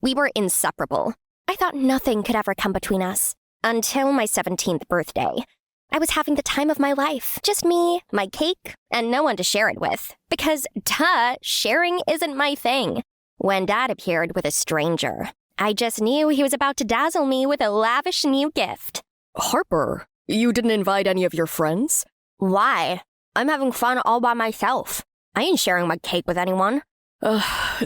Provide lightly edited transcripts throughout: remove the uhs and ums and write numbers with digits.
We were inseparable. I thought nothing could ever come between us. Until my 17th birthday. I was having the time of my life. Just me, my cake, and no one to share it with. Because, duh, sharing isn't my thing. When Dad appeared with a stranger, I just knew he was about to dazzle me with a lavish new gift. Harper, you didn't invite any of your friends? Why? I'm having fun all by myself. I ain't sharing my cake with anyone.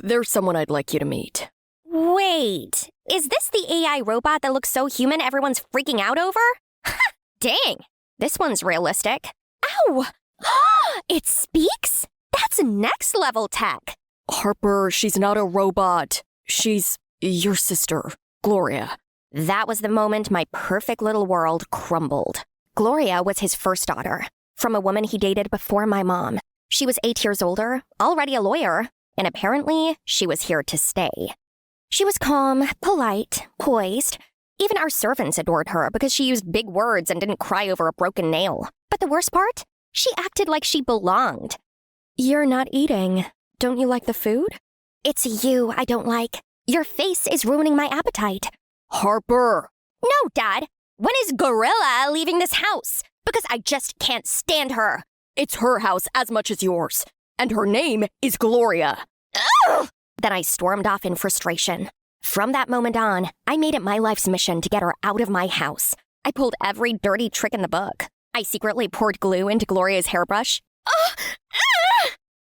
There's someone I'd like you to meet. Wait, is this the AI robot that looks so human everyone's freaking out over? Dang, this one's realistic. Ow! It speaks? That's next level tech. Harper, she's not a robot. She's your sister, Gloria. That was the moment my perfect little world crumbled. Gloria was his first daughter, from a woman he dated before my mom. She was 8 years older, already a lawyer, and apparently she was here to stay. She was calm, polite, poised. Even our servants adored her because she used big words and didn't cry over a broken nail. But the worst part? She acted like she belonged. You're not eating. Don't you like the food? It's you I don't like. Your face is ruining my appetite. Harper! No, Dad. When is Gorilla leaving this house? Because I just can't stand her. It's her house as much as yours. And her name is Gloria. Ugh! Then I stormed off in frustration. From that moment on, I made it my life's mission to get her out of my house. I pulled every dirty trick in the book. I secretly poured glue into Gloria's hairbrush.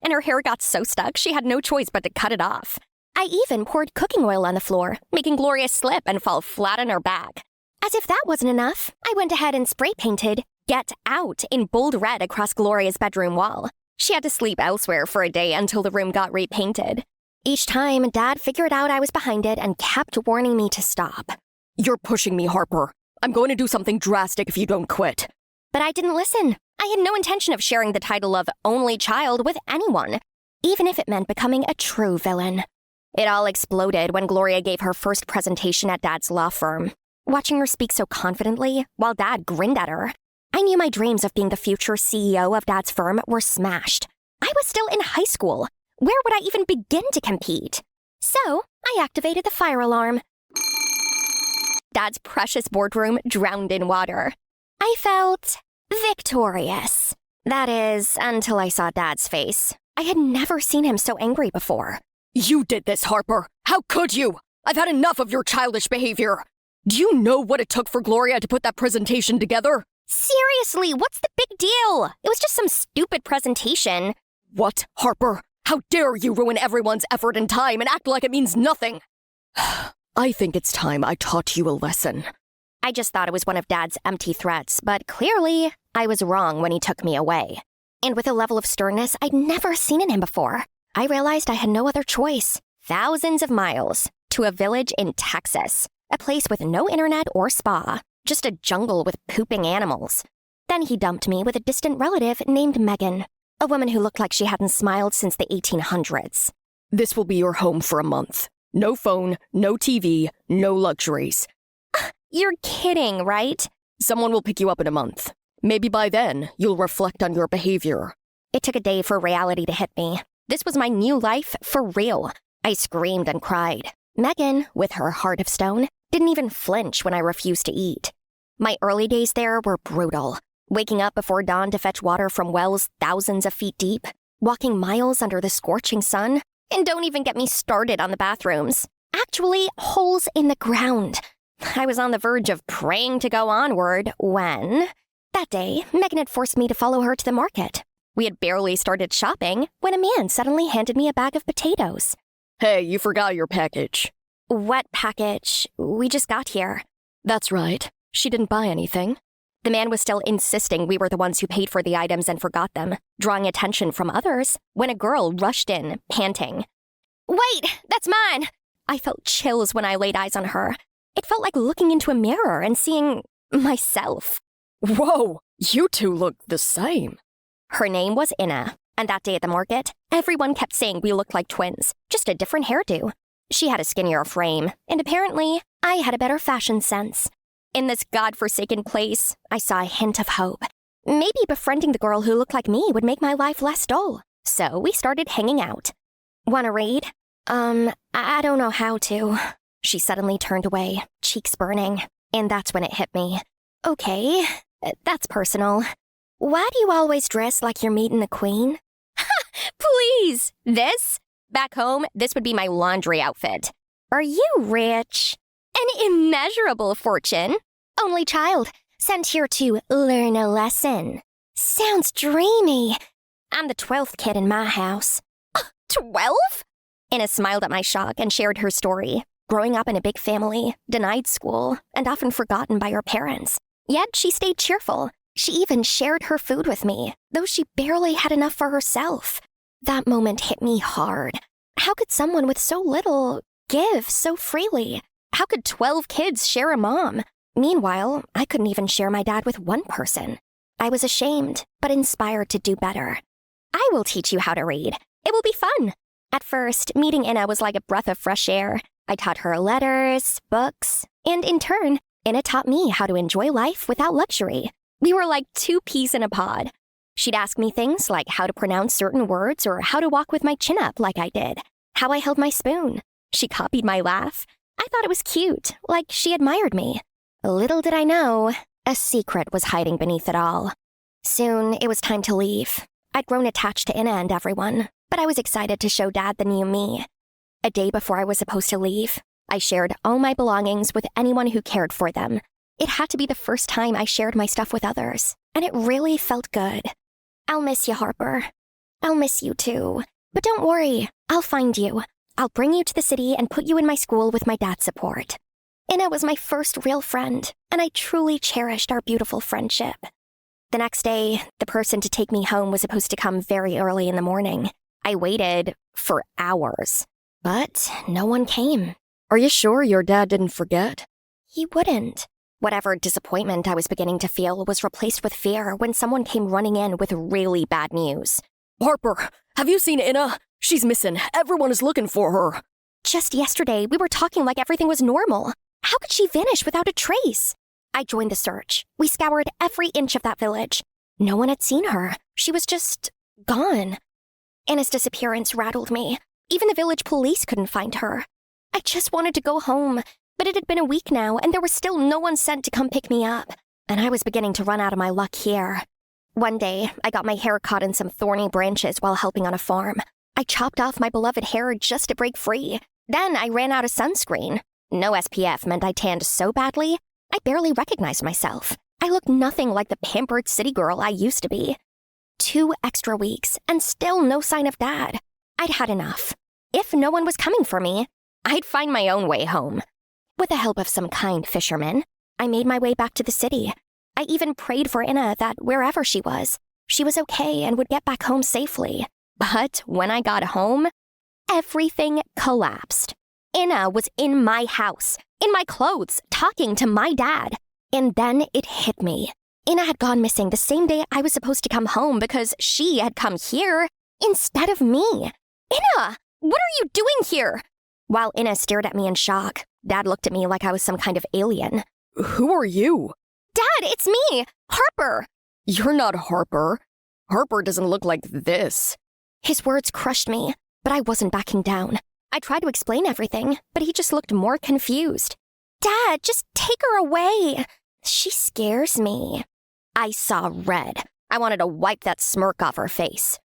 And her hair got so stuck she had no choice but to cut it off. I even poured cooking oil on the floor, making Gloria slip and fall flat on her back. As if that wasn't enough, I went ahead and spray painted "Get Out" in bold red across Gloria's bedroom wall. She had to sleep elsewhere for a day until the room got repainted. Each time, Dad figured out I was behind it and kept warning me to stop. You're pushing me, Harper. I'm going to do something drastic if you don't quit. But I didn't listen. I had no intention of sharing the title of only child with anyone, even if it meant becoming a true villain. It all exploded when Gloria gave her first presentation at Dad's law firm. Watching her speak so confidently, while Dad grinned at her, I knew my dreams of being the future CEO of Dad's firm were smashed. I was still in high school. Where would I even begin to compete? So, I activated the fire alarm. Dad's precious boardroom drowned in water. I felt victorious. That is, until I saw Dad's face. I had never seen him so angry before. You did this, Harper. How could you? I've had enough of your childish behavior. Do you know what it took for Gloria to put that presentation together? Seriously, what's the big deal? It was just some stupid presentation. What, Harper? How dare you ruin everyone's effort and time and act like it means nothing? I think it's time I taught you a lesson. I just thought it was one of Dad's empty threats, but clearly, I was wrong when he took me away. And with a level of sternness I'd never seen in him before, I realized I had no other choice. Thousands of miles to a village in Texas, a place with no internet or spa, just a jungle with pooping animals. Then he dumped me with a distant relative named Megan, a woman who looked like she hadn't smiled since the 1800s. This will be your home for a month. No phone, no TV, no luxuries. You're kidding, right? Someone will pick you up in a month. Maybe by then, you'll reflect on your behavior. It took a day for reality to hit me. This was my new life for real. I screamed and cried. Megan, with her heart of stone, didn't even flinch when I refused to eat. My early days there were brutal. Waking up before dawn to fetch water from wells thousands of feet deep, walking miles under the scorching sun, and don't even get me started on the bathrooms. Actually, holes in the ground. I was on the verge of praying to go onward when... That day, Megan had forced me to follow her to the market. We had barely started shopping when a man suddenly handed me a bag of potatoes. Hey, you forgot your package. What package? We just got here. That's right. She didn't buy anything. The man was still insisting we were the ones who paid for the items and forgot them, drawing attention from others, when a girl rushed in, panting. Wait, that's mine! I felt chills when I laid eyes on her. It felt like looking into a mirror and seeing myself. Whoa, you two look the same. Her name was Inna, and that day at the market, everyone kept saying we looked like twins, just a different hairdo. She had a skinnier frame, and apparently, I had a better fashion sense. In this godforsaken place, I saw a hint of hope. Maybe befriending the girl who looked like me would make my life less dull. So we started hanging out. Wanna read? I don't know how to. She suddenly turned away, cheeks burning, and that's when it hit me. Okay, that's personal. Why do you always dress like you're meeting the queen? Please! This? Back home, this would be my laundry outfit. Are you rich? An immeasurable fortune? Only child, sent here to learn a lesson. Sounds dreamy. I'm the 12th kid in my house. 12? Inna smiled at my shock and shared her story. Growing up in a big family, denied school, and often forgotten by her parents. Yet she stayed cheerful. She even shared her food with me, though she barely had enough for herself. That moment hit me hard. How could someone with so little give so freely? How could 12 kids share a mom? Meanwhile, I couldn't even share my dad with one person. I was ashamed, but inspired to do better. I will teach you how to read. It will be fun. At first, meeting Inna was like a breath of fresh air. I taught her letters, books, and in turn, Inna taught me how to enjoy life without luxury. We were like two peas in a pod. She'd ask me things like how to pronounce certain words or how to walk with my chin up like I did, how I held my spoon. She copied my laugh. I thought it was cute, like she admired me. Little did I know, a secret was hiding beneath it all. Soon, it was time to leave. I'd grown attached to Inna and everyone, but I was excited to show Dad the new me. A day before I was supposed to leave, I shared all my belongings with anyone who cared for them. It had to be the first time I shared my stuff with others, and it really felt good. I'll miss you, Harper. I'll miss you too. But don't worry, I'll find you. I'll bring you to the city and put you in my school with my dad's support. Inna was my first real friend, and I truly cherished our beautiful friendship. The next day, the person to take me home was supposed to come very early in the morning. I waited for hours, but no one came. Are you sure your dad didn't forget? He wouldn't. Whatever disappointment I was beginning to feel was replaced with fear when someone came running in with really bad news. Harper, have you seen Inna? She's missing. Everyone is looking for her. Just yesterday, we were talking like everything was normal. How could she vanish without a trace? I joined the search. We scoured every inch of that village. No one had seen her. She was just gone. Inna's disappearance rattled me. Even the village police couldn't find her. I just wanted to go home, but it had been a week now, and there was still no one sent to come pick me up. And I was beginning to run out of my luck here. One day, I got my hair caught in some thorny branches while helping on a farm. I chopped off my beloved hair just to break free. Then I ran out of sunscreen. No SPF meant I tanned so badly, I barely recognized myself. I looked nothing like the pampered city girl I used to be. 2 extra weeks, and still no sign of Dad. I'd had enough. If no one was coming for me, I'd find my own way home. With the help of some kind fishermen, I made my way back to the city. I even prayed for Inna that wherever she was okay and would get back home safely. But when I got home, everything collapsed. Inna was in my house, in my clothes, talking to my dad. And then it hit me. Inna had gone missing the same day I was supposed to come home because she had come here instead of me. Inna, what are you doing here? While Inna stared at me in shock, Dad looked at me like I was some kind of alien. Who are you? Dad, it's me, Harper. You're not Harper. Harper doesn't look like this. His words crushed me, but I wasn't backing down. I tried to explain everything, but he just looked more confused. Dad, just take her away. She scares me. I saw red. I wanted to wipe that smirk off her face.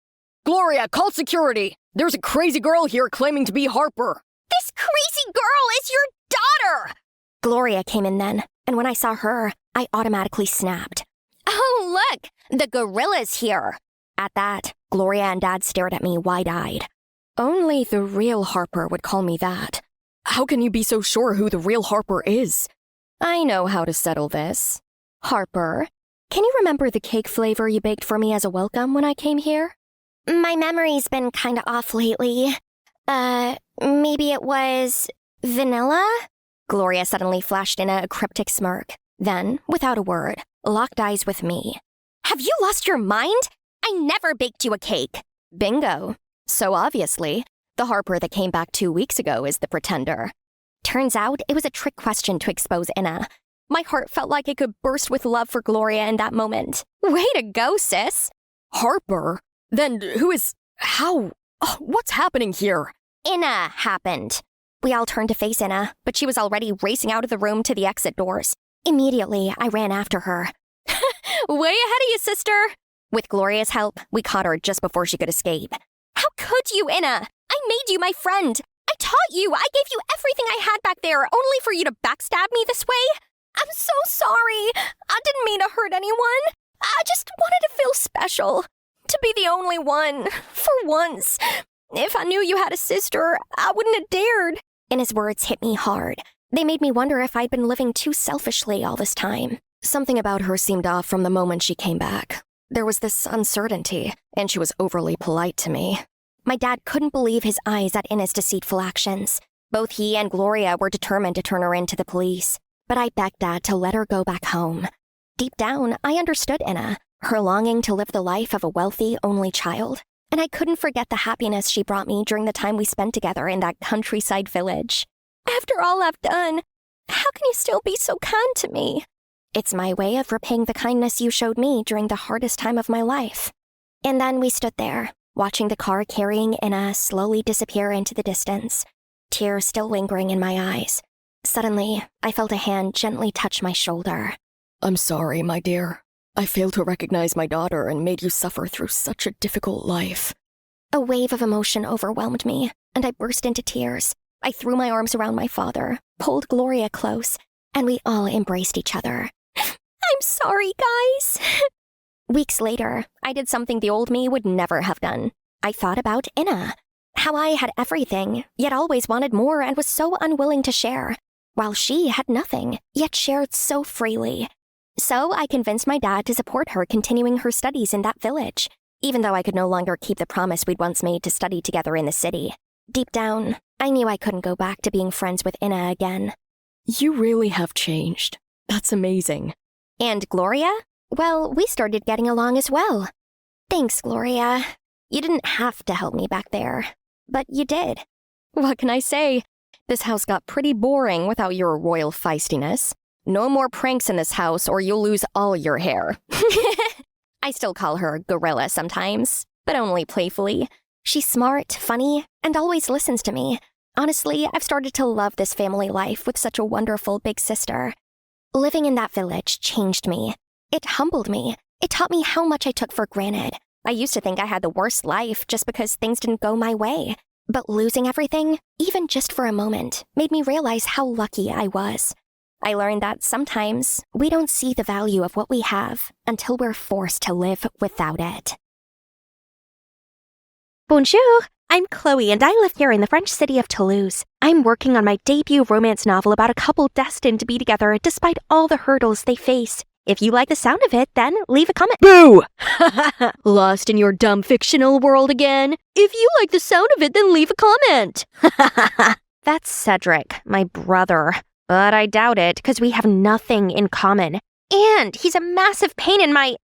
Gloria, call security. There's a crazy girl here claiming to be Harper. This crazy girl is your daughter! Gloria came in then, and when I saw her, I automatically snapped. Oh, look! The gorilla's here! At that, Gloria and Dad stared at me wide-eyed. Only the real Harper would call me that. How can you be so sure who the real Harper is? I know how to settle this. Harper, can you remember the cake flavor you baked for me as a welcome when I came here? My memory's been kinda off lately. Maybe it was vanilla? Gloria suddenly flashed in a cryptic smirk. Then, without a word, locked eyes with me. Have you lost your mind? I never baked you a cake. Bingo. So obviously, the Harper that came back 2 weeks ago is the pretender. Turns out it was a trick question to expose Inna. My heart felt like it could burst with love for Gloria in that moment. Way to go, sis. Harper? Then who is... How? What's happening here? Inna happened. We all turned to face Inna, but she was already racing out of the room to the exit doors. Immediately, I ran after her. Way ahead of you, sister! With Gloria's help, we caught her just before she could escape. How could you, Inna? I made you my friend. I taught you. I gave you everything I had back there, only for you to backstab me this way. I'm so sorry. I didn't mean to hurt anyone. I just wanted to feel special. To be the only one. For once. If I knew you had a sister, I wouldn't have dared. And his words hit me hard. They made me wonder if I'd been living too selfishly all this time. Something about her seemed off from the moment she came back. There was this uncertainty, and she was overly polite to me. My dad couldn't believe his eyes at Inna's deceitful actions. Both he and Gloria were determined to turn her in to the police. But I begged Dad to let her go back home. Deep down, I understood Inna, her longing to live the life of a wealthy, only child. And I couldn't forget the happiness she brought me during the time we spent together in that countryside village. After all I've done, how can you still be so kind to me? It's my way of repaying the kindness you showed me during the hardest time of my life. And then we stood there, watching the car carrying Inna slowly disappear into the distance, tears still lingering in my eyes. Suddenly, I felt a hand gently touch my shoulder. I'm sorry, my dear. I failed to recognize my daughter and made you suffer through such a difficult life. A wave of emotion overwhelmed me, and I burst into tears. I threw my arms around my father, pulled Gloria close, and we all embraced each other. I'm sorry, guys. Weeks later, I did something the old me would never have done. I thought about Inna. How I had everything, yet always wanted more and was so unwilling to share, while she had nothing, yet shared so freely. So I convinced my dad to support her continuing her studies in that village, even though I could no longer keep the promise we'd once made to study together in the city. Deep down, I knew I couldn't go back to being friends with Inna again. You really have changed. That's amazing. And Gloria? Well, we started getting along as well. Thanks, Gloria. You didn't have to help me back there, but you did. What can I say? This house got pretty boring without your royal feistiness. No more pranks in this house or you'll lose all your hair. I still call her Gorilla sometimes, but only playfully. She's smart, funny, and always listens to me. Honestly, I've started to love this family life with such a wonderful big sister. Living in that village changed me. It humbled me. It taught me how much I took for granted. I used to think I had the worst life just because things didn't go my way. But losing everything, even just for a moment, made me realize how lucky I was. I learned that sometimes we don't see the value of what we have until we're forced to live without it. Bonjour, I'm Chloe and I live here in the French city of Toulouse. I'm working on my debut romance novel about a couple destined to be together despite all the hurdles they face. If you like the sound of it, then leave a comment. Boo! Lost in your dumb fictional world again? If you like the sound of it, then leave a comment. That's Cedric, my brother. But I doubt it, because we have nothing in common. And he's a massive pain in my...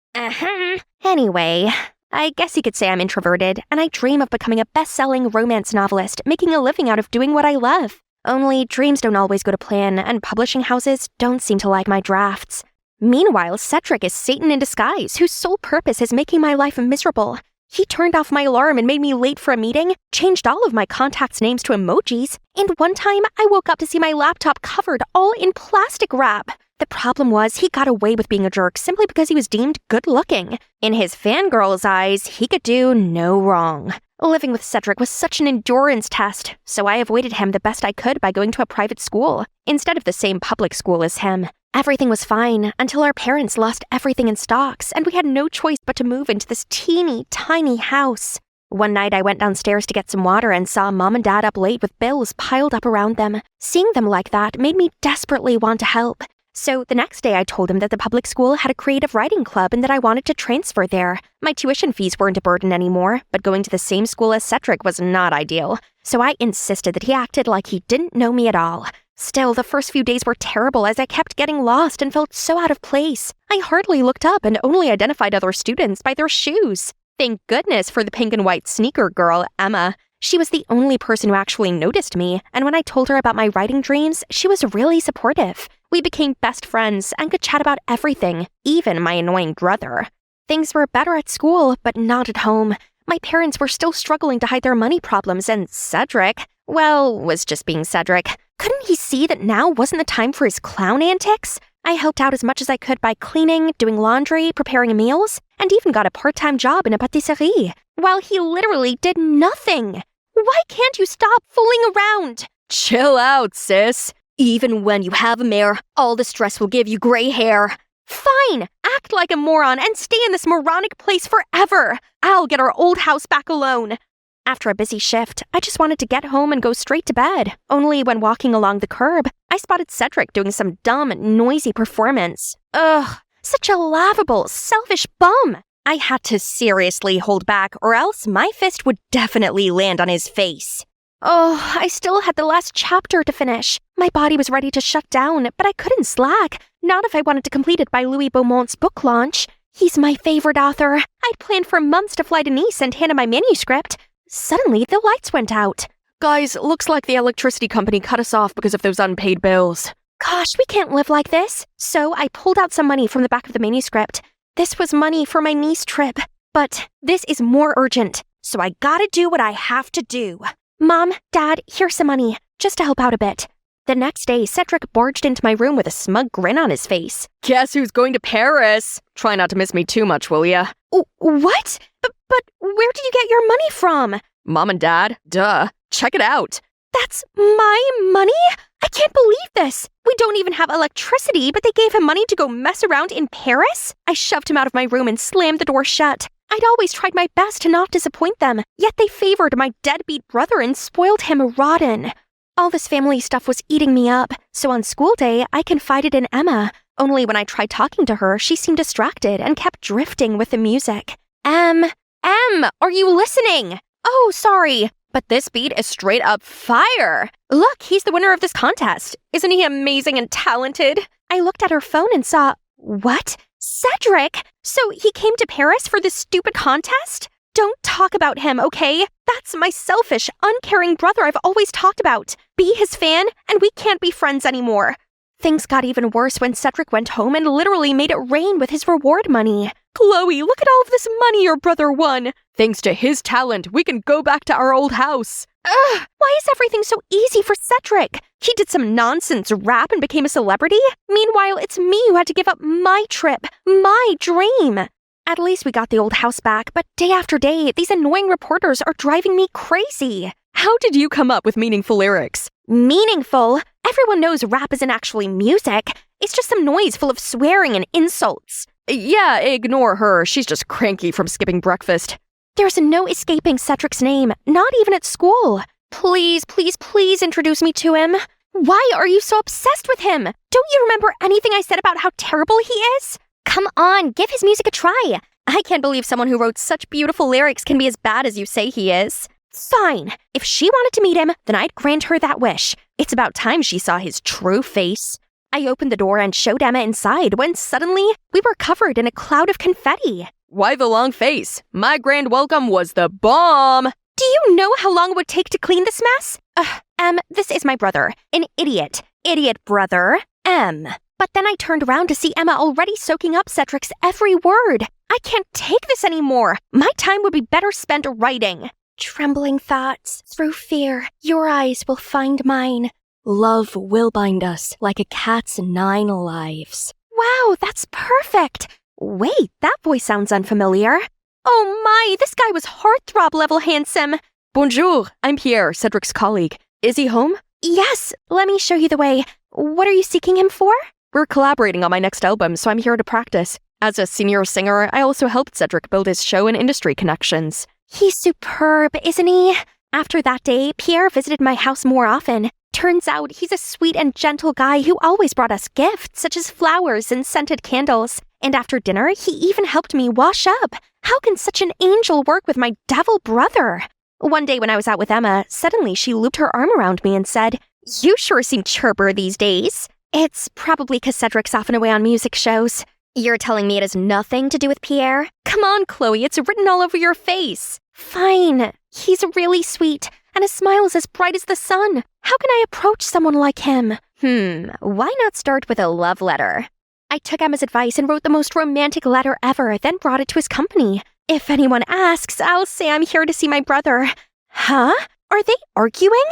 Anyway, I guess you could say I'm introverted, and I dream of becoming a best-selling romance novelist, making a living out of doing what I love. Only dreams don't always go to plan, and publishing houses don't seem to like my drafts. Meanwhile, Cedric is Satan in disguise, whose sole purpose is making my life miserable. He turned off my alarm and made me late for a meeting, changed all of my contacts' names to emojis, and one time I woke up to see my laptop covered all in plastic wrap. The problem was he got away with being a jerk simply because he was deemed good-looking. In his fangirl's eyes, he could do no wrong. Living with Cedric was such an endurance test, so I avoided him the best I could by going to a private school, instead of the same public school as him. Everything was fine until our parents lost everything in stocks, and we had no choice but to move into this teeny tiny house. One night I went downstairs to get some water and saw Mom and Dad up late with bills piled up around them. Seeing them like that made me desperately want to help. So the next day I told them that the public school had a creative writing club and that I wanted to transfer there. My tuition fees weren't a burden anymore, but going to the same school as Cedric was not ideal. So I insisted that he acted like he didn't know me at all. Still, the first few days were terrible as I kept getting lost and felt so out of place. I hardly looked up and only identified other students by their shoes. Thank goodness for the pink and white sneaker girl, Emma. She was the only person who actually noticed me, and when I told her about my writing dreams, she was really supportive. We became best friends and could chat about everything, even my annoying brother. Things were better at school, but not at home. My parents were still struggling to hide their money problems, and Cedric, was just being Cedric. Couldn't he see that now wasn't the time for his clown antics? I helped out as much as I could by cleaning, doing laundry, preparing meals, and even got a part-time job in a patisserie, while he literally did nothing. Why can't you stop fooling around? Chill out, sis. Even when you have a mare, all the stress will give you gray hair. Fine, act like a moron and stay in this moronic place forever. I'll get our old house back alone. After a busy shift, I just wanted to get home and go straight to bed. Only when walking along the curb, I spotted Cedric doing some dumb, noisy performance. Ugh, such a laughable, selfish bum. I had to seriously hold back, or else my fist would definitely land on his face. Oh, I still had the last chapter to finish. My body was ready to shut down, but I couldn't slack. Not if I wanted to complete it by Louis Beaumont's book launch. He's my favorite author. I'd planned for months to fly to Nice and hand him my manuscript. Suddenly, the lights went out. Guys, looks like the electricity company cut us off because of those unpaid bills. Gosh, we can't live like this. So I pulled out some money from the back of the manuscript. This was money for my Nice trip. But this is more urgent, so I gotta do what I have to do. Mom, Dad, here's some money, just to help out a bit. The next day, Cedric barged into my room with a smug grin on his face. Guess who's going to Paris? Try not to miss me too much, will ya? What? But where did you get your money from? Mom and Dad? Duh. Check it out. That's my money? I can't believe this. We don't even have electricity, but they gave him money to go mess around in Paris? I shoved him out of my room and slammed the door shut. I'd always tried my best to not disappoint them, yet they favored my deadbeat brother and spoiled him rotten. All this family stuff was eating me up, so on school day, I confided in Emma. Only when I tried talking to her, she seemed distracted and kept drifting with the music. Em, are you listening? Oh, sorry, but this beat is straight up fire. Look, he's the winner of this contest. Isn't he amazing and talented? I looked at her phone and saw, what? Cedric? So he came to Paris for this stupid contest? Don't talk about him, okay? That's my selfish, uncaring brother I've always talked about. Be his fan, and we can't be friends anymore. Things got even worse when Cedric went home and literally made it rain with his reward money. Chloe, look at all of this money your brother won. Thanks to his talent, we can go back to our old house. Ugh, why is everything so easy for Cedric? He did some nonsense rap and became a celebrity? Meanwhile, it's me who had to give up my trip, my dream. At least we got the old house back, but day after day, these annoying reporters are driving me crazy. How did you come up with meaningful lyrics? Meaningful? Everyone knows rap isn't actually music. It's just some noise full of swearing and insults. Yeah, ignore her. She's just cranky from skipping breakfast. There's no escaping Cedric's name, not even at school. Please, please, please introduce me to him. Why are you so obsessed with him? Don't you remember anything I said about how terrible he is? Come on, give his music a try. I can't believe someone who wrote such beautiful lyrics can be as bad as you say he is. Fine. If she wanted to meet him, then I'd grant her that wish. It's about time she saw his true face. I opened the door and showed Emma inside when suddenly we were covered in a cloud of confetti. Why the long face? My grand welcome was the bomb. Do you know how long it would take to clean this mess? This is my brother. An idiot. Idiot brother. But then I turned around to see Emma already soaking up Cedric's every word. I can't take this anymore. My time would be better spent writing. Trembling thoughts, through fear, your eyes will find mine. Love will bind us like a cat's 9 lives. Wow, that's perfect. Wait, that voice sounds unfamiliar. Oh my, this guy was heartthrob level handsome. Bonjour, I'm Pierre, Cedric's colleague. Is he home? Yes, let me show you the way. What are you seeking him for? We're collaborating on my next album, so I'm here to practice. As a senior singer, I also helped Cedric build his show and industry connections. He's superb, isn't he? After that day, Pierre visited my house more often. Turns out he's a sweet and gentle guy who always brought us gifts, such as flowers and scented candles. And after dinner, he even helped me wash up. How can such an angel work with my devil brother? One day when I was out with Emma, suddenly she looped her arm around me and said, "You sure seem chirper these days." It's probably because Cedric's often away on music shows. You're telling me it has nothing to do with Pierre? Come on, Chloe, it's written all over your face. Fine. He's really sweet, and his smile is as bright as the sun. How can I approach someone like him? Why not start with a love letter? I took Emma's advice and wrote the most romantic letter ever, then brought it to his company. If anyone asks, I'll say I'm here to see my brother. Huh? Are they arguing?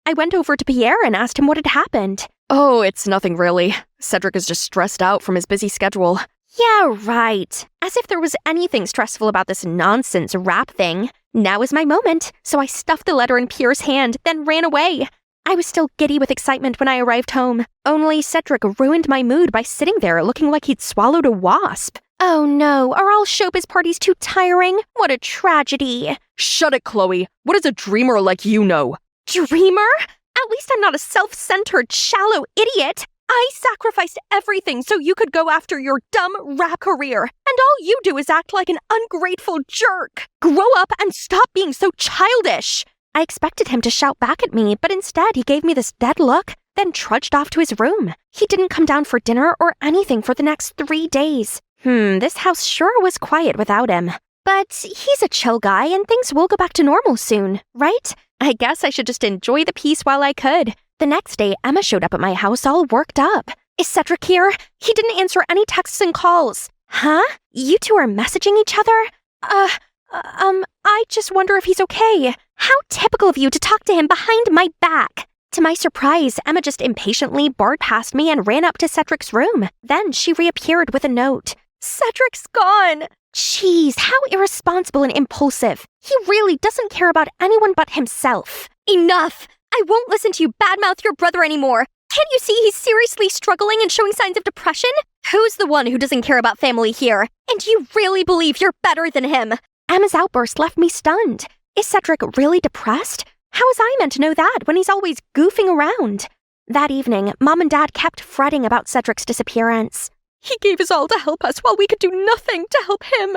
I went over to Pierre and asked him what had happened. Oh, it's nothing really. Cedric is just stressed out from his busy schedule. Yeah, right. As if there was anything stressful about this nonsense rap thing. Now is my moment, so I stuffed the letter in Pierre's hand, then ran away. I was still giddy with excitement when I arrived home. Only Cedric ruined my mood by sitting there looking like he'd swallowed a wasp. Oh no, are all showbiz parties too tiring? What a tragedy. Shut it, Chloe. What does a dreamer like you know? Dreamer? At least I'm not a self-centered, shallow idiot. I sacrificed everything so you could go after your dumb rap career, and all you do is act like an ungrateful jerk. Grow up and stop being so childish. I expected him to shout back at me, but instead he gave me this dead look, then trudged off to his room. He didn't come down for dinner or anything for the next 3 days. This house sure was quiet without him. But he's a chill guy and things will go back to normal soon, right? I guess I should just enjoy the peace while I could. The next day, Emma showed up at my house all worked up. Is Cedric here? He didn't answer any texts and calls. Huh? You two are messaging each other? I just wonder if he's okay. How typical of you to talk to him behind my back. To my surprise, Emma just impatiently barred past me and ran up to Cedric's room. Then she reappeared with a note. Cedric's gone. Jeez, how irresponsible and impulsive. He really doesn't care about anyone but himself. Enough! I won't listen to you badmouth your brother anymore. Can't you see he's seriously struggling and showing signs of depression? Who's the one who doesn't care about family here? And you really believe you're better than him? Emma's outburst left me stunned. Is Cedric really depressed? How was I meant to know that when he's always goofing around? That evening, Mom and Dad kept fretting about Cedric's disappearance. He gave his all to help us while we could do nothing to help him.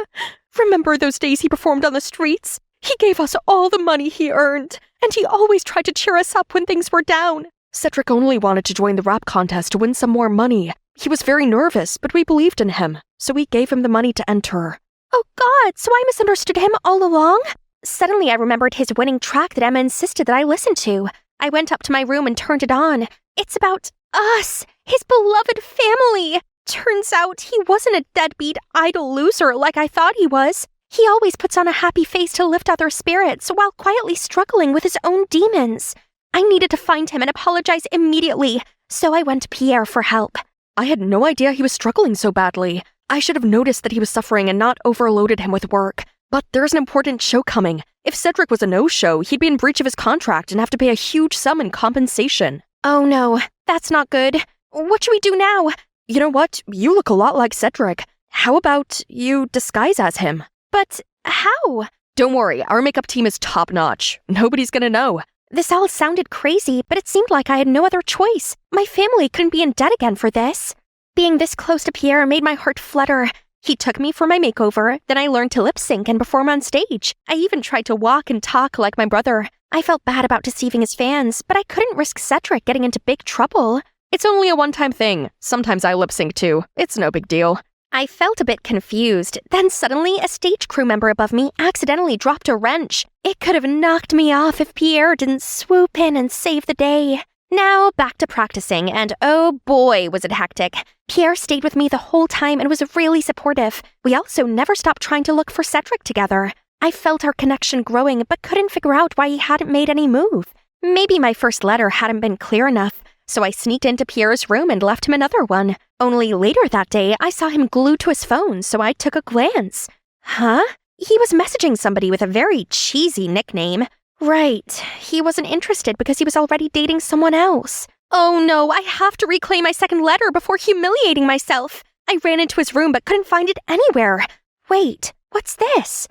Remember those days he performed on the streets? He gave us all the money he earned, and he always tried to cheer us up when things were down. Cedric only wanted to join the rap contest to win some more money. He was very nervous, but we believed in him, so we gave him the money to enter. Oh God, so I misunderstood him all along? Suddenly I remembered his winning track that Emma insisted that I listen to. I went up to my room and turned it on. It's about us, his beloved family. Turns out he wasn't a deadbeat, idle loser like I thought he was. He always puts on a happy face to lift other spirits while quietly struggling with his own demons. I needed to find him and apologize immediately, so I went to Pierre for help. I had no idea he was struggling so badly. I should have noticed that he was suffering and not overloaded him with work. But there's an important show coming. If Cedric was a no-show, he'd be in breach of his contract and have to pay a huge sum in compensation. Oh no, that's not good. What should we do now? You know what? You look a lot like Cedric. How about you disguise as him? But how? Don't worry, our makeup team is top-notch. Nobody's gonna know. This all sounded crazy, but it seemed like I had no other choice. My family couldn't be in debt again for this. Being this close to Pierre made my heart flutter. He took me for my makeover, then I learned to lip-sync and perform on stage. I even tried to walk and talk like my brother. I felt bad about deceiving his fans, but I couldn't risk Cedric getting into big trouble. It's only a one-time thing. Sometimes I lip-sync too. It's no big deal. I felt a bit confused. Then suddenly, a stage crew member above me accidentally dropped a wrench. It could have knocked me off if Pierre didn't swoop in and save the day. Now, back to practicing, and oh boy, was it hectic. Pierre stayed with me the whole time and was really supportive. We also never stopped trying to look for Cedric together. I felt our connection growing, but couldn't figure out why he hadn't made any move. Maybe my first letter hadn't been clear enough, so I sneaked into Pierre's room and left him another one. Only later that day, I saw him glued to his phone, so I took a glance. Huh? He was messaging somebody with a very cheesy nickname. Right, he wasn't interested because he was already dating someone else. Oh no, I have to reclaim my second letter before humiliating myself. I ran into his room but couldn't find it anywhere. Wait, what's this?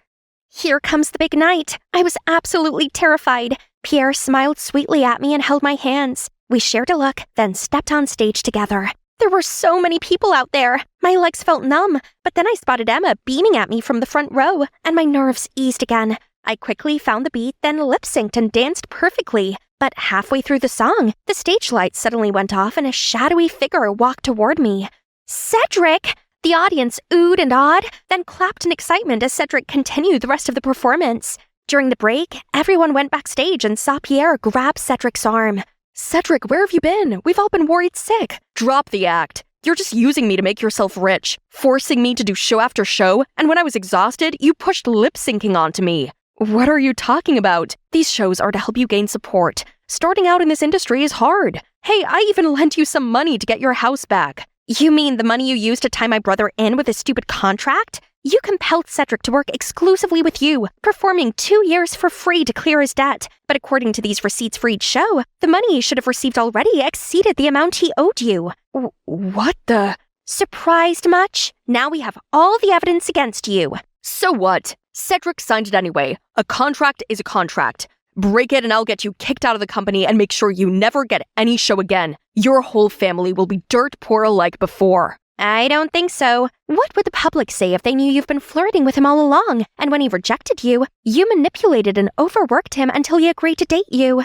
Here comes the big night. I was absolutely terrified. Pierre smiled sweetly at me and held my hands. We shared a look, then stepped on stage together. There were so many people out there. My legs felt numb, but then I spotted Emma beaming at me from the front row, and my nerves eased again. I quickly found the beat, then lip-synced and danced perfectly. But halfway through the song, the stage lights suddenly went off and a shadowy figure walked toward me. Cedric! The audience oohed and awed, then clapped in excitement as Cedric continued the rest of the performance. During the break, everyone went backstage and saw Pierre grab Cedric's arm. Cedric, where have you been? We've all been worried sick. Drop the act. You're just using me to make yourself rich, forcing me to do show after show, and when I was exhausted, you pushed lip-syncing onto me. What are you talking about? These shows are to help you gain support. Starting out in this industry is hard. Hey, I even lent you some money to get your house back. You mean the money you used to tie my brother in with his stupid contract? You compelled Cedric to work exclusively with you, performing 2 years for free to clear his debt. But according to these receipts for each show, the money he should have received already exceeded the amount he owed you. What the? Surprised much? Now we have all the evidence against you. So what? Cedric signed it anyway. A contract is a contract. Break it and I'll get you kicked out of the company and make sure you never get any show again. Your whole family will be dirt poor like before. I don't think so. What would the public say if they knew you've been flirting with him all along, and when he rejected you, you manipulated and overworked him until he agreed to date you?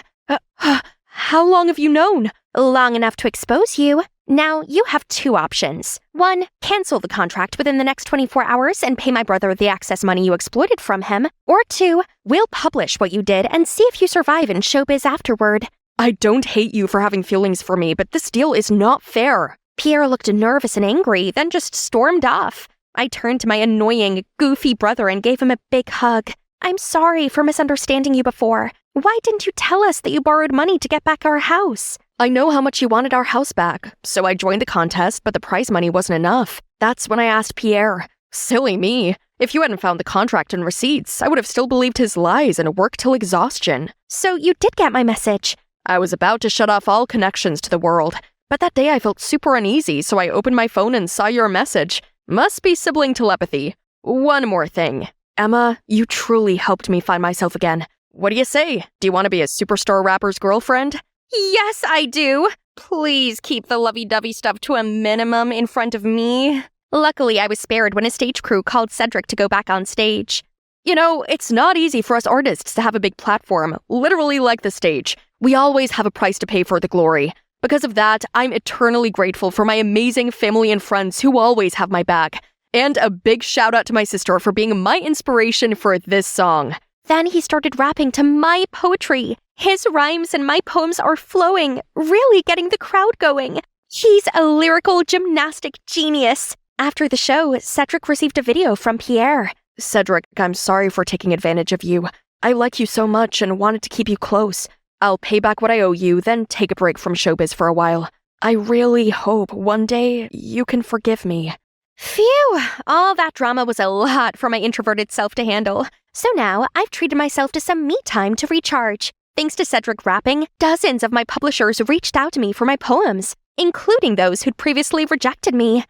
How long have you known? Long enough to expose you. Now, you have 2 options. 1, cancel the contract within the next 24 hours and pay my brother the excess money you exploited from him. Or 2, we'll publish what you did and see if you survive in showbiz afterward. I don't hate you for having feelings for me, but this deal is not fair. Pierre looked nervous and angry, then just stormed off. I turned to my annoying, goofy brother and gave him a big hug. I'm sorry for misunderstanding you before. Why didn't you tell us that you borrowed money to get back our house? I know how much you wanted our house back, so I joined the contest, but the prize money wasn't enough. That's when I asked Pierre. Silly me. If you hadn't found the contract and receipts, I would have still believed his lies and worked till exhaustion. So you did get my message. I was about to shut off all connections to the world, but that day I felt super uneasy, so I opened my phone and saw your message. Must be sibling telepathy. One more thing. Emma, you truly helped me find myself again. What do you say? Do you want to be a superstar rapper's girlfriend? Yes, I do. Please keep the lovey-dovey stuff to a minimum in front of me. Luckily, I was spared when a stage crew called Cedric to go back on stage. You know, it's not easy for us artists to have a big platform, literally like the stage. We always have a price to pay for the glory. Because of that, I'm eternally grateful for my amazing family and friends who always have my back. And a big shout out to my sister for being my inspiration for this song. Then he started rapping to my poetry. His rhymes and my poems are flowing, really getting the crowd going. He's a lyrical gymnastic genius. After the show, Cedric received a video from Pierre. Cedric, I'm sorry for taking advantage of you. I like you so much and wanted to keep you close. I'll pay back what I owe you, then take a break from showbiz for a while. I really hope one day you can forgive me. Phew, all that drama was a lot for my introverted self to handle. So now I've treated myself to some me time to recharge. Thanks to Cedric rapping, dozens of my publishers reached out to me for my poems, including those who'd previously rejected me.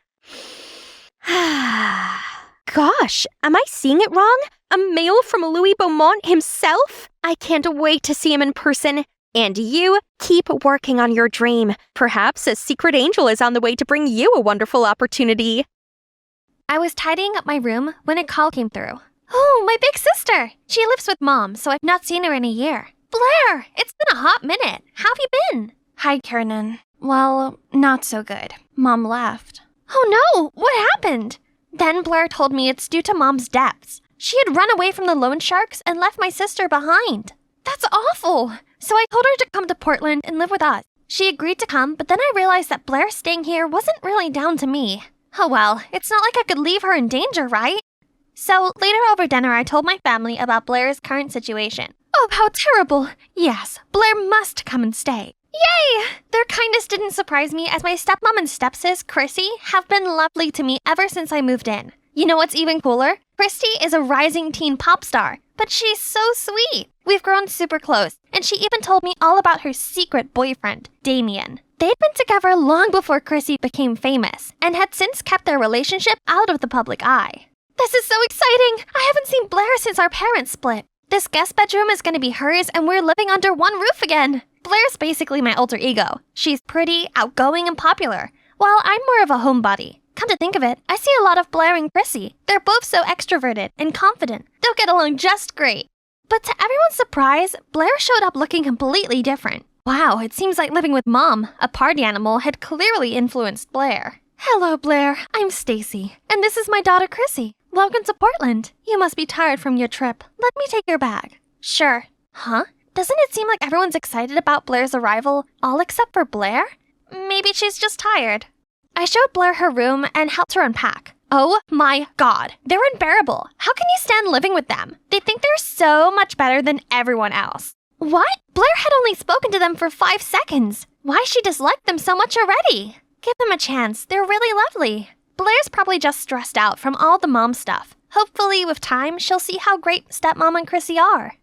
Gosh, am I seeing it wrong? A mail from Louis Beaumont himself? I can't wait to see him in person. And you, keep working on your dream. Perhaps a secret angel is on the way to bring you a wonderful opportunity. I was tidying up my room when a call came through. Oh, my big sister! She lives with Mom, so I've not seen her in a year. Blair! It's been a hot minute. How have you been? Hi, Kiernan. Well, not so good. Mom left. Oh no! What happened? Then Blair told me it's due to Mom's debts. She had run away from the loan sharks and left my sister behind. That's awful! So I told her to come to Portland and live with us. She agreed to come, but then I realized that Blair staying here wasn't really down to me. Oh well, it's not like I could leave her in danger, right? So later over dinner, I told my family about Blair's current situation. Oh, how terrible! Yes, Blair must come and stay. Yay! Their kindness didn't surprise me as my stepmom and stepsis, Chrissy, have been lovely to me ever since I moved in. You know what's even cooler? Christy is a rising teen pop star, but she's so sweet. We've grown super close, and she even told me all about her secret boyfriend, Damien. They'd been together long before Chrissy became famous, and had since kept their relationship out of the public eye. This is so exciting! I haven't seen Blair since our parents split. This guest bedroom is going to be hers, and we're living under one roof again. Blair's basically my alter ego. She's pretty, outgoing, and popular, while I'm more of a homebody. Come to think of it, I see a lot of Blair and Chrissy. They're both so extroverted and confident. They'll get along just great. But to everyone's surprise, Blair showed up looking completely different. Wow, it seems like living with Mom, a party animal, had clearly influenced Blair. Hello, Blair. I'm Stacy, and this is my daughter, Chrissy. Welcome to Portland. You must be tired from your trip. Let me take your bag. Sure. Huh? Doesn't it seem like everyone's excited about Blair's arrival, all except for Blair? Maybe she's just tired. I showed Blair her room and helped her unpack. Oh my god, they're unbearable. How can you stand living with them? They think they're so much better than everyone else. What? Blair had only spoken to them for 5 seconds. Why she disliked them so much already? Give them a chance. They're really lovely. Blair's probably just stressed out from all the mom stuff. Hopefully, with time, she'll see how great stepmom and Chrissy are.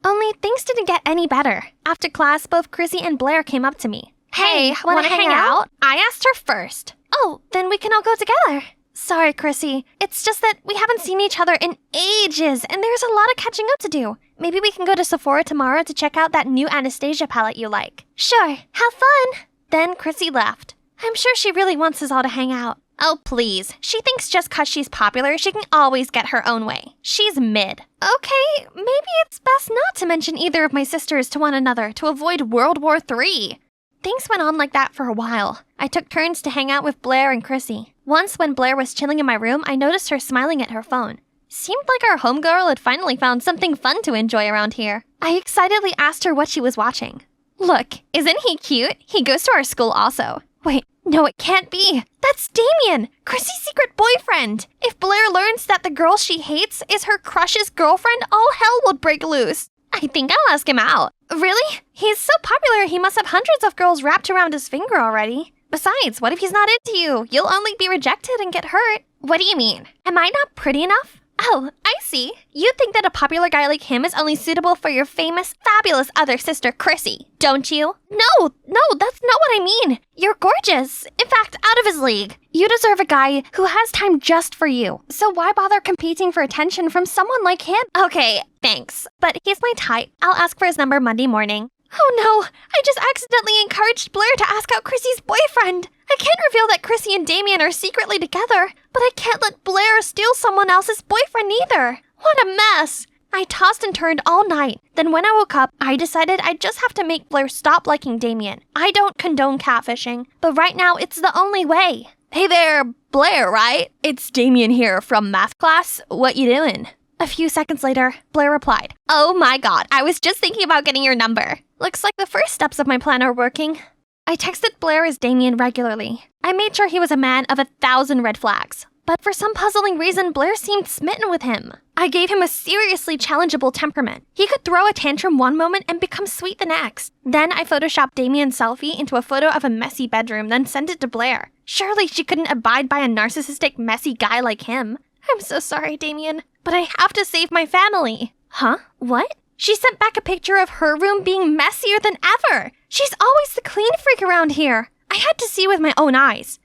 Only things didn't get any better. After class, both Chrissy and Blair came up to me. Hey, wanna hang out? I asked her first. Oh, then we can all go together. Sorry, Chrissy. It's just that we haven't seen each other in ages, and there's a lot of catching up to do. Maybe we can go to Sephora tomorrow to check out that new Anastasia palette you like. Sure, have fun. Then Chrissy left. I'm sure she really wants us all to hang out. Oh, please. She thinks just 'cause she's popular, she can always get her own way. She's mid. Okay, maybe it's best not to mention either of my sisters to one another to avoid World War III. Things went on like that for a while. I took turns to hang out with Blair and Chrissy. Once, when Blair was chilling in my room, I noticed her smiling at her phone. Seemed like our homegirl had finally found something fun to enjoy around here. I excitedly asked her what she was watching. Look, isn't he cute? He goes to our school also. Wait, no, it can't be. That's Damien, Chrissy's secret boyfriend. If Blair learns that the girl she hates is her crush's girlfriend, all hell will break loose. I think I'll ask him out. Really? He's so popular, he must have hundreds of girls wrapped around his finger already. Besides, what if he's not into you? You'll only be rejected and get hurt. What do you mean? Am I not pretty enough? Oh, I see. You think that a popular guy like him is only suitable for your famous, fabulous other sister, Chrissy, don't you? No, that's not what I mean. You're gorgeous. In fact, out of his league. You deserve a guy who has time just for you. So why bother competing for attention from someone like him? Okay, thanks. But he's my type. I'll ask for his number Monday morning. Oh no, I just accidentally encouraged Blair to ask out Chrissy's boyfriend. I can't reveal that Chrissy and Damien are secretly together, but I can't let Blair steal someone else's boyfriend either. What a mess. I tossed and turned all night. Then when I woke up, I decided I'd just have to make Blair stop liking Damien. I don't condone catfishing, but right now it's the only way. Hey there, Blair, right? It's Damien here from math class. What you doing? A few seconds later, Blair replied, Oh my god, I was just thinking about getting your number. Looks like the first steps of my plan are working. I texted Blair as Damien regularly. I made sure he was a man of 1,000 red flags. But for some puzzling reason, Blair seemed smitten with him. I gave him a seriously challengeable temperament. He could throw a tantrum one moment and become sweet the next. Then I photoshopped Damien's selfie into a photo of a messy bedroom, then sent it to Blair. Surely she couldn't abide by a narcissistic, messy guy like him. I'm so sorry, Damien, but I have to save my family. Huh? What? She sent back a picture of her room being messier than ever. She's always the clean freak around here. I had to see with my own eyes.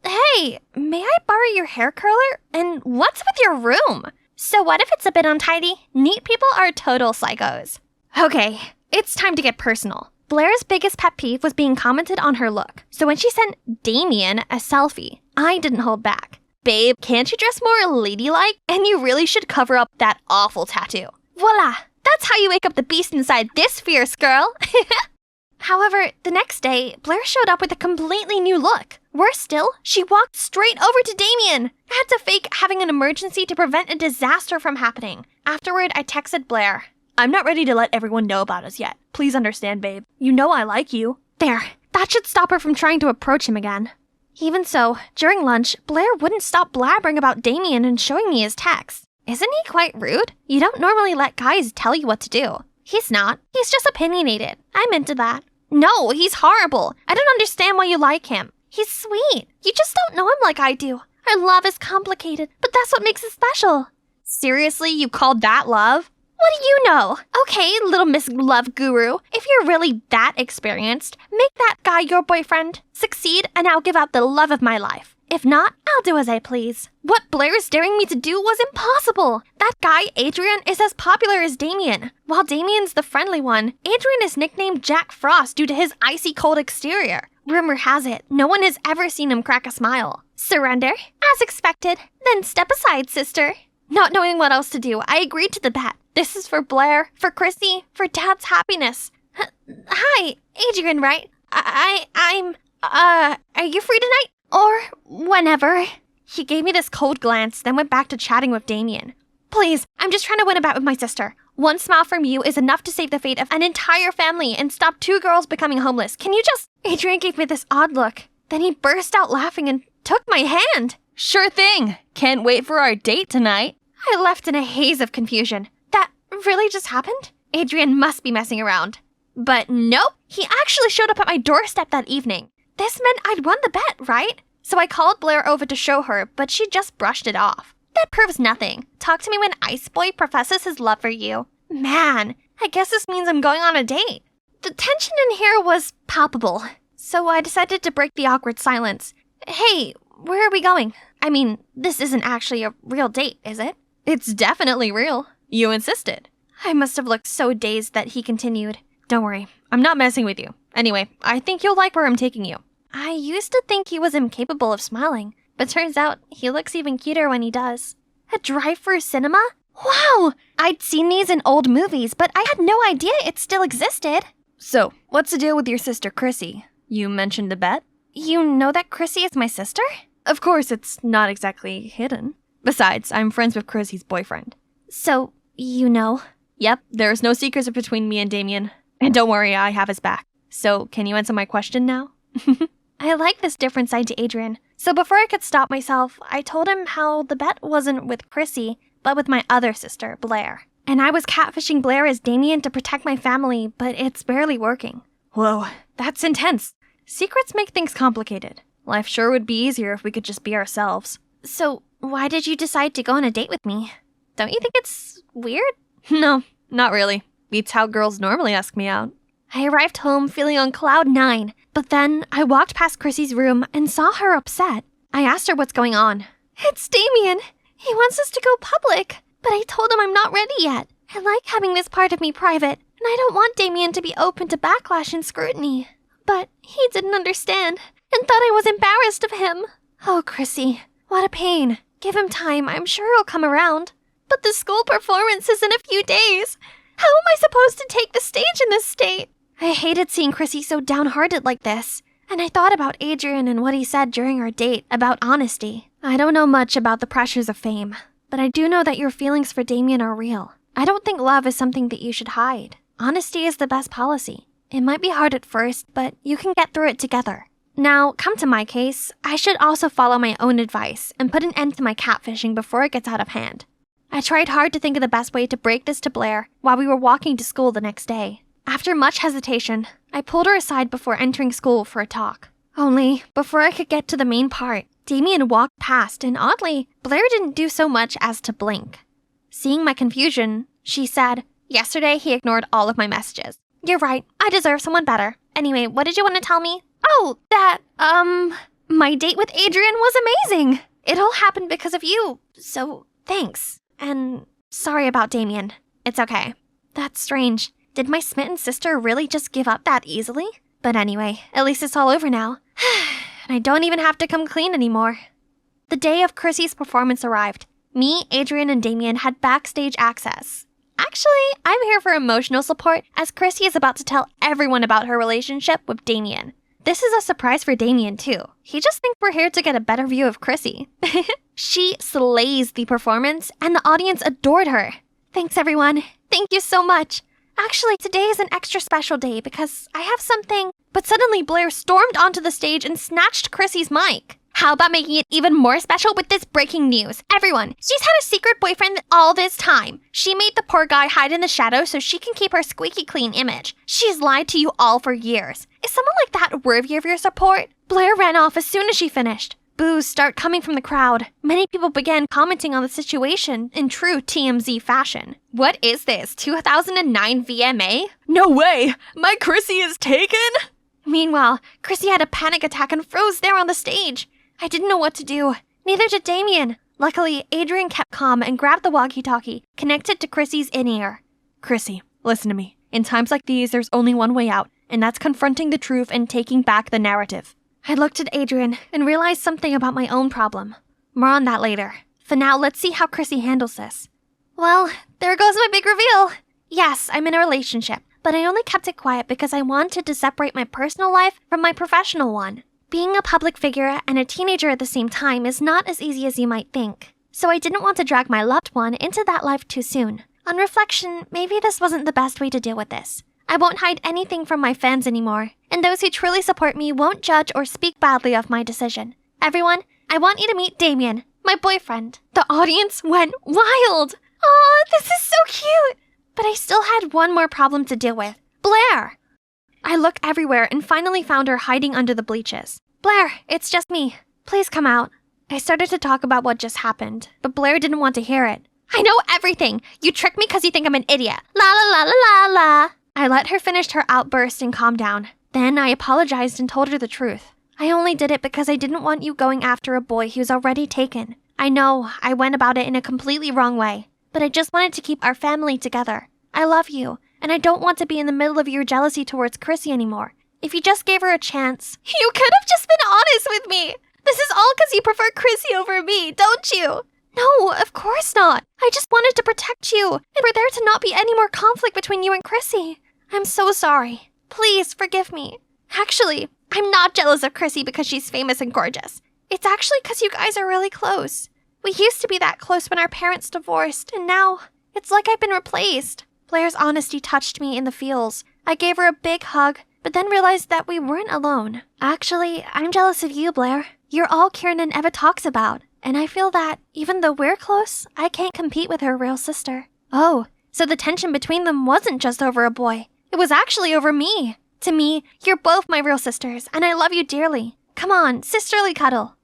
Hey, may I borrow your hair curler? And what's with your room? So what if it's a bit untidy? Neat people are total psychos. Okay, it's time to get personal. Blair's biggest pet peeve was being commented on her look. So when she sent Damien a selfie, I didn't hold back. Babe, can't you dress more ladylike? And you really should cover up that awful tattoo. Voila! That's how you wake up the beast inside this fierce girl. However, the next day, Blair showed up with a completely new look. Worse still, she walked straight over to Damien. I had to fake having an emergency to prevent a disaster from happening. Afterward, I texted Blair. I'm not ready to let everyone know about us yet. Please understand, babe. You know I like you. There, that should stop her from trying to approach him again. Even so, during lunch, Blair wouldn't stop blabbering about Damien and showing me his texts. Isn't he quite rude? You don't normally let guys tell you what to do. He's not. He's just opinionated. I'm into that. No, he's horrible. I don't understand why you like him. He's sweet. You just don't know him like I do. Our love is complicated, but that's what makes it special. Seriously, you called that love? What do you know? Okay, little Miss Love Guru, if you're really that experienced, make that guy your boyfriend. Succeed, and I'll give out the love of my life. If not, I'll do as I please. What Blair is daring me to do was impossible. That guy, Adrian, is as popular as Damien. While Damien's the friendly one, Adrian is nicknamed Jack Frost due to his icy cold exterior. Rumor has it, no one has ever seen him crack a smile. Surrender? As expected. Then step aside, sister. Not knowing what else to do, I agreed to the bet. This is for Blair, for Chrissy, for Dad's happiness. Hi, Adrian, right? Are you free tonight? Or whenever. He gave me this cold glance, then went back to chatting with Damien. Please, I'm just trying to win a bet with my sister. One smile from you is enough to save the fate of an entire family and stop 2 girls becoming homeless. Can you just... Adrian gave me this odd look. Then he burst out laughing and took my hand. Sure thing. Can't wait for our date tonight. I left in a haze of confusion. That really just happened? Adrian must be messing around. But nope, he actually showed up at my doorstep that evening. This meant I'd won the bet, right? So I called Blair over to show her, but she just brushed it off. That proves nothing. Talk to me when Ice Boy professes his love for you. Man, I guess this means I'm going on a date. The tension in here was palpable, so I decided to break the awkward silence. Hey, where are we going? I mean, this isn't actually a real date, is it? It's definitely real. You insisted. I must have looked so dazed that he continued. Don't worry, I'm not messing with you. Anyway, I think you'll like where I'm taking you. I used to think he was incapable of smiling, but turns out he looks even cuter when he does. A drive-through cinema? Wow! I'd seen these in old movies, but I had no idea it still existed. So, what's the deal with your sister Chrissy? You mentioned the bet? You know that Chrissy is my sister? Of course, it's not exactly hidden. Besides, I'm friends with Chrissy's boyfriend. So, you know? Yep, there's no secrets between me and Damien. And don't worry, I have his back. So, can you answer my question now? I like this different side to Adrian. So before I could stop myself, I told him how the bet wasn't with Chrissy, but with my other sister, Blair. And I was catfishing Blair as Damien to protect my family, but it's barely working. Whoa, that's intense. Secrets make things complicated. Life sure would be easier if we could just be ourselves. So, why did you decide to go on a date with me? Don't you think it's weird? No, not really. Beats how girls normally ask me out. I arrived home feeling on cloud 9, but then I walked past Chrissy's room and saw her upset. I asked her what's going on. It's Damien. He wants us to go public, but I told him I'm not ready yet. I like having this part of me private, and I don't want Damien to be open to backlash and scrutiny. But he didn't understand and thought I was embarrassed of him. Oh, Chrissy, what a pain. Give him time, I'm sure he'll come around. But the school performance is in a few days. How am I supposed to take the stage in this state? I hated seeing Chrissy so downhearted like this, and I thought about Adrian and what he said during our date about honesty. I don't know much about the pressures of fame, but I do know that your feelings for Damien are real. I don't think love is something that you should hide. Honesty is the best policy. It might be hard at first, but you can get through it together. Now, come to my case, I should also follow my own advice and put an end to my catfishing before it gets out of hand. I tried hard to think of the best way to break this to Blair while we were walking to school the next day. After much hesitation, I pulled her aside before entering school for a talk. Only, before I could get to the main part, Damien walked past, and oddly, Blair didn't do so much as to blink. Seeing my confusion, she said, "Yesterday he ignored all of my messages. You're right, I deserve someone better. Anyway, what did you want to tell me?" "Oh, my date with Adrian was amazing. It all happened because of you, so thanks. And sorry about Damien. It's okay." That's strange. Did my smitten sister really just give up that easily? But anyway, at least it's all over now. And I don't even have to come clean anymore. The day of Chrissy's performance arrived. Me, Adrian, and Damien had backstage access. Actually, I'm here for emotional support as Chrissy is about to tell everyone about her relationship with Damien. This is a surprise for Damien too. He just thinks we're here to get a better view of Chrissy. She slays the performance and the audience adored her. Thanks everyone. Thank you so much. Actually, today is an extra special day because I have something. But suddenly Blair stormed onto the stage and snatched Chrissy's mic. How about making it even more special with this breaking news? Everyone, she's had a secret boyfriend all this time. She made the poor guy hide in the shadows so she can keep her squeaky clean image. She's lied to you all for years. Is someone like that worthy of your support? Blair ran off as soon as she finished. Boos start coming from the crowd. Many people began commenting on the situation in true TMZ fashion. What is this, 2009 VMA? No way! My Chrissy is taken? Meanwhile, Chrissy had a panic attack and froze there on the stage. I didn't know what to do. Neither did Damien. Luckily, Adrian kept calm and grabbed the walkie-talkie, connected to Chrissy's in-ear. "Chrissy, listen to me. In times like these, there's only one way out, and that's confronting the truth and taking back the narrative." I looked at Adrian and realized something about my own problem. More on that later. For now, let's see how Chrissy handles this. Well, there goes my big reveal. Yes, I'm in a relationship, but I only kept it quiet because I wanted to separate my personal life from my professional one. Being a public figure and a teenager at the same time is not as easy as you might think. So I didn't want to drag my loved one into that life too soon. On reflection, maybe this wasn't the best way to deal with this. I won't hide anything from my fans anymore, and those who truly support me won't judge or speak badly of my decision. Everyone, I want you to meet Damien, my boyfriend. The audience went wild. Aw, this is so cute. But I still had one more problem to deal with. Blair. I look everywhere and finally found her hiding under the bleachers. Blair, it's just me. Please come out. I started to talk about what just happened, but Blair didn't want to hear it. I know everything. You tricked me because you think I'm an idiot. La la la la la la. I let her finish her outburst and calm down. Then I apologized and told her the truth. I only did it because I didn't want you going after a boy who's already taken. I know I went about it in a completely wrong way, but I just wanted to keep our family together. I love you, and I don't want to be in the middle of your jealousy towards Chrissy anymore. If you just gave her a chance, you could have just been honest with me. This is all because you prefer Chrissy over me, don't you? No, of course not. I just wanted to protect you, and for there to not be any more conflict between you and Chrissy. I'm so sorry. Please forgive me. Actually, I'm not jealous of Chrissy because she's famous and gorgeous. It's actually because you guys are really close. We used to be that close when our parents divorced, and now it's like I've been replaced. Blair's honesty touched me in the feels. I gave her a big hug, but then realized that we weren't alone. Actually, I'm jealous of you, Blair. You're all Kiernan ever talks about, and I feel that, even though we're close, I can't compete with her real sister. Oh, so the tension between them wasn't just over a boy. It was actually over me. To me, you're both my real sisters, and I love you dearly. Come on, sisterly cuddle.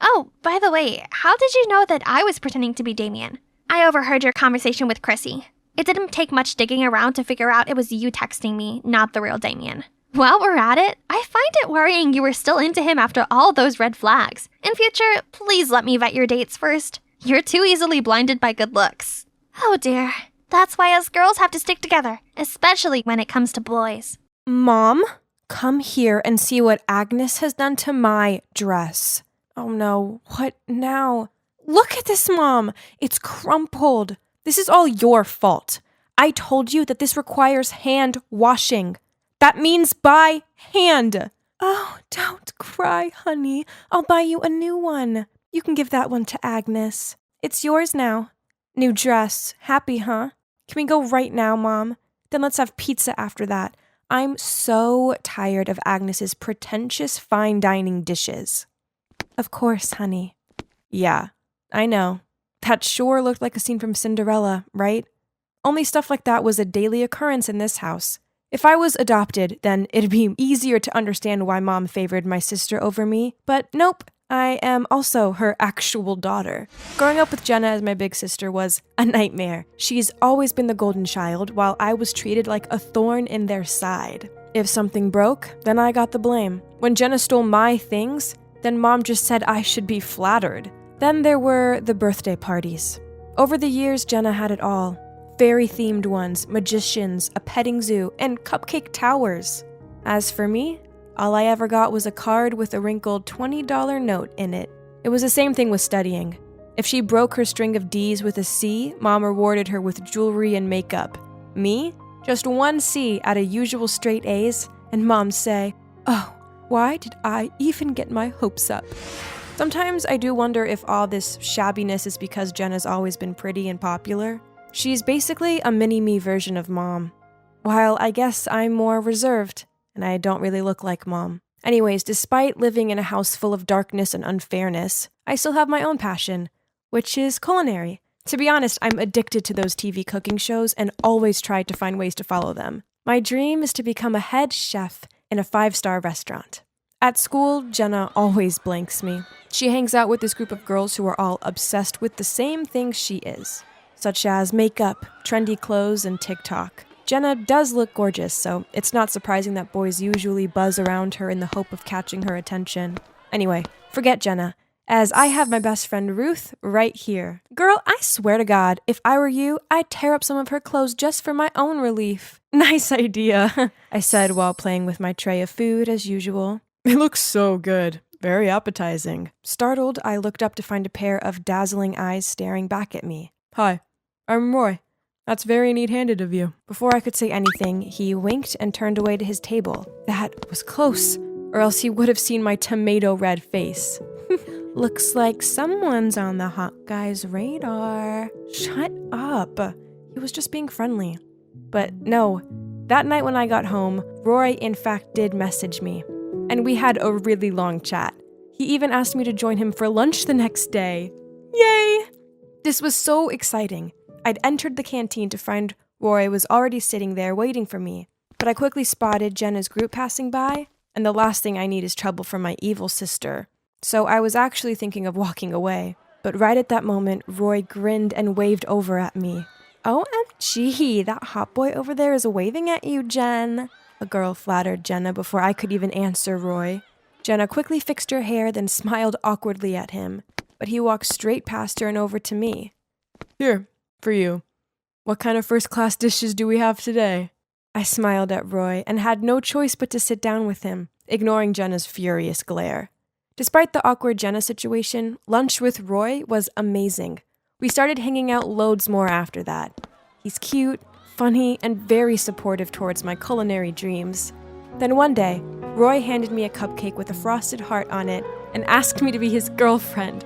Oh, by the way, how did you know that I was pretending to be Damien? I overheard your conversation with Chrissy. It didn't take much digging around to figure out it was you texting me, not the real Damien. While we're at it, I find it worrying you were still into him after all those red flags. In future, please let me vet your dates first. You're too easily blinded by good looks. Oh dear. That's why us girls have to stick together, especially when it comes to boys. Mom, come here and see what Agnes has done to my dress. Oh no, what now? Look at this, Mom. It's crumpled. This is all your fault. I told you that this requires hand washing. That means by hand. Oh, don't cry, honey. I'll buy you a new one. You can give that one to Agnes. It's yours now. New dress. Happy, huh? Can we go right now, Mom? Then let's have pizza after that. I'm so tired of Agnes's pretentious fine dining dishes. Of course, honey. Yeah, I know. That sure looked like a scene from Cinderella, right? Only stuff like that was a daily occurrence in this house. If I was adopted, then it'd be easier to understand why Mom favored my sister over me. But nope, I am also her actual daughter. Growing up with Jenna as my big sister was a nightmare. She's always been the golden child, while I was treated like a thorn in their side. If something broke, then I got the blame. When Jenna stole my things, then Mom just said I should be flattered. Then there were the birthday parties. Over the years, Jenna had it all. Fairy-themed ones, magicians, a petting zoo, and cupcake towers. As for me, all I ever got was a card with a wrinkled $20 note in it. It was the same thing with studying. If she broke her string of D's with a C, Mom rewarded her with jewelry and makeup. Me? Just one C out of usual straight A's, and Mom'd say, "Oh, why did I even get my hopes up?" Sometimes I do wonder if all this shabbiness is because Jenna's always been pretty and popular. She's basically a mini-me version of Mom, while I guess I'm more reserved, and I don't really look like Mom. Anyways, despite living in a house full of darkness and unfairness, I still have my own passion, which is culinary. To be honest, I'm addicted to those TV cooking shows and always try to find ways to follow them. My dream is to become a head chef in a 5-star restaurant. At school, Jenna always blanks me. She hangs out with this group of girls who are all obsessed with the same things she is, such as makeup, trendy clothes, and TikTok. Jenna does look gorgeous, so it's not surprising that boys usually buzz around her in the hope of catching her attention. Anyway, forget Jenna, as I have my best friend Ruth right here. Girl, I swear to God, if I were you, I'd tear up some of her clothes just for my own relief. Nice idea, I said while playing with my tray of food as usual. It looks so good. Very appetizing. Startled, I looked up to find a pair of dazzling eyes staring back at me. Hi, I'm Roy. That's very neat-handed of you. Before I could say anything, he winked and turned away to his table. That was close, or else he would have seen my tomato-red face. Looks like someone's on the hot guy's radar. Shut up. He was just being friendly. But no, that night when I got home, Roy in fact did message me. And we had a really long chat. He even asked me to join him for lunch the next day. Yay! This was so exciting. I'd entered the canteen to find Roy was already sitting there waiting for me. But but I quickly spotted Jenna's group passing by, and the last thing I need is trouble from my evil sister. So I was actually thinking of walking away. But right at that moment, Roy grinned and waved over at me. OMG, that hot boy over there is waving at you, Jen. A girl flattered Jenna before I could even answer Roy. Jenna quickly fixed her hair, then smiled awkwardly at him. But he walked straight past her and over to me. Here, for you. What kind of first-class dishes do we have today? I smiled at Roy and had no choice but to sit down with him, ignoring Jenna's furious glare. Despite the awkward Jenna situation, lunch with Roy was amazing. We started hanging out loads more after that. He's cute, funny, and very supportive towards my culinary dreams. Then one day, Roy handed me a cupcake with a frosted heart on it and asked me to be his girlfriend.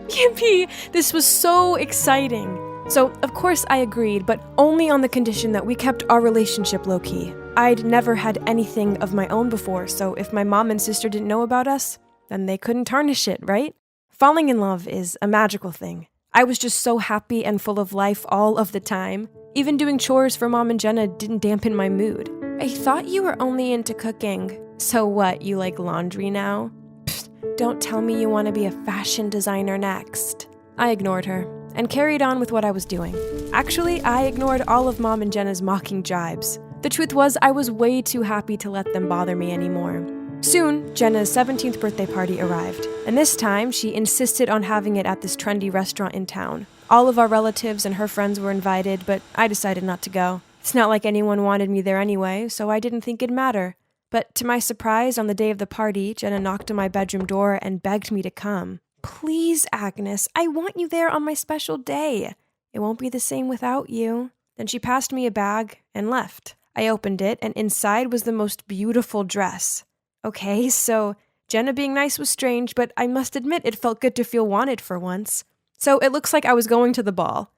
Yippee! This was so exciting. So, of course I agreed, but only on the condition that we kept our relationship low-key. I'd never had anything of my own before, so if my mom and sister didn't know about us, then they couldn't tarnish it, right? Falling in love is a magical thing. I was just so happy and full of life all of the time. Even doing chores for Mom and Jenna didn't dampen my mood. I thought you were only into cooking. So what, you like laundry now? Pfft, don't tell me you want to be a fashion designer next. I ignored her and carried on with what I was doing. Actually, I ignored all of Mom and Jenna's mocking jibes. The truth was, I was way too happy to let them bother me anymore. Soon, Jenna's 17th birthday party arrived, and this time she insisted on having it at this trendy restaurant in town. All of our relatives and her friends were invited, but I decided not to go. It's not like anyone wanted me there anyway, so I didn't think it'd matter. But to my surprise, on the day of the party, Jenna knocked on my bedroom door and begged me to come. Please, Agnes, I want you there on my special day. It won't be the same without you. Then she passed me a bag and left. I opened it, and inside was the most beautiful dress. Okay, so Jenna being nice was strange, but I must admit it felt good to feel wanted for once. So it looks like I was going to the ball.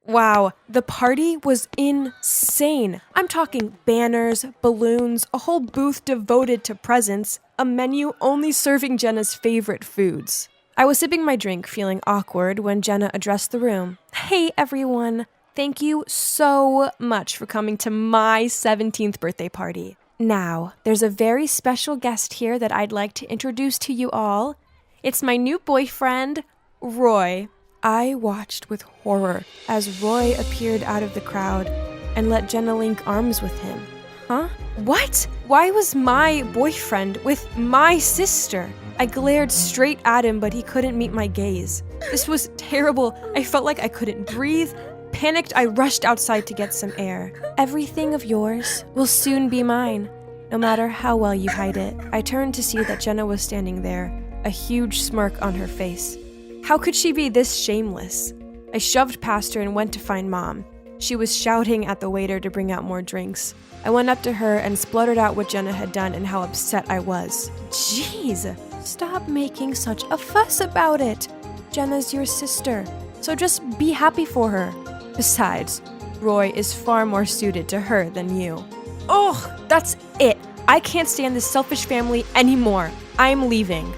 Wow, the party was insane. I'm talking banners, balloons, a whole booth devoted to presents, a menu only serving Jenna's favorite foods. I was sipping my drink, feeling awkward, when Jenna addressed the room. Hey, everyone. Thank you so much for coming to my 17th birthday party. Now, there's a very special guest here that I'd like to introduce to you all. It's my new boyfriend, Roy. I watched with horror as Roy appeared out of the crowd and let Jenna link arms with him. Huh? What? Why was my boyfriend with my sister? I glared straight at him, but he couldn't meet my gaze. This was terrible. I felt like I couldn't breathe. Panicked, I rushed outside to get some air. Everything of yours will soon be mine, no matter how well you hide it. I turned to see that Jenna was standing there, a huge smirk on her face. How could she be this shameless? I shoved past her and went to find Mom. She was shouting at the waiter to bring out more drinks. I went up to her and spluttered out what Jenna had done and how upset I was. Jeez, stop making such a fuss about it. Jenna's your sister, so just be happy for her. Besides, Roy is far more suited to her than you. Ugh, that's it. I can't stand this selfish family anymore. I'm leaving.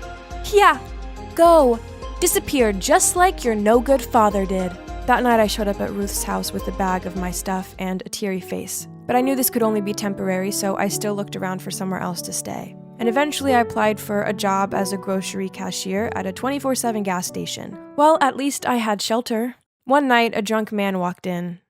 Yeah, go. Disappear just like your no-good father did. That night I showed up at Ruth's house with a bag of my stuff and a teary face. But I knew this could only be temporary, so I still looked around for somewhere else to stay. And eventually I applied for a job as a grocery cashier at a 24/7 gas station. Well, at least I had shelter. One night, a drunk man walked in.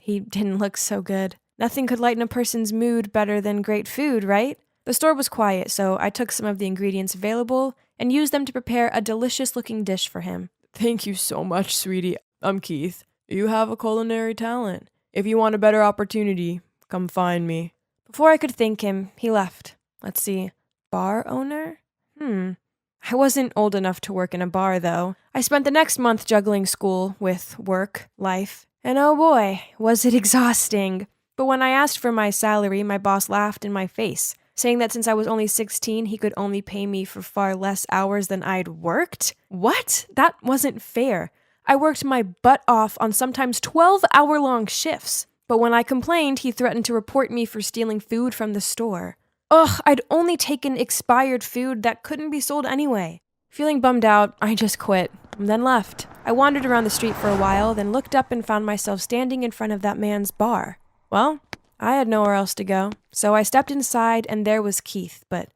He didn't look so good. Nothing could lighten a person's mood better than great food, right? The store was quiet, so I took some of the ingredients available and used them to prepare a delicious-looking dish for him. Thank you so much, sweetie. I'm Keith. You have a culinary talent. If you want a better opportunity, come find me. Before I could thank him, he left. Let's see. Bar owner? I wasn't old enough to work in a bar, though. I spent the next month juggling school with work, life, and oh boy, was it exhausting. But when I asked for my salary, my boss laughed in my face, saying that since I was only 16, he could only pay me for far less hours than I'd worked? What? That wasn't fair. I worked my butt off on sometimes 12-hour-long shifts. But when I complained, he threatened to report me for stealing food from the store. Ugh, I'd only taken expired food that couldn't be sold anyway. Feeling bummed out, I just quit, and then left. I wandered around the street for a while, then looked up and found myself standing in front of that man's bar. Well, I had nowhere else to go, so I stepped inside and there was Keith, but,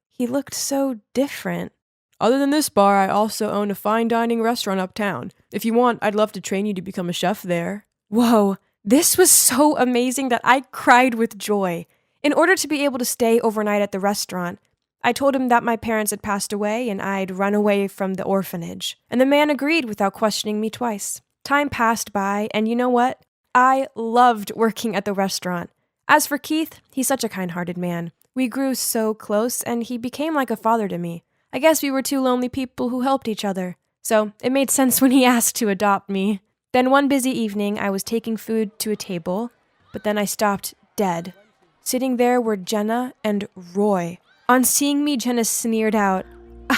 he looked so different. Other than this bar, I also own a fine dining restaurant uptown. If you want, I'd love to train you to become a chef there. Whoa, this was so amazing that I cried with joy. In order to be able to stay overnight at the restaurant, I told him that my parents had passed away and I'd run away from the orphanage. And the man agreed without questioning me twice. Time passed by, and you know what? I loved working at the restaurant. As for Keith, he's such a kind-hearted man. We grew so close, and he became like a father to me. I guess we were two lonely people who helped each other. So it made sense when he asked to adopt me. Then one busy evening, I was taking food to a table, but then I stopped dead. Sitting there were Jenna and Roy. On seeing me, Jenna sneered out,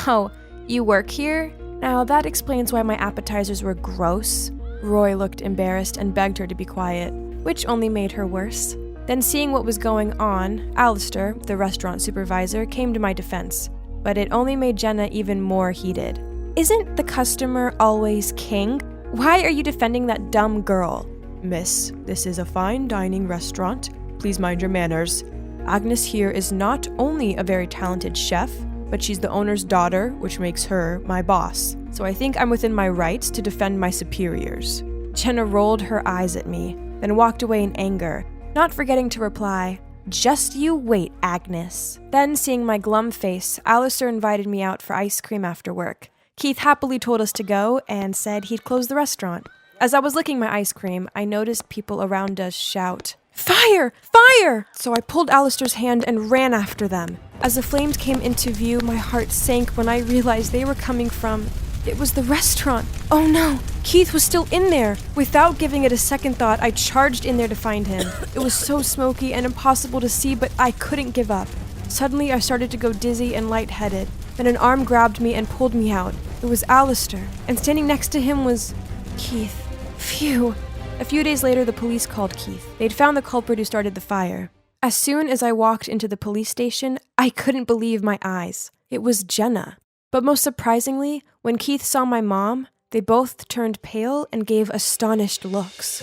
"Oh, you work here? Now that explains why my appetizers were gross." Roy looked embarrassed and begged her to be quiet, which only made her worse. Then seeing what was going on, Alistair, the restaurant supervisor, came to my defense. But it only made Jenna even more heated. "Isn't the customer always king? Why are you defending that dumb girl?" "Miss, this is a fine dining restaurant. Please mind your manners. Agnes here is not only a very talented chef, but she's the owner's daughter, which makes her my boss. So I think I'm within my rights to defend my superiors." Jenna rolled her eyes at me, then walked away in anger, not forgetting to reply, "Just you wait, Agnes." Then, seeing my glum face, Alistair invited me out for ice cream after work. Keith happily told us to go and said he'd close the restaurant. As I was licking my ice cream, I noticed people around us shout, "Fire! Fire!" So I pulled Alistair's hand and ran after them. As the flames came into view, my heart sank when I realized they were coming from... It was the restaurant. Oh no, Keith was still in there. Without giving it a second thought, I charged in there to find him. It was so smoky and impossible to see, but I couldn't give up. Suddenly, I started to go dizzy and lightheaded. Then an arm grabbed me and pulled me out. It was Alistair, and standing next to him was Keith. Phew. A few days later, the police called Keith. They'd found the culprit who started the fire. As soon as I walked into the police station, I couldn't believe my eyes. It was Jenna. But most surprisingly, when Keith saw my mom, they both turned pale and gave astonished looks.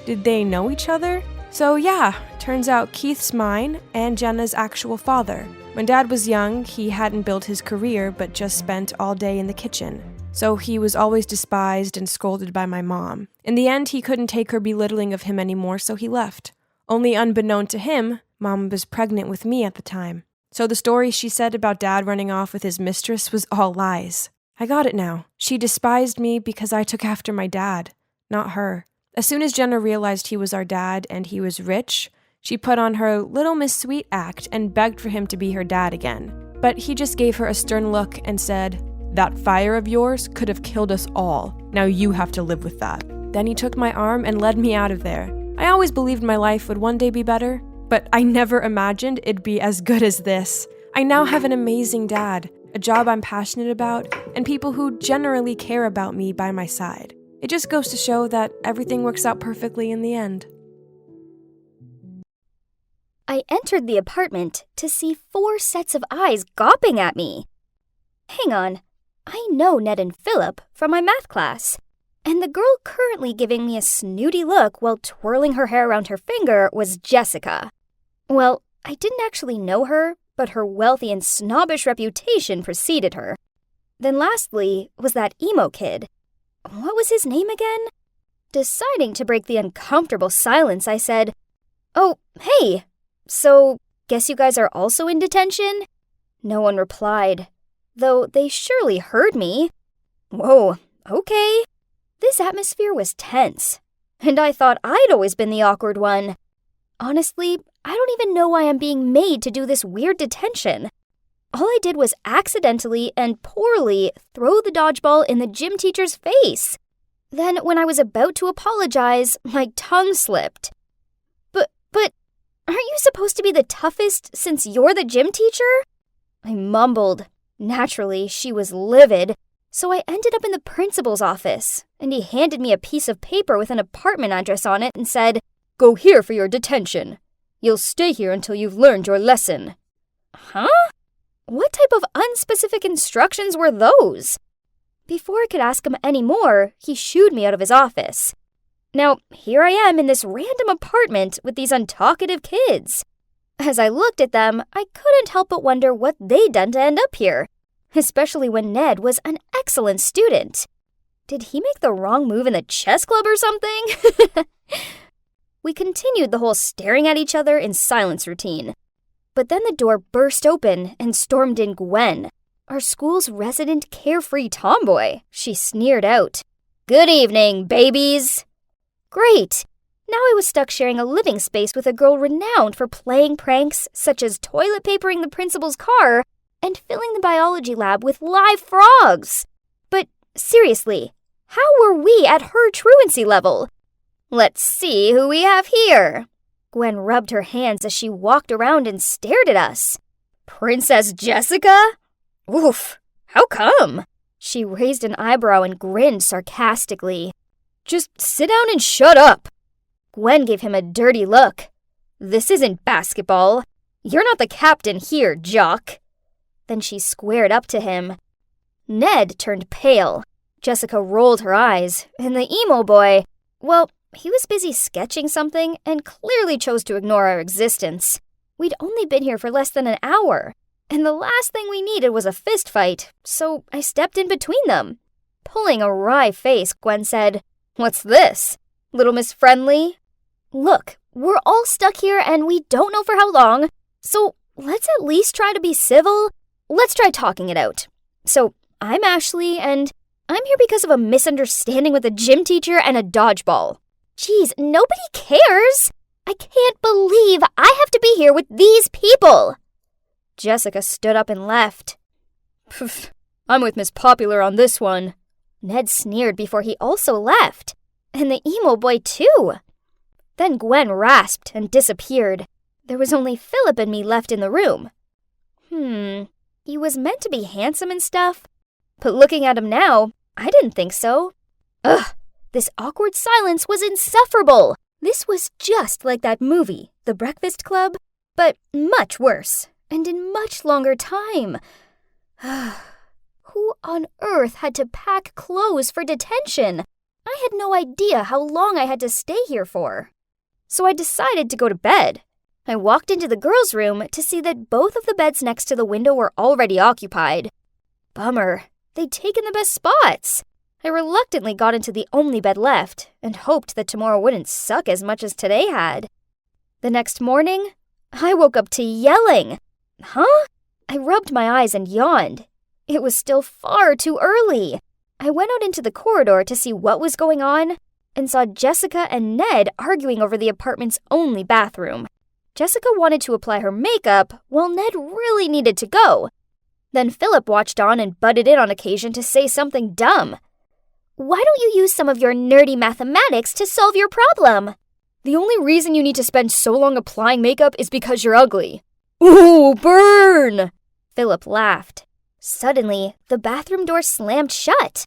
Did they know each other? So yeah, turns out Keith's mine and Jenna's actual father. When Dad was young, he hadn't built his career but just spent all day in the kitchen. So he was always despised and scolded by my mom. In the end, he couldn't take her belittling of him anymore, so he left. Only unbeknown to him, Mom was pregnant with me at the time. So the story she said about Dad running off with his mistress was all lies. I got it now. She despised me because I took after my dad, not her. As soon as Jenna realized he was our dad and he was rich, she put on her little Miss Sweet act and begged for him to be her dad again. But he just gave her a stern look and said, "That fire of yours could have killed us all. Now you have to live with that." Then he took my arm and led me out of there. I always believed my life would one day be better, but I never imagined it'd be as good as this. I now have an amazing dad, a job I'm passionate about, and people who generally care about me by my side. It just goes to show that everything works out perfectly in the end. I entered the apartment to see 4 sets of eyes gawping at me. Hang on, I know Ned and Philip from my math class. And the girl currently giving me a snooty look while twirling her hair around her finger was Jessica. Well, I didn't actually know her, but her wealthy and snobbish reputation preceded her. Then lastly was that emo kid. What was his name again? Deciding to break the uncomfortable silence, I said, "Oh, hey, so guess you guys are also in detention?" No one replied, though they surely heard me. Whoa, okay. This atmosphere was tense, and I thought I'd always been the awkward one. Honestly, I don't even know why I'm being made to do this weird detention. All I did was accidentally and poorly throw the dodgeball in the gym teacher's face. Then, when I was about to apologize, my tongue slipped. But, aren't you supposed to be the toughest since you're the gym teacher? I mumbled. Naturally, she was livid. So I ended up in the principal's office, and he handed me a piece of paper with an apartment address on it and said, "Go here for your detention. You'll stay here until you've learned your lesson." Huh? What type of unspecific instructions were those? Before I could ask him any more, he shooed me out of his office. Now, here I am in this random apartment with these untalkative kids. As I looked at them, I couldn't help but wonder what they'd done to end up here, especially when Ned was an excellent student. Did he make the wrong move in the chess club or something? We continued the whole staring at each other in silence routine. But then the door burst open and stormed in Gwen, our school's resident carefree tomboy. She sneered out, "Good evening, babies." Great! Now I was stuck sharing a living space with a girl renowned for playing pranks such as toilet papering the principal's car and filling the biology lab with live frogs. But seriously, how were we at her truancy level? Let's see who we have here. Gwen rubbed her hands as she walked around and stared at us. Princess Jessica? Oof, how come? She raised an eyebrow and grinned sarcastically. Just sit down and shut up. Gwen gave him a dirty look. This isn't basketball. You're not the captain here, jock. Then she squared up to him. Ned turned pale. Jessica rolled her eyes, and the emo boy, well, he was busy sketching something and clearly chose to ignore our existence. We'd only been here for less than an hour, and the last thing we needed was a fist fight, so I stepped in between them. Pulling a wry face, Gwen said, "What's this? Little Miss Friendly?" Look, we're all stuck here and we don't know for how long, so let's at least try to be civil. Let's try talking it out. So, I'm Ashley, and I'm here because of a misunderstanding with a gym teacher and a dodgeball. Geez, nobody cares. I can't believe I have to be here with these people. Jessica stood up and left. Pff, I'm with Miss Popular on this one. Ned sneered before he also left. And the emo boy, too. Then Gwen rasped and disappeared. There was only Philip and me left in the room. He was meant to be handsome and stuff, but looking at him now, I didn't think so. Ugh, this awkward silence was insufferable. This was just like that movie, The Breakfast Club, but much worse, and in much longer time. Who on earth had to pack clothes for detention? I had no idea how long I had to stay here for. So I decided to go to bed. I walked into the girls' room to see that both of the beds next to the window were already occupied. Bummer, they'd taken the best spots. I reluctantly got into the only bed left and hoped that tomorrow wouldn't suck as much as today had. The next morning, I woke up to yelling. Huh? I rubbed my eyes and yawned. It was still far too early. I went out into the corridor to see what was going on and saw Jessica and Ned arguing over the apartment's only bathroom. Jessica wanted to apply her makeup while Ned really needed to go. Then Philip watched on and butted in on occasion to say something dumb. Why don't you use some of your nerdy mathematics to solve your problem? The only reason you need to spend so long applying makeup is because you're ugly. Ooh, burn! Philip laughed. Suddenly, the bathroom door slammed shut.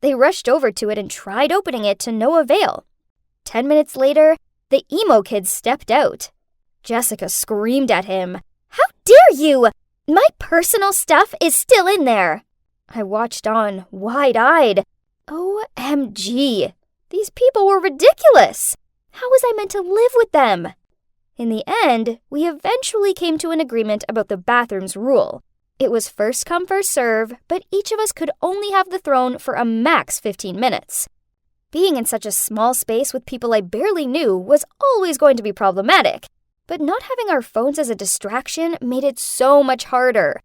They rushed over to it and tried opening it to no avail. 10 minutes later, the emo kid stepped out. Jessica screamed at him. How dare you! My personal stuff is still in there. I watched on, wide-eyed. OMG, these people were ridiculous. How was I meant to live with them? In the end, we eventually came to an agreement about the bathroom's rule. It was first come, first serve, but each of us could only have the throne for a max 15 minutes. Being in such a small space with people I barely knew was always going to be problematic, but not having our phones as a distraction made it so much harder.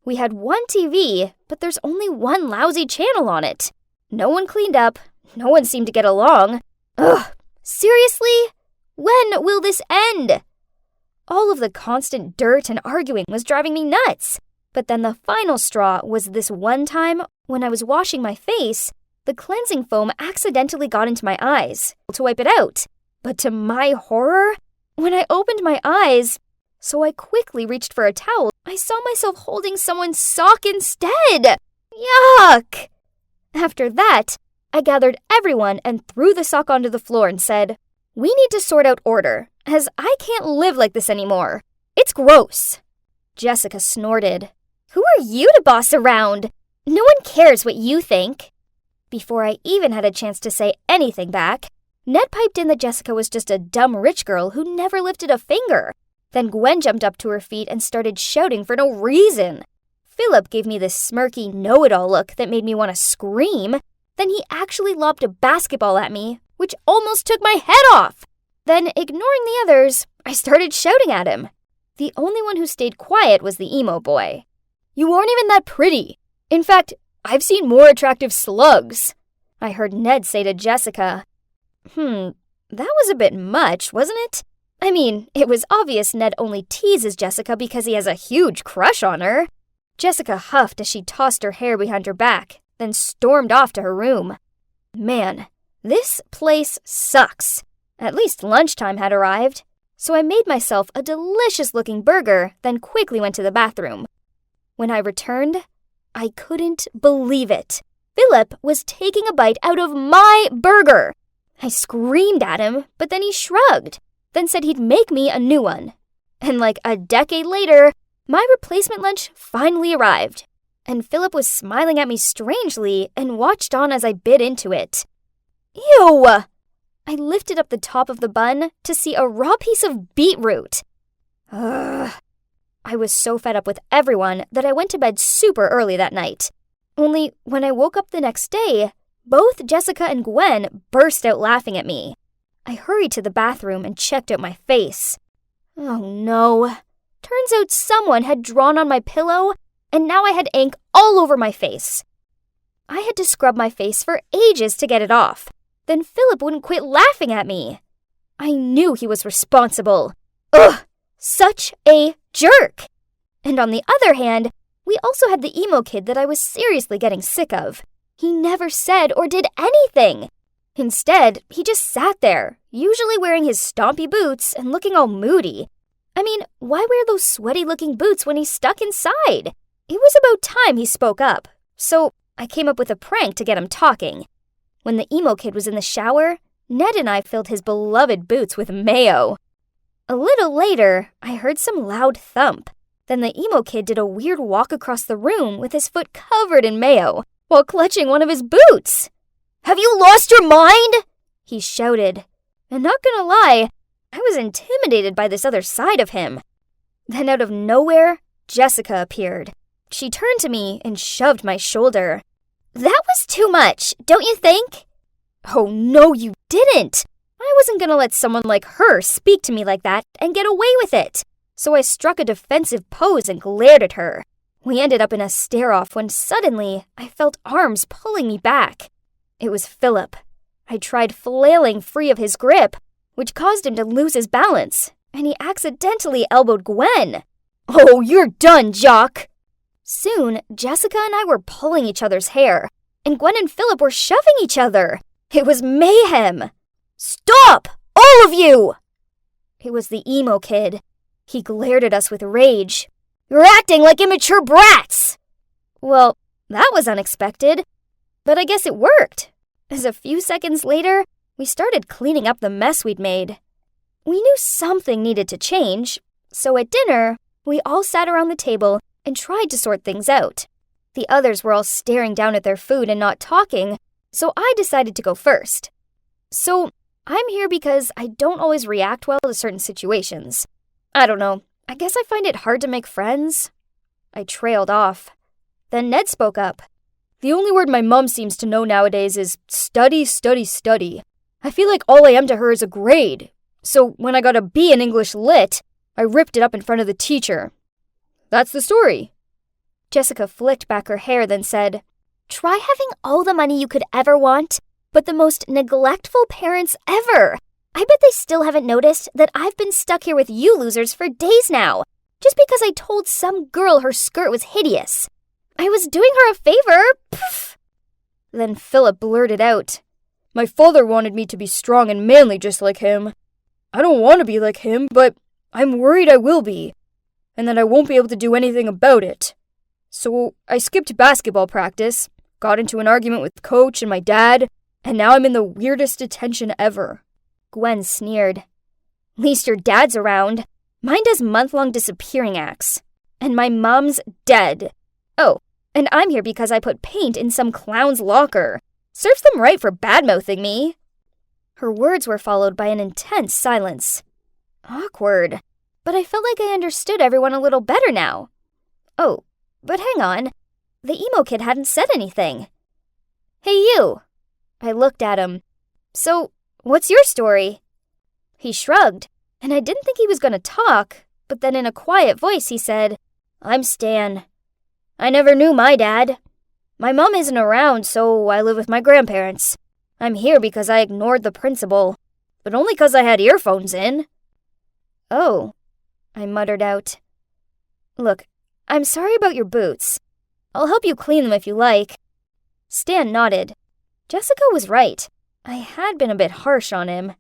We had one TV, but there's only one lousy channel on it. No one cleaned up, no one seemed to get along. Ugh, seriously? When will this end? All of the constant dirt and arguing was driving me nuts. But then the final straw was this one time when I was washing my face, the cleansing foam accidentally got into my eyes to wipe it out. But to my horror, when I opened my eyes, so I quickly reached for a towel, I saw myself holding someone's sock instead. Yuck! After that, I gathered everyone and threw the sock onto the floor and said, "We need to sort out order, as I can't live like this anymore. It's gross." Jessica snorted. Who are you to boss around? No one cares what you think. Before I even had a chance to say anything back, Ned piped in that Jessica was just a dumb rich girl who never lifted a finger. Then Gwen jumped up to her feet and started shouting for no reason. Philip gave me this smirky know-it-all look that made me want to scream. Then he actually lobbed a basketball at me, which almost took my head off. Then, ignoring the others, I started shouting at him. The only one who stayed quiet was the emo boy. "You aren't even that pretty. In fact, I've seen more attractive slugs," I heard Ned say to Jessica. That was a bit much, wasn't it? I mean, it was obvious Ned only teases Jessica because he has a huge crush on her. Jessica huffed as she tossed her hair behind her back, then stormed off to her room. Man, this place sucks. At least lunchtime had arrived, so I made myself a delicious-looking burger, then quickly went to the bathroom. When I returned, I couldn't believe it. Philip was taking a bite out of my burger. I screamed at him, but then he shrugged, then said he'd make me a new one. And like a decade later, my replacement lunch finally arrived, and Philip was smiling at me strangely and watched on as I bit into it. Ew! I lifted up the top of the bun to see a raw piece of beetroot. Ugh. I was so fed up with everyone that I went to bed super early that night. Only when I woke up the next day, both Jessica and Gwen burst out laughing at me. I hurried to the bathroom and checked out my face. Oh no. Turns out someone had drawn on my pillow, and now I had ink all over my face. I had to scrub my face for ages to get it off. Then Philip wouldn't quit laughing at me. I knew he was responsible. Ugh! Such a jerk! And on the other hand, we also had the emo kid that I was seriously getting sick of. He never said or did anything. Instead, he just sat there, usually wearing his stompy boots and looking all moody. I mean, why wear those sweaty-looking boots when he's stuck inside? It was about time he spoke up, so I came up with a prank to get him talking. When the emo kid was in the shower, Ned and I filled his beloved boots with mayo. A little later, I heard some loud thump. Then the emo kid did a weird walk across the room with his foot covered in mayo, while clutching one of his boots. "Have you lost your mind?" he shouted. And not gonna lie, I was intimidated by this other side of him. Then out of nowhere, Jessica appeared. She turned to me and shoved my shoulder. "That was too much, don't you think?" "Oh, no, you didn't. I wasn't gonna let someone like her speak to me like that and get away with it." So I struck a defensive pose and glared at her. We ended up in a stare-off when suddenly I felt arms pulling me back. It was Philip. I tried flailing free of his grip, which caused him to lose his balance, and he accidentally elbowed Gwen. "Oh, you're done, Jock!" Soon, Jessica and I were pulling each other's hair, and Gwen and Philip were shoving each other. It was mayhem. "Stop! All of you!" It was the emo kid. He glared at us with rage. "You're acting like immature brats!" Well, that was unexpected, but I guess it worked, as a few seconds later, we started cleaning up the mess we'd made. We knew something needed to change, so at dinner, we all sat around the table and tried to sort things out. The others were all staring down at their food and not talking, so I decided to go first. So, I'm here because I don't always react well to certain situations. I don't know, I guess I find it hard to make friends. I trailed off. Then Ned spoke up. "The only word my mom seems to know nowadays is study, study, study. I feel like all I am to her is a grade. So when I got a B in English Lit, I ripped it up in front of the teacher. That's the story." Jessica flicked back her hair, then said, "Try having all the money you could ever want, but the most neglectful parents ever. I bet they still haven't noticed that I've been stuck here with you losers for days now, just because I told some girl her skirt was hideous. I was doing her a favor. Poof." Then Philip blurted out, "My father wanted me to be strong and manly just like him. I don't want to be like him, but I'm worried I will be, and that I won't be able to do anything about it. So I skipped basketball practice, got into an argument with coach and my dad, and now I'm in the weirdest detention ever." Gwen sneered. "Least your dad's around. Mine does month-long disappearing acts. And my mom's dead. Oh, and I'm here because I put paint in some clown's locker. Serves them right for bad-mouthing me." Her words were followed by an intense silence. Awkward. But I felt like I understood everyone a little better now. Oh, but hang on. The emo kid hadn't said anything. Hey, you. I looked at him. So, what's your story? He shrugged, and I didn't think he was going to talk, but then in a quiet voice he said, I'm Stan. I never knew my dad. My mom isn't around, so I live with my grandparents. I'm here because I ignored the principal, but only because I had earphones in. Oh, I muttered out. Look, I'm sorry about your boots. I'll help you clean them if you like. Stan nodded. Jessica was right. I had been a bit harsh on him.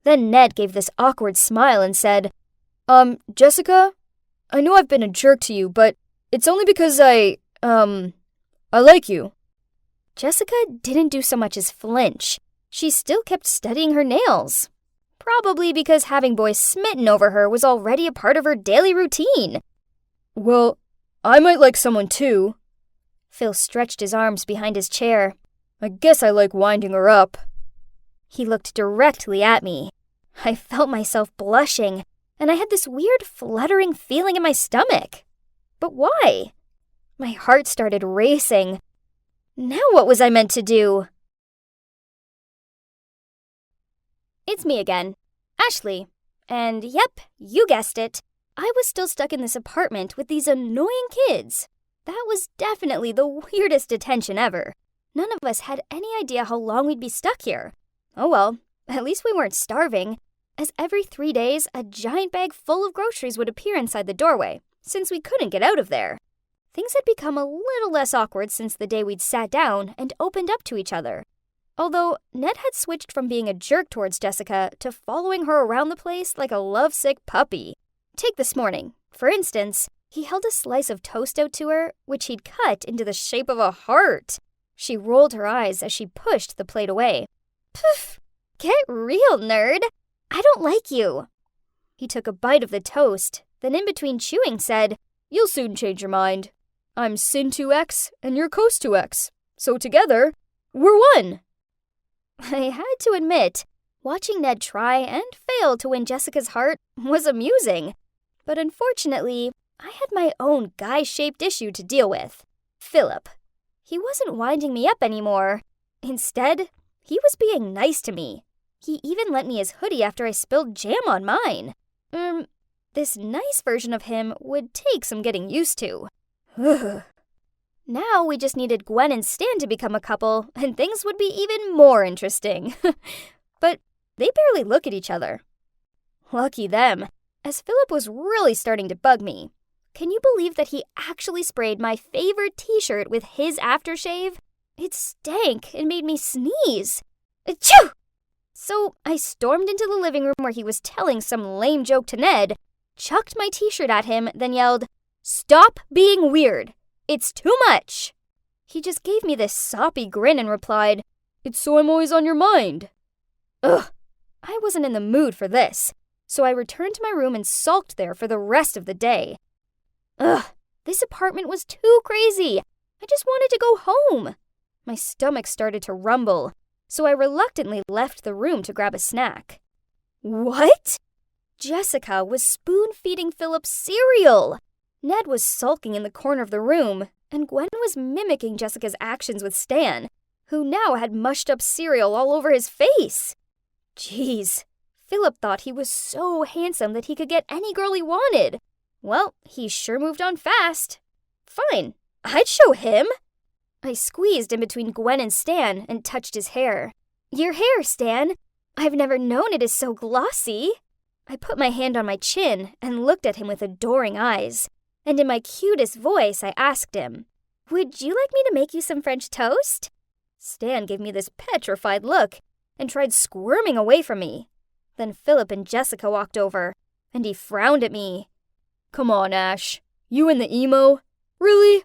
Then Ned gave this awkward smile and said, Jessica, I know I've been a jerk to you, but it's only because I like you. Jessica didn't do so much as flinch. She still kept studying her nails. Probably because having boys smitten over her was already a part of her daily routine. Well, I might like someone too. Phil stretched his arms behind his chair. I guess I like winding her up. He looked directly at me. I felt myself blushing, and I had this weird fluttering feeling in my stomach. But why? My heart started racing. Now what was I meant to do? It's me again, Ashley. And yep, you guessed it. I was still stuck in this apartment with these annoying kids. That was definitely the weirdest detention ever. None of us had any idea how long we'd be stuck here. Oh well, at least we weren't starving, as every 3 days a giant bag full of groceries would appear inside the doorway, since we couldn't get out of there. Things had become a little less awkward since the day we'd sat down and opened up to each other. Although Ned had switched from being a jerk towards Jessica to following her around the place like a lovesick puppy. Take this morning, for instance. He held a slice of toast out to her, which he'd cut into the shape of a heart. She rolled her eyes as she pushed the plate away. Poof! Get real, nerd! I don't like you. He took a bite of the toast, then in between chewing said, You'll soon change your mind. I'm Sin 2X and you're Coast 2X. So together, we're one. I had to admit, watching Ned try and fail to win Jessica's heart was amusing. But unfortunately, I had my own guy-shaped issue to deal with. Philip. He wasn't winding me up anymore. Instead, he was being nice to me. He even lent me his hoodie after I spilled jam on mine. This nice version of him would take some getting used to. Now we just needed Gwen and Stan to become a couple, and things would be even more interesting. But they barely look at each other. Lucky them, as Philip was really starting to bug me. Can you believe that he actually sprayed my favorite t-shirt with his aftershave? It stank and made me sneeze. Achoo! So I stormed into the living room where he was telling some lame joke to Ned, chucked my t-shirt at him, then yelled, Stop being weird! It's too much! He just gave me this soppy grin and replied, It's so I'm always on your mind. Ugh, I wasn't in the mood for this, so I returned to my room and sulked there for the rest of the day. Ugh, this apartment was too crazy. I just wanted to go home. My stomach started to rumble, so I reluctantly left the room to grab a snack. What? Jessica was spoon-feeding Philip cereal. Ned was sulking in the corner of the room, and Gwen was mimicking Jessica's actions with Stan, who now had mushed up cereal all over his face. Jeez, Philip thought he was so handsome that he could get any girl he wanted. Well, he sure moved on fast. Fine, I'd show him. I squeezed in between Gwen and Stan and touched his hair. Your hair, Stan. I've never known it is so glossy. I put my hand on my chin and looked at him with adoring eyes. And in my cutest voice, I asked him, Would you like me to make you some French toast? Stan gave me this petrified look and tried squirming away from me. Then Philip and Jessica walked over, and he frowned at me. Come on, Ash. You and the emo? Really?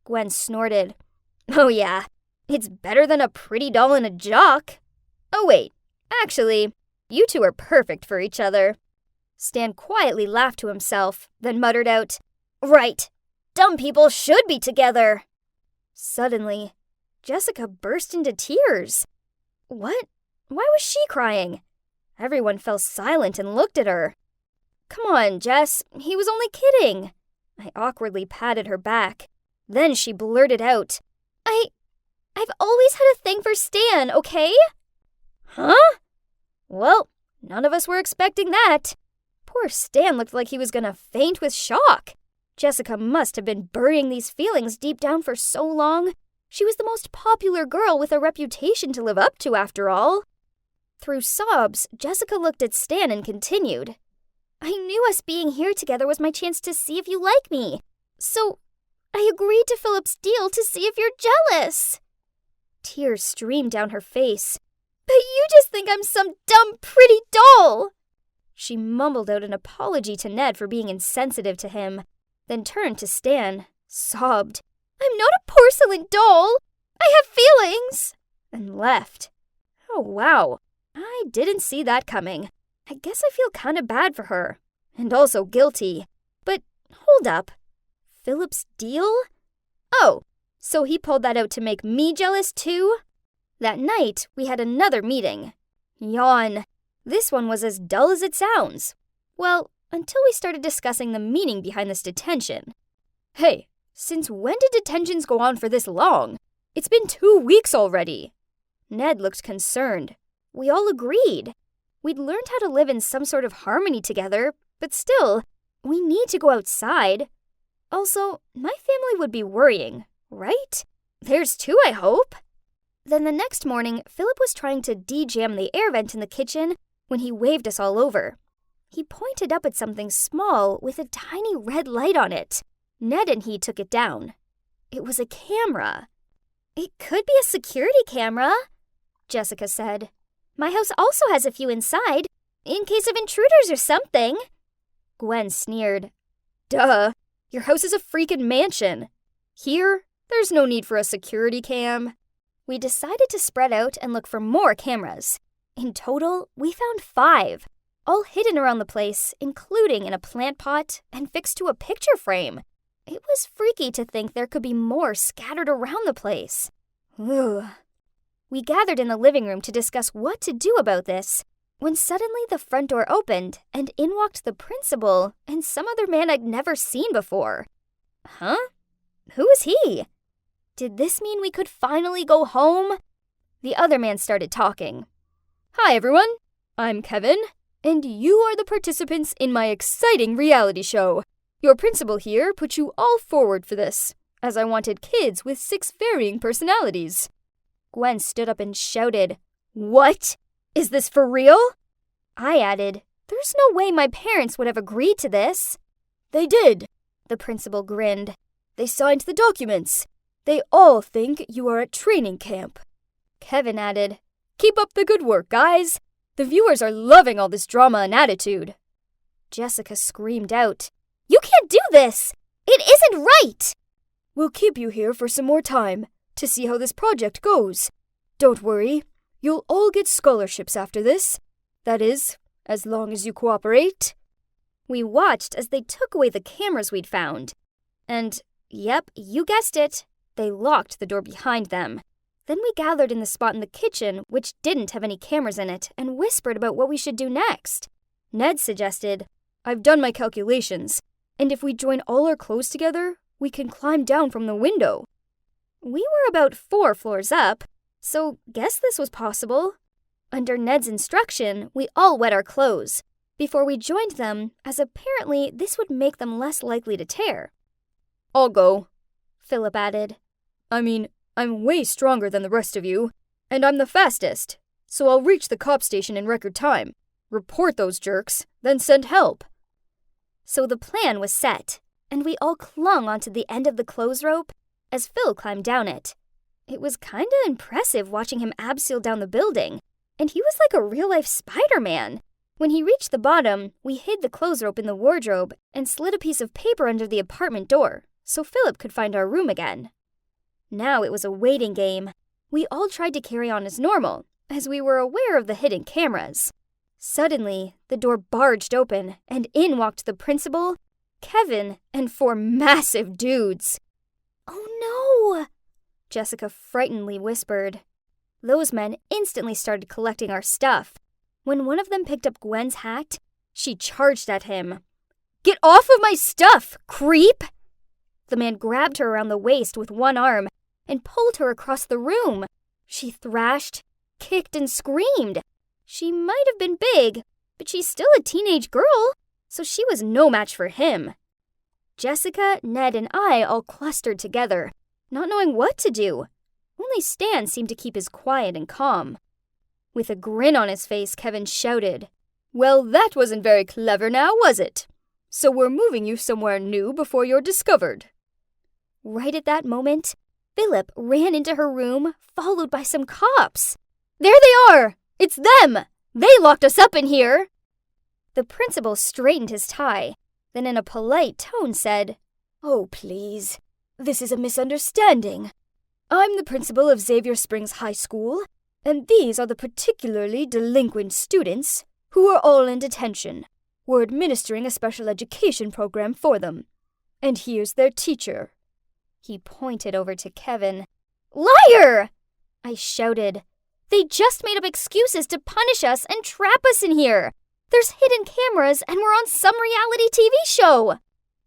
Gwen snorted. Oh yeah, it's better than a pretty doll and a jock. Oh wait, actually, you two are perfect for each other. Stan quietly laughed to himself, then muttered out, Right, dumb people should be together. Suddenly, Jessica burst into tears. What? why was she crying? Everyone fell silent and looked at her. Come on, Jess, he was only kidding. I awkwardly patted her back. Then she blurted out, I've always had a thing for Stan, okay? Huh? Well, none of us were expecting that. Poor Stan looked like he was gonna faint with shock. Jessica must have been burying these feelings deep down for so long. She was the most popular girl with a reputation to live up to, after all. Through sobs, Jessica looked at Stan and continued, I knew us being here together was my chance to see if you like me. So, I agreed to Philip's deal to see if you're jealous. Tears streamed down her face. But you just think I'm some dumb, pretty doll. She mumbled out an apology to Ned for being insensitive to him, then turned to Stan, sobbed, I'm not a porcelain doll. I have feelings. And left. Oh, wow. I didn't see that coming. I guess I feel kind of bad for her. And also guilty. But hold up. Philip's deal? Oh, so he pulled that out to make me jealous too? That night, we had another meeting. Yawn. This one was as dull as it sounds. Well, until we started discussing the meaning behind this detention. Hey, since when did detentions go on for this long? It's been 2 weeks already. Ned looked concerned. We all agreed. We'd learned how to live in some sort of harmony together, but still, we need to go outside. Also, my family would be worrying, right? There's two, I hope. Then the next morning, Philip was trying to de-jam the air vent in the kitchen when he waved us all over. He pointed up at something small with a tiny red light on it. Ned and he took it down. It was a camera. It could be a security camera, Jessica said. My house also has a few inside, in case of intruders or something. Gwen sneered. Duh, your house is a freaking mansion. Here, there's no need for a security cam. We decided to spread out and look for more cameras. In total, we found 5, all hidden around the place, including in a plant pot and fixed to a picture frame. It was freaky to think there could be more scattered around the place. Ugh. We gathered in the living room to discuss what to do about this, when suddenly the front door opened and in walked the principal and some other man I'd never seen before. Huh? Who is he? Did this mean we could finally go home? The other man started talking. Hi, everyone. I'm Kevin, and you are the participants in my exciting reality show. Your principal here put you all forward for this, as I wanted kids with 6 varying personalities. Gwen stood up and shouted, What? Is this for real? I added, There's no way my parents would have agreed to this. They did, the principal grinned. They signed the documents. They all think you are at training camp. Kevin added, Keep up the good work, guys. The viewers are loving all this drama and attitude. Jessica screamed out, You can't do this! It isn't right! We'll keep you here for some more time to see how this project goes. Don't worry, you'll all get scholarships after this. That is, as long as you cooperate. We watched as they took away the cameras we'd found. And, yep, you guessed it, they locked the door behind them. Then we gathered in the spot in the kitchen, which didn't have any cameras in it, and whispered about what we should do next. Ned suggested, I've done my calculations, and if we join all our clothes together, we can climb down from the window. We were about 4 floors up, so guess this was possible. Under Ned's instruction, we all wet our clothes before we joined them, as apparently this would make them less likely to tear. I'll go, Philip added. I mean, I'm way stronger than the rest of you, and I'm the fastest, so I'll reach the cop station in record time, report those jerks, then send help. So the plan was set, and we all clung onto the end of the clothes rope as Phil climbed down it. It was kinda impressive watching him abseil down the building, and he was like a real-life Spider-Man. When he reached the bottom, we hid the clothes rope in the wardrobe and slid a piece of paper under the apartment door, so Philip could find our room again. Now it was a waiting game. We all tried to carry on as normal, as we were aware of the hidden cameras. Suddenly, the door barged open, and in walked the principal, Kevin, and 4 massive dudes. Oh no! Jessica frightenedly whispered. Those men instantly started collecting our stuff. When one of them picked up Gwen's hat, she charged at him. "Get off of my stuff, creep!" The man grabbed her around the waist with one arm and pulled her across the room. She thrashed, kicked, and screamed. She might have been big, but she's still a teenage girl, so she was no match for him. Jessica, Ned, and I all clustered together, not knowing what to do. Only Stan seemed to keep his quiet and calm. With a grin on his face, Kevin shouted, "Well, that wasn't very clever now, was it? So we're moving you somewhere new before you're discovered." Right at that moment, Philip ran into her room, followed by some cops. "There they are! It's them! They locked us up in here!" The principal straightened his tie, then in a polite tone said, "Oh, please, this is a misunderstanding. I'm the principal of Xavier Springs High School, and these are the particularly delinquent students who are all in detention. We're administering a special education program for them. And here's their teacher." He pointed over to Kevin. "Liar!" I shouted. "They just made up excuses to punish us and trap us in here. There's hidden cameras and we're on some reality TV show."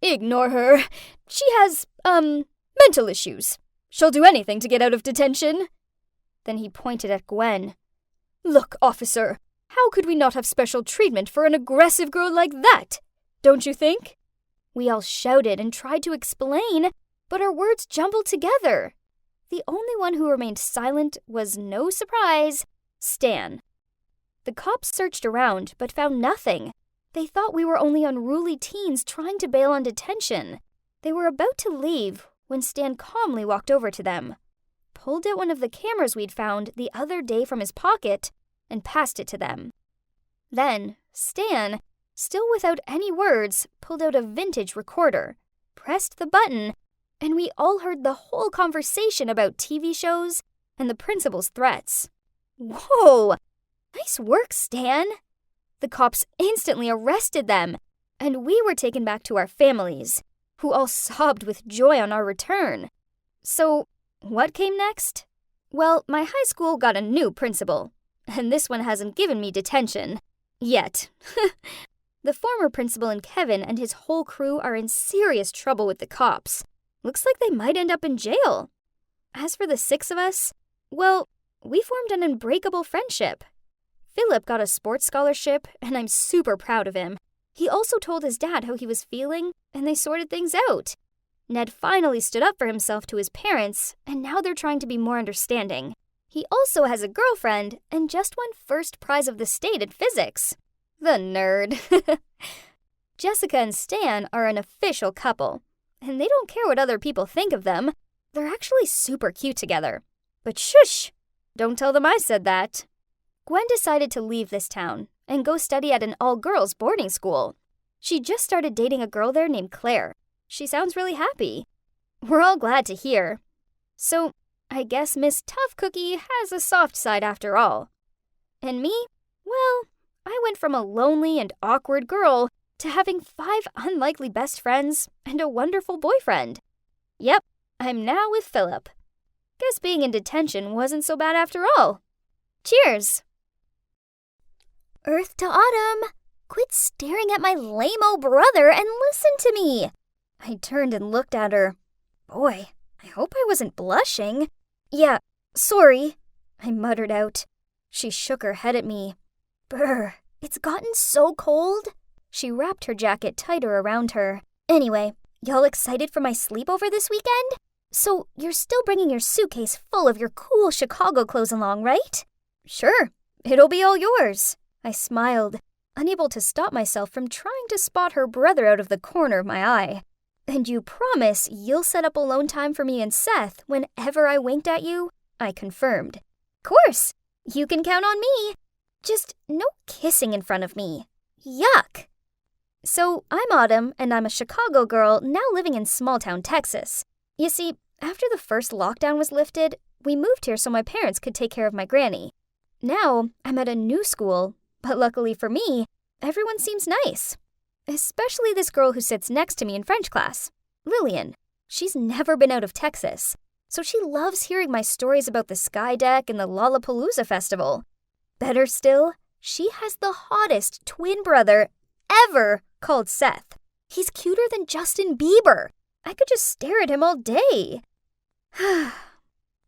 "Ignore her. She has, mental issues. She'll do anything to get out of detention." Then he pointed at Gwen. "Look, officer, how could we not have special treatment for an aggressive girl like that? Don't you think?" We all shouted and tried to explain, but our words jumbled together. The only one who remained silent was, no surprise, Stan. The cops searched around, but found nothing. They thought we were only unruly teens trying to bail on detention. They were about to leave when Stan calmly walked over to them, pulled out one of the cameras we'd found the other day from his pocket, and passed it to them. Then, Stan, still without any words, pulled out a vintage recorder, pressed the button, and we all heard the whole conversation about TV shows and the principal's threats. Whoa! Nice work, Stan! The cops instantly arrested them, and we were taken back to our families, who all sobbed with joy on our return. So, what came next? Well, my high school got a new principal, and this one hasn't given me detention. Yet. The former principal and Kevin and his whole crew are in serious trouble with the cops. Looks like they might end up in jail. As for the 6 of us, well, we formed an unbreakable friendship. Philip got a sports scholarship, and I'm super proud of him. He also told his dad how he was feeling, and they sorted things out. Ned finally stood up for himself to his parents, and now they're trying to be more understanding. He also has a girlfriend, and just won first prize of the state in physics. The nerd. Jessica and Stan are an official couple, and they don't care what other people think of them. They're actually super cute together. But shush! Don't tell them I said that. Gwen decided to leave this town and go study at an all-girls boarding school. She just started dating a girl there named Claire. She sounds really happy. We're all glad to hear. So, I guess Miss Tough Cookie has a soft side after all. And me? Well, I went from a lonely and awkward girl to having 5 unlikely best friends and a wonderful boyfriend. Yep, I'm now with Philip. Guess being in detention wasn't so bad after all. Cheers! Earth to Autumn, quit staring at my lame-o brother and listen to me. I turned and looked at her. Boy, I hope I wasn't blushing. Yeah, sorry, I muttered out. She shook her head at me. Brr, it's gotten so cold. She wrapped her jacket tighter around her. Anyway, y'all excited for my sleepover this weekend? So you're still bringing your suitcase full of your cool Chicago clothes along, right? Sure, it'll be all yours. I smiled, unable to stop myself from trying to spot her brother out of the corner of my eye. And you promise you'll set up alone time for me and Seth whenever I winked at you? I confirmed. Course, you can count on me. Just no kissing in front of me. Yuck. So I'm Autumn, and I'm a Chicago girl now living in small-town Texas. You see, after the first lockdown was lifted, we moved here so my parents could take care of my granny. Now I'm at a new school, but luckily for me, everyone seems nice. Especially this girl who sits next to me in French class, Lillian. She's never been out of Texas. so she loves hearing my stories about the Sky Deck and the Lollapalooza Festival. Better still, she has the hottest twin brother ever called Seth. He's cuter than Justin Bieber. I could just stare at him all day.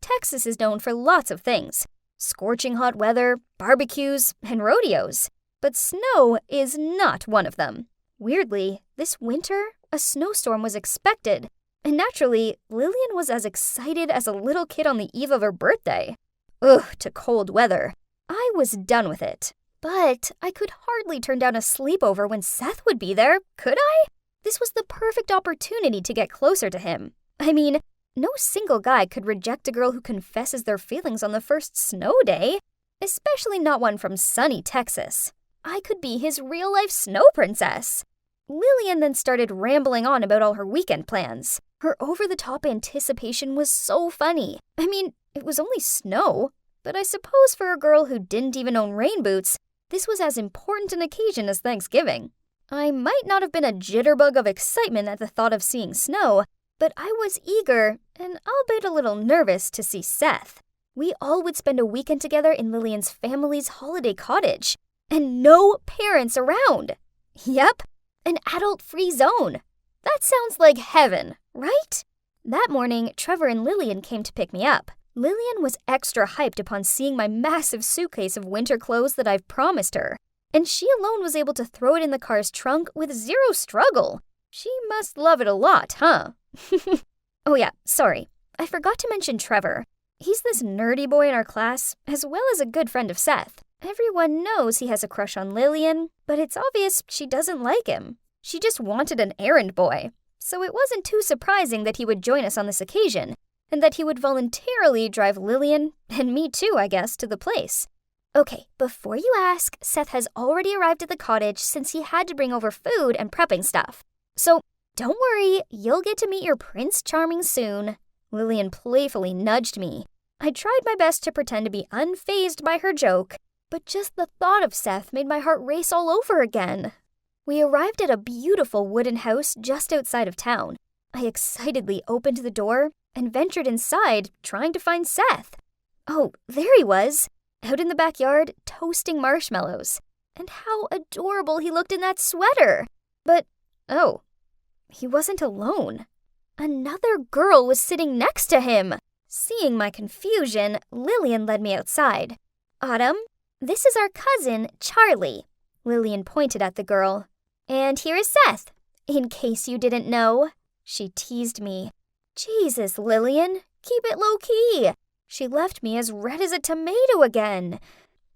Texas is known for lots of things. Scorching hot weather, barbecues, and rodeos. But snow is not one of them. Weirdly, this winter, a snowstorm was expected. And naturally, Lillian was as excited as a little kid on the eve of her birthday. Ugh, to cold weather. I was done with it. But I could hardly turn down a sleepover when Seth would be there, could I? This was the perfect opportunity to get closer to him. I mean, no single guy could reject a girl who confesses their feelings on the first snow day, especially not one from sunny Texas. I could be his real-life snow princess. Lillian then started rambling on about all her weekend plans. Her over-the-top anticipation was so funny. I mean, it was only snow, but I suppose for a girl who didn't even own rain boots, this was as important an occasion as Thanksgiving. I might not have been a jitterbug of excitement at the thought of seeing snow, but I was eager, and albeit a little nervous, to see Seth. We all would spend a weekend together in Lillian's family's holiday cottage, and no parents around. Yep, an adult-free zone. That sounds like heaven, right? That morning, Trevor and Lillian came to pick me up. Lillian was extra hyped upon seeing my massive suitcase of winter clothes that I've promised her, and she alone was able to throw it in the car's trunk with zero struggle. She must love it a lot, huh? Oh yeah, sorry. I forgot to mention Trevor. He's this nerdy boy in our class, as well as a good friend of Seth. Everyone knows he has a crush on Lillian, but it's obvious she doesn't like him. She just wanted an errand boy, so it wasn't too surprising that he would join us on this occasion, and that he would voluntarily drive Lillian, and me too, I guess, to the place. Okay, before you ask, Seth has already arrived at the cottage since he had to bring over food and prepping stuff. So, don't worry, you'll get to meet your Prince Charming soon. Lillian playfully nudged me. I tried my best to pretend to be unfazed by her joke, but just the thought of Seth made my heart race all over again. We arrived at a beautiful wooden house just outside of town. I excitedly opened the door and ventured inside, trying to find Seth. Oh, there he was, out in the backyard, toasting marshmallows. And how adorable he looked in that sweater. But, oh, he wasn't alone. Another girl was sitting next to him. Seeing my confusion, Lillian led me outside. Autumn, this is our cousin, Charlie. Lillian pointed at the girl. And here is Seth, in case you didn't know. She teased me. Jesus, Lillian, keep it low-key. She left me as red as a tomato again.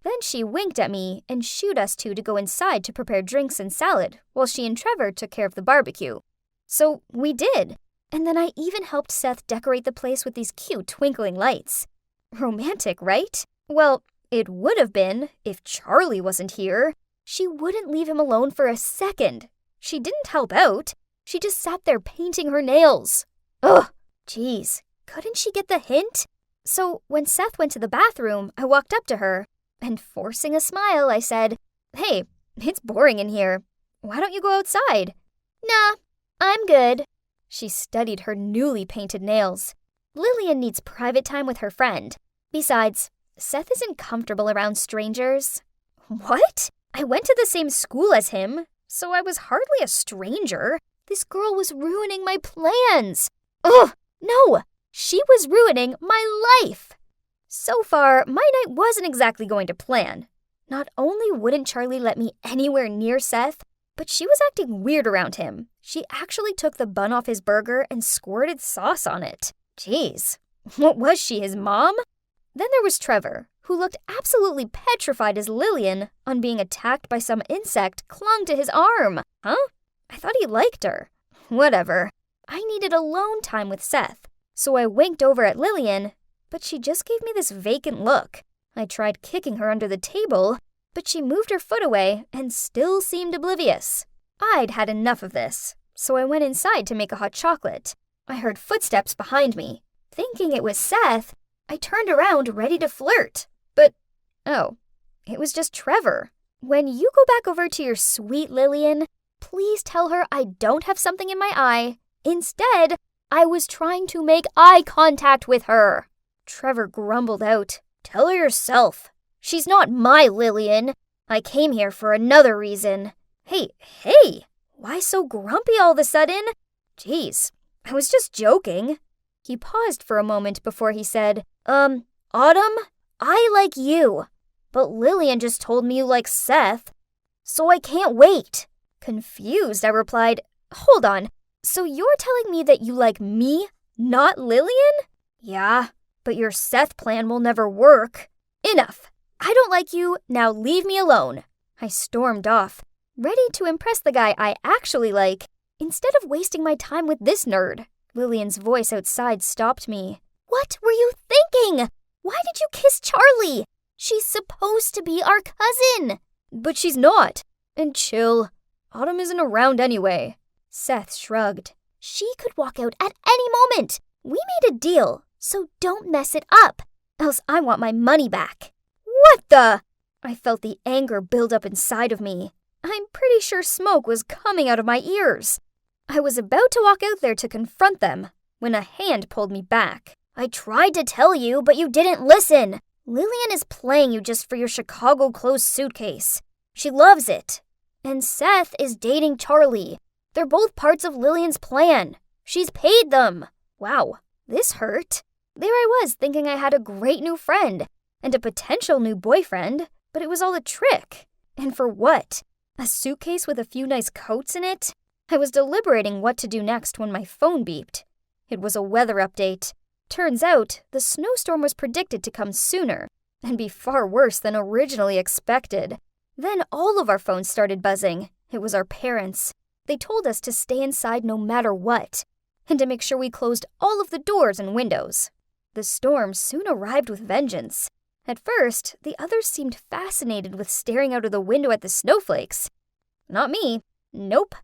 Then she winked at me and shooed us two to go inside to prepare drinks and salad, while she and Trevor took care of the barbecue. So we did. And then I even helped Seth decorate the place with these cute twinkling lights. Romantic, right? Well, it would have been if Charlie wasn't here. She wouldn't leave him alone for a second. She didn't help out. She just sat there painting her nails. Ugh, jeez, couldn't she get the hint? So when Seth went to the bathroom, I walked up to her, and forcing a smile, I said, Hey, it's boring in here. Why don't you go outside? Nah, I'm good. She studied her newly painted nails. Lillian needs private time with her friend. Besides, Seth isn't comfortable around strangers. What? I went to the same school as him, so I was hardly a stranger. This girl was ruining my plans. Ugh, no, she was ruining my life. So far, my night wasn't exactly going to plan. Not only wouldn't Charlie let me anywhere near Seth, but she was acting weird around him. She actually took the bun off his burger and squirted sauce on it. Jeez, what was she, his mom? Then there was Trevor, who looked absolutely petrified as Lillian, on being attacked by some insect, clung to his arm. Huh? I thought he liked her. Whatever. I needed alone time with Seth, so I winked over at Lillian, but she just gave me this vacant look. I tried kicking her under the table, but she moved her foot away and still seemed oblivious. I'd had enough of this, so I went inside to make a hot chocolate. I heard footsteps behind me. Thinking it was Seth, I turned around ready to flirt. But, oh, it was just Trevor. When you go back over to your sweet Lillian, please tell her I don't have something in my eye. Instead, I was trying to make eye contact with her. Trevor grumbled out, "Tell her yourself. She's not my Lillian. I came here for another reason." Hey, why so grumpy all of a sudden? Jeez, I was just joking. He paused for a moment before he said, Autumn, I like you, but Lillian just told me you like Seth, so I can't wait. Confused, I replied, "Hold on, so you're telling me that you like me, not Lillian?" "Yeah, but your Seth plan will never work." "Enough. I don't like you, now leave me alone." I stormed off, ready to impress the guy I actually like, instead of wasting my time with this nerd. Lillian's voice outside stopped me. "What were you thinking? Why did you kiss Charlie? She's supposed to be our cousin." "But she's not. And chill. Autumn isn't around anyway." Seth shrugged. "She could walk out at any moment. We made a deal, so don't mess it up, else I want my money back." "What the?" I felt the anger build up inside of me. I'm pretty sure smoke was coming out of my ears. I was about to walk out there to confront them when a hand pulled me back. "I tried to tell you, but you didn't listen. Lillian is playing you just for your Chicago closed suitcase. She loves it. And Seth is dating Charlie. They're both parts of Lillian's plan. She's paid them." Wow, this hurt. There I was thinking I had a great new friend and a potential new boyfriend, but it was all a trick. And for what? A suitcase with a few nice coats in it? I was deliberating what to do next when my phone beeped. It was a weather update. Turns out, the snowstorm was predicted to come sooner and be far worse than originally expected. Then all of our phones started buzzing. It was our parents. They told us to stay inside no matter what, and to make sure we closed all of the doors and windows. The storm soon arrived with vengeance. At first, the others seemed fascinated with staring out of the window at the snowflakes. Not me. Nope.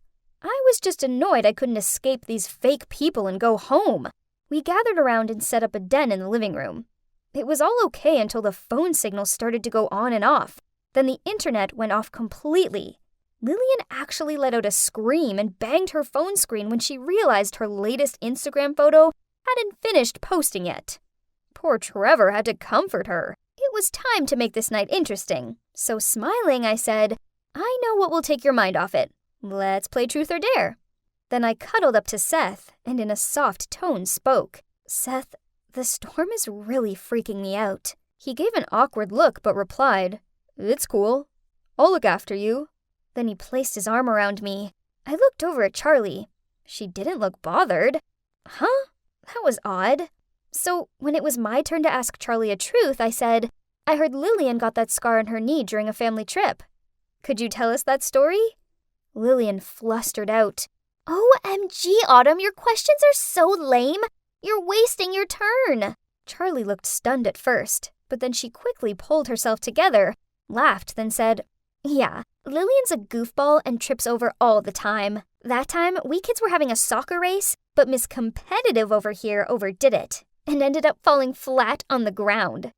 I was just annoyed I couldn't escape these fake people and go home. We gathered around and set up a den in the living room. It was all okay until the phone signal started to go on and off. Then the internet went off completely. Lillian actually let out a scream and banged her phone screen when she realized her latest Instagram photo hadn't finished posting yet. Poor Trevor had to comfort her. It was time to make this night interesting. So smiling, I said, "I know what will take your mind off it. Let's play truth or dare." Then I cuddled up to Seth and in a soft tone spoke. "Seth, the storm is really freaking me out." He gave an awkward look but replied, "It's cool. I'll look after you." Then he placed his arm around me. I looked over at Charlie. She didn't look bothered. Huh? That was odd. So when it was my turn to ask Charlie a truth, I said, "I heard Lillian got that scar on her knee during a family trip. Could you tell us that story?" Lillian flustered out, "OMG, Autumn, your questions are so lame. You're wasting your turn." Charlie looked stunned at first, but then she quickly pulled herself together, laughed, then said, "Yeah, Lillian's a goofball and trips over all the time. That time, we kids were having a soccer race, but Miss Competitive over here overdid it and ended up falling flat on the ground."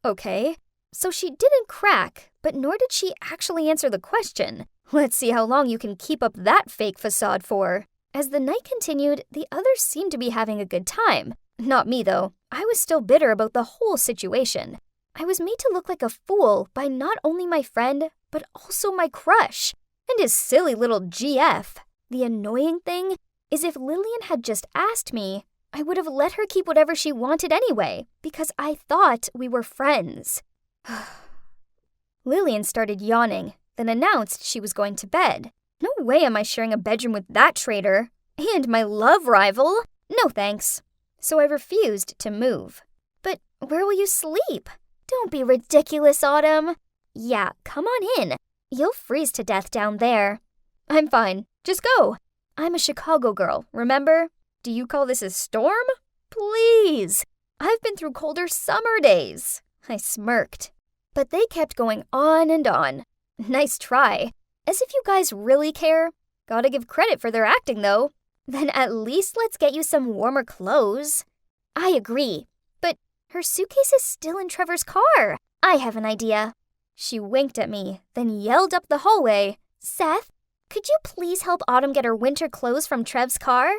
Okay. So she didn't crack, but nor did she actually answer the question. Let's see how long you can keep up that fake facade for. As the night continued, the others seemed to be having a good time. Not me, though. I was still bitter about the whole situation. I was made to look like a fool by not only my friend, but also my crush, and his silly little GF. The annoying thing is if Lillian had just asked me, I would have let her keep whatever she wanted anyway, because I thought we were friends. Lillian started yawning, then announced she was going to bed. No way am I sharing a bedroom with that traitor. And my love rival. No thanks. So I refused to move. "But where will you sleep?" "Don't be ridiculous, Autumn." "Yeah, come on in. You'll freeze to death down there." "I'm fine. Just go. I'm a Chicago girl, remember? Do you call this a storm? Please. I've been through colder summer days." I smirked. But they kept going on and on. Nice try. As if you guys really care. Gotta give credit for their acting, though. Then at least let's get you some warmer clothes. I agree. But her suitcase is still in Trevor's car. I have an idea. She winked at me, then yelled up the hallway, "Seth, could you please help Autumn get her winter clothes from Trev's car?"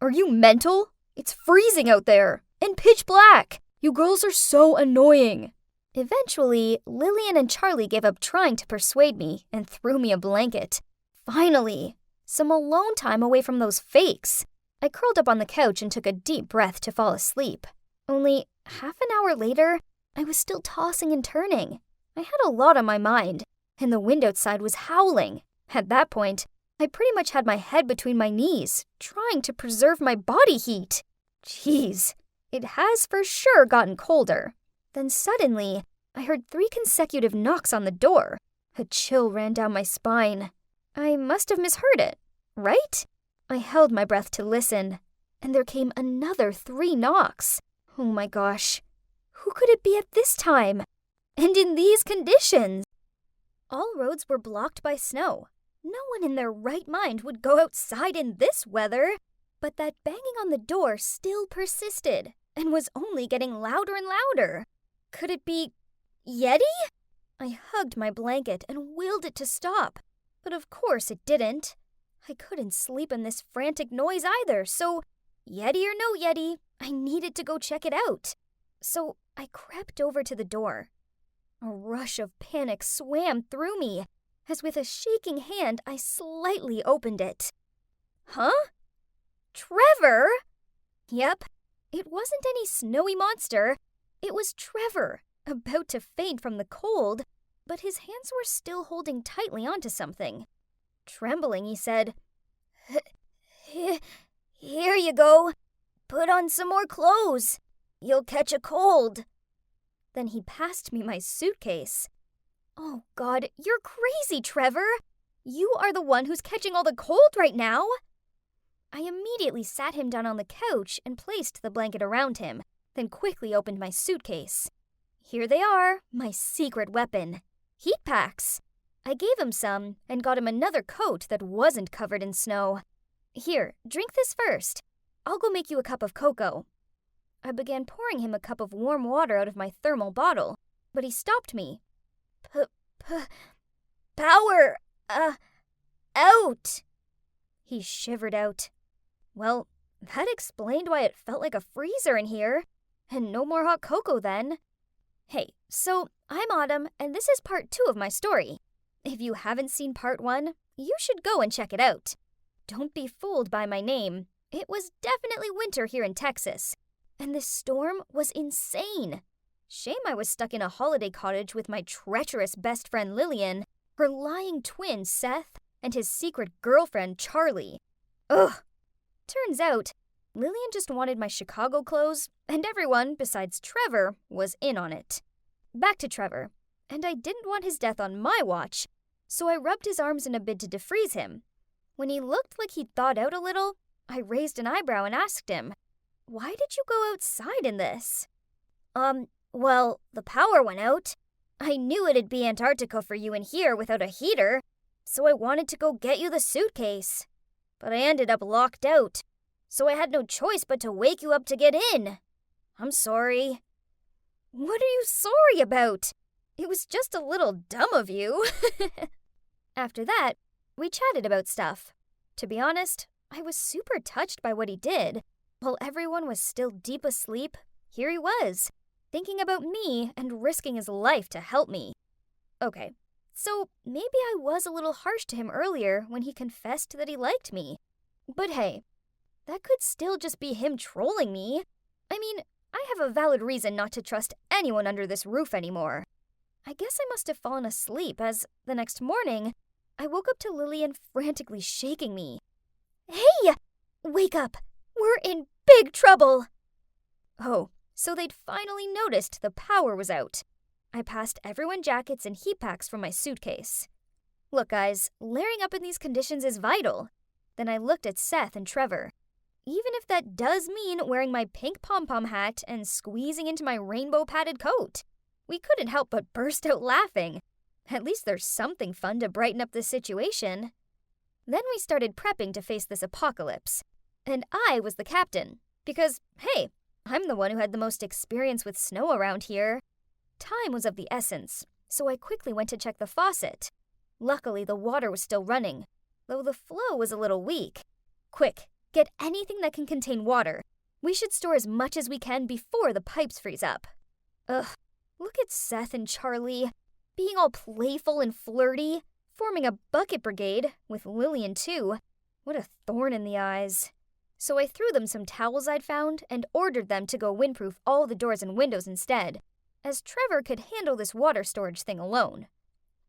Are you mental? It's freezing out there, and pitch black. You girls are so annoying. Eventually, Lillian and Charlie gave up trying to persuade me and threw me a blanket. Finally, some alone time away from those fakes. I curled up on the couch and took a deep breath to fall asleep. Only half an hour later, I was still tossing and turning. I had a lot on my mind, and the wind outside was howling. At that point, I pretty much had my head between my knees, trying to preserve my body heat. Jeez, it has for sure gotten colder. Then suddenly, I heard 3 consecutive knocks on the door. A chill ran down my spine. I must have misheard it, right? I held my breath to listen, and there came another 3 knocks. Oh my gosh, who could it be at this time? And in these conditions? All roads were blocked by snow. No one in their right mind would go outside in this weather. But that banging on the door still persisted and was only getting louder and louder. Could it be Yeti? I hugged my blanket and willed it to stop. But of course it didn't. I couldn't sleep in this frantic noise either, so Yeti or no Yeti, I needed to go check it out. So I crept over to the door. A rush of panic swam through me, as with a shaking hand I slightly opened it. Huh? Trevor? Yep, it wasn't any snowy monster. It was Trevor, about to faint from the cold, but his hands were still holding tightly onto something. Trembling, he said, "Here you go. Put on some more clothes. You'll catch a cold." Then he passed me my suitcase. Oh God, you're crazy, Trevor. You are the one who's catching all the cold right now. I immediately sat him down on the couch and placed the blanket around him, then quickly opened my suitcase. Here they are, my secret weapon. Heat packs. I gave him some and got him another coat that wasn't covered in snow. Here, drink this first. I'll go make you a cup of cocoa. I began pouring him a cup of warm water out of my thermal bottle, but he stopped me. Power, out. He shivered out. Well, that explained why it felt like a freezer in here. And no more hot cocoa then. Hey, so I'm Autumn, and this is part 2 of my story. If you haven't seen part 1, you should go and check it out. Don't be fooled by my name. It was definitely winter here in Texas. And this storm was insane. Shame I was stuck in a holiday cottage with my treacherous best friend Lillian, her lying twin Seth, and his secret girlfriend Charlie. Ugh. Turns out, Lillian just wanted my Chicago clothes, and everyone, besides Trevor, was in on it. Back to Trevor. And I didn't want his death on my watch, so I rubbed his arms in a bid to defreeze him. When he looked like he'd thawed out a little, I raised an eyebrow and asked him, "Why did you go outside in this?" Well, the power went out. I knew it'd be Antarctica for you in here without a heater, so I wanted to go get you the suitcase. But I ended up locked out, so I had no choice but to wake you up to get in. I'm sorry." "What are you sorry about? It was just a little dumb of you." After that, we chatted about stuff. To be honest, I was super touched by what he did. While everyone was still deep asleep, here he was, thinking about me and risking his life to help me. Okay, so maybe I was a little harsh to him earlier when he confessed that he liked me. But hey, that could still just be him trolling me. I mean, I have a valid reason not to trust anyone under this roof anymore. I guess I must have fallen asleep as, the next morning, I woke up to Lillian frantically shaking me. "Hey! Wake up! We're in big trouble!" Oh, so they'd finally noticed the power was out. I passed everyone jackets and heat packs from my suitcase. Look, guys, layering up in these conditions is vital. Then I looked at Seth and Trevor. Even if that does mean wearing my pink pom-pom hat and squeezing into my rainbow-padded coat. We couldn't help but burst out laughing. At least there's something fun to brighten up the situation. Then we started prepping to face this apocalypse. And I was the captain. Because, hey, I'm the one who had the most experience with snow around here. Time was of the essence, so I quickly went to check the faucet. Luckily, the water was still running, though the flow was a little weak. Quick, Get anything that can contain water. We should store as much as we can before the pipes freeze up. Ugh, look at Seth and Charlie, being all playful and flirty, forming a bucket brigade, with Lillian too. What a thorn in the eyes. So I threw them some towels I'd found and ordered them to go windproof all the doors and windows instead, as Trevor could handle this water storage thing alone.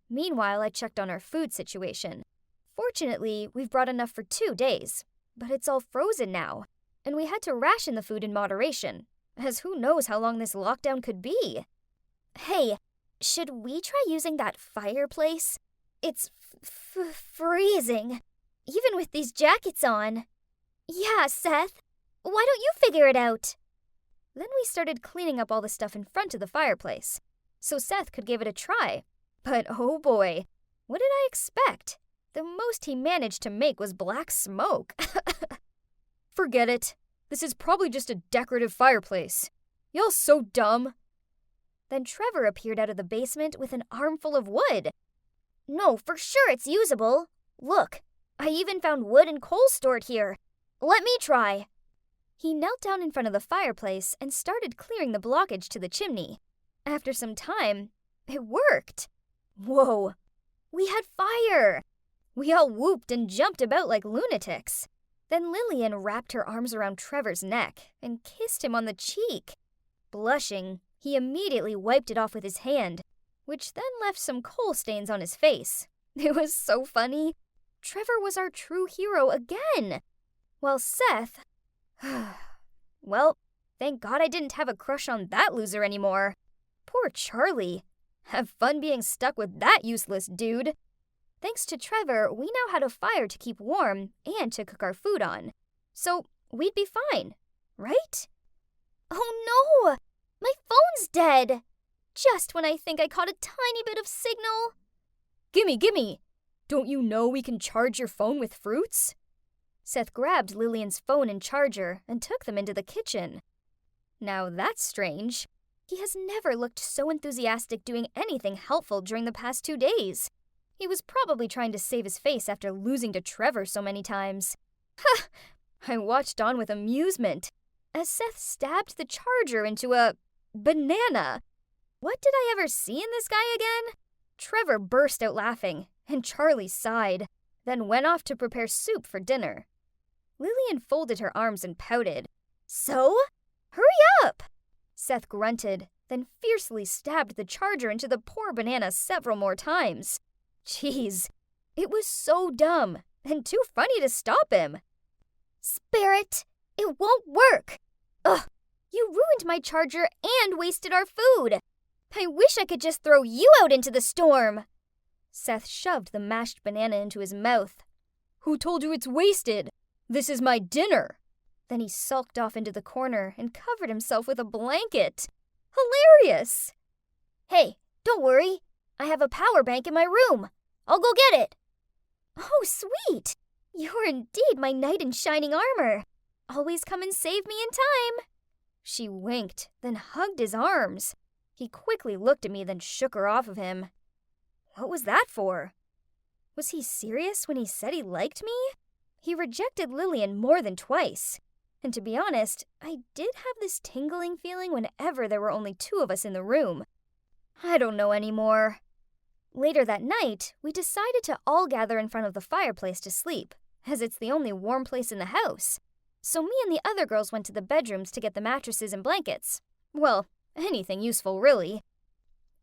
Meanwhile, I checked on our food situation. Fortunately, we've brought enough for 2 days, but it's all frozen now, and we had to ration the food in moderation, as who knows how long this lockdown could be. Hey, should we try using that fireplace? It's freezing, even with these jackets on. Yeah, Seth, why don't you figure it out? Then we started cleaning up all the stuff in front of the fireplace, so Seth could give it a try. But oh boy, what did I expect? The most he managed to make was black smoke. Forget it. This is probably just a decorative fireplace. Y'all so dumb. Then Trevor appeared out of the basement with an armful of wood. No, for sure it's usable. Look, I even found wood and coal stored here. Let me try. He knelt down in front of the fireplace and started clearing the blockage to the chimney. After some time, it worked. Whoa, we had fire! We all whooped and jumped about like lunatics. Then Lillian wrapped her arms around Trevor's neck and kissed him on the cheek. Blushing, he immediately wiped it off with his hand, which then left some coal stains on his face. It was so funny. Trevor was our true hero again. While Seth... Well, thank God I didn't have a crush on that loser anymore. Poor Charlie. Have fun being stuck with that useless dude. Thanks to Trevor, we now had a fire to keep warm and to cook our food on. So we'd be fine, right? Oh no! My phone's dead! Just when I think I caught a tiny bit of signal. Gimme! Don't you know we can charge your phone with fruits? Seth grabbed Lillian's phone and charger and took them into the kitchen. Now that's strange. He has never looked so enthusiastic doing anything helpful during the past 2 days. He was probably trying to save his face after losing to Trevor so many times. Ha! I watched on with amusement as Seth stabbed the charger into a banana. What did I ever see in this guy again? Trevor burst out laughing, and Charlie sighed, then went off to prepare soup for dinner. Lillian folded her arms and pouted. So? Hurry up! Seth grunted, then fiercely stabbed the charger into the poor banana several more times. Jeez, it was so dumb and too funny to stop him. Spirit, it won't work. Ugh, you ruined my charger and wasted our food. I wish I could just throw you out into the storm. Seth shoved the mashed banana into his mouth. Who told you it's wasted? This is my dinner. Then he sulked off into the corner and covered himself with a blanket. Hilarious! Hey, don't worry. I have a power bank in my room. I'll go get it. Oh, sweet! You're indeed my knight in shining armor. Always come and save me in time. She winked, then hugged his arms. He quickly looked at me, then shook her off of him. What was that for? Was he serious when he said he liked me? He rejected Lillian more than twice. And to be honest, I did have this tingling feeling whenever there were only 2 of us in the room. I don't know anymore. Later that night, we decided to all gather in front of the fireplace to sleep, as it's the only warm place in the house. So me and the other girls went to the bedrooms to get the mattresses and blankets. Well, anything useful, really.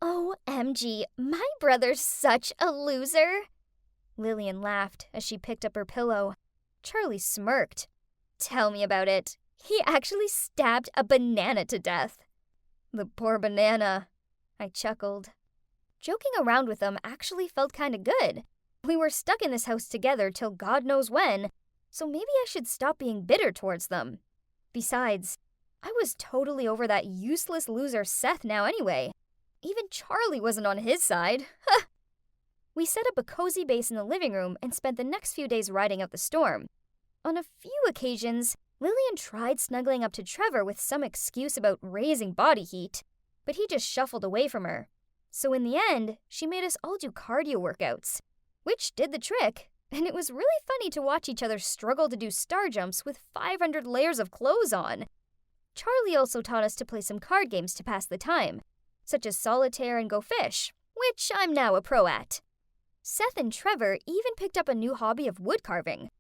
OMG, my brother's such a loser. Lillian laughed as she picked up her pillow. Charlie smirked. Tell me about it. He actually stabbed a banana to death. The poor banana, I chuckled. Joking around with them actually felt kinda good. We were stuck in this house together till God knows when, so maybe I should stop being bitter towards them. Besides, I was totally over that useless loser Seth now anyway. Even Charlie wasn't on his side. We set up a cozy base in the living room and spent the next few days riding out the storm. On a few occasions, Lillian tried snuggling up to Trevor with some excuse about raising body heat, but he just shuffled away from her. So in the end, she made us all do cardio workouts, which did the trick, and it was really funny to watch each other struggle to do star jumps with 500 layers of clothes on. Charlie also taught us to play some card games to pass the time, such as solitaire and go fish, which I'm now a pro at. Seth and Trevor even picked up a new hobby of wood carving.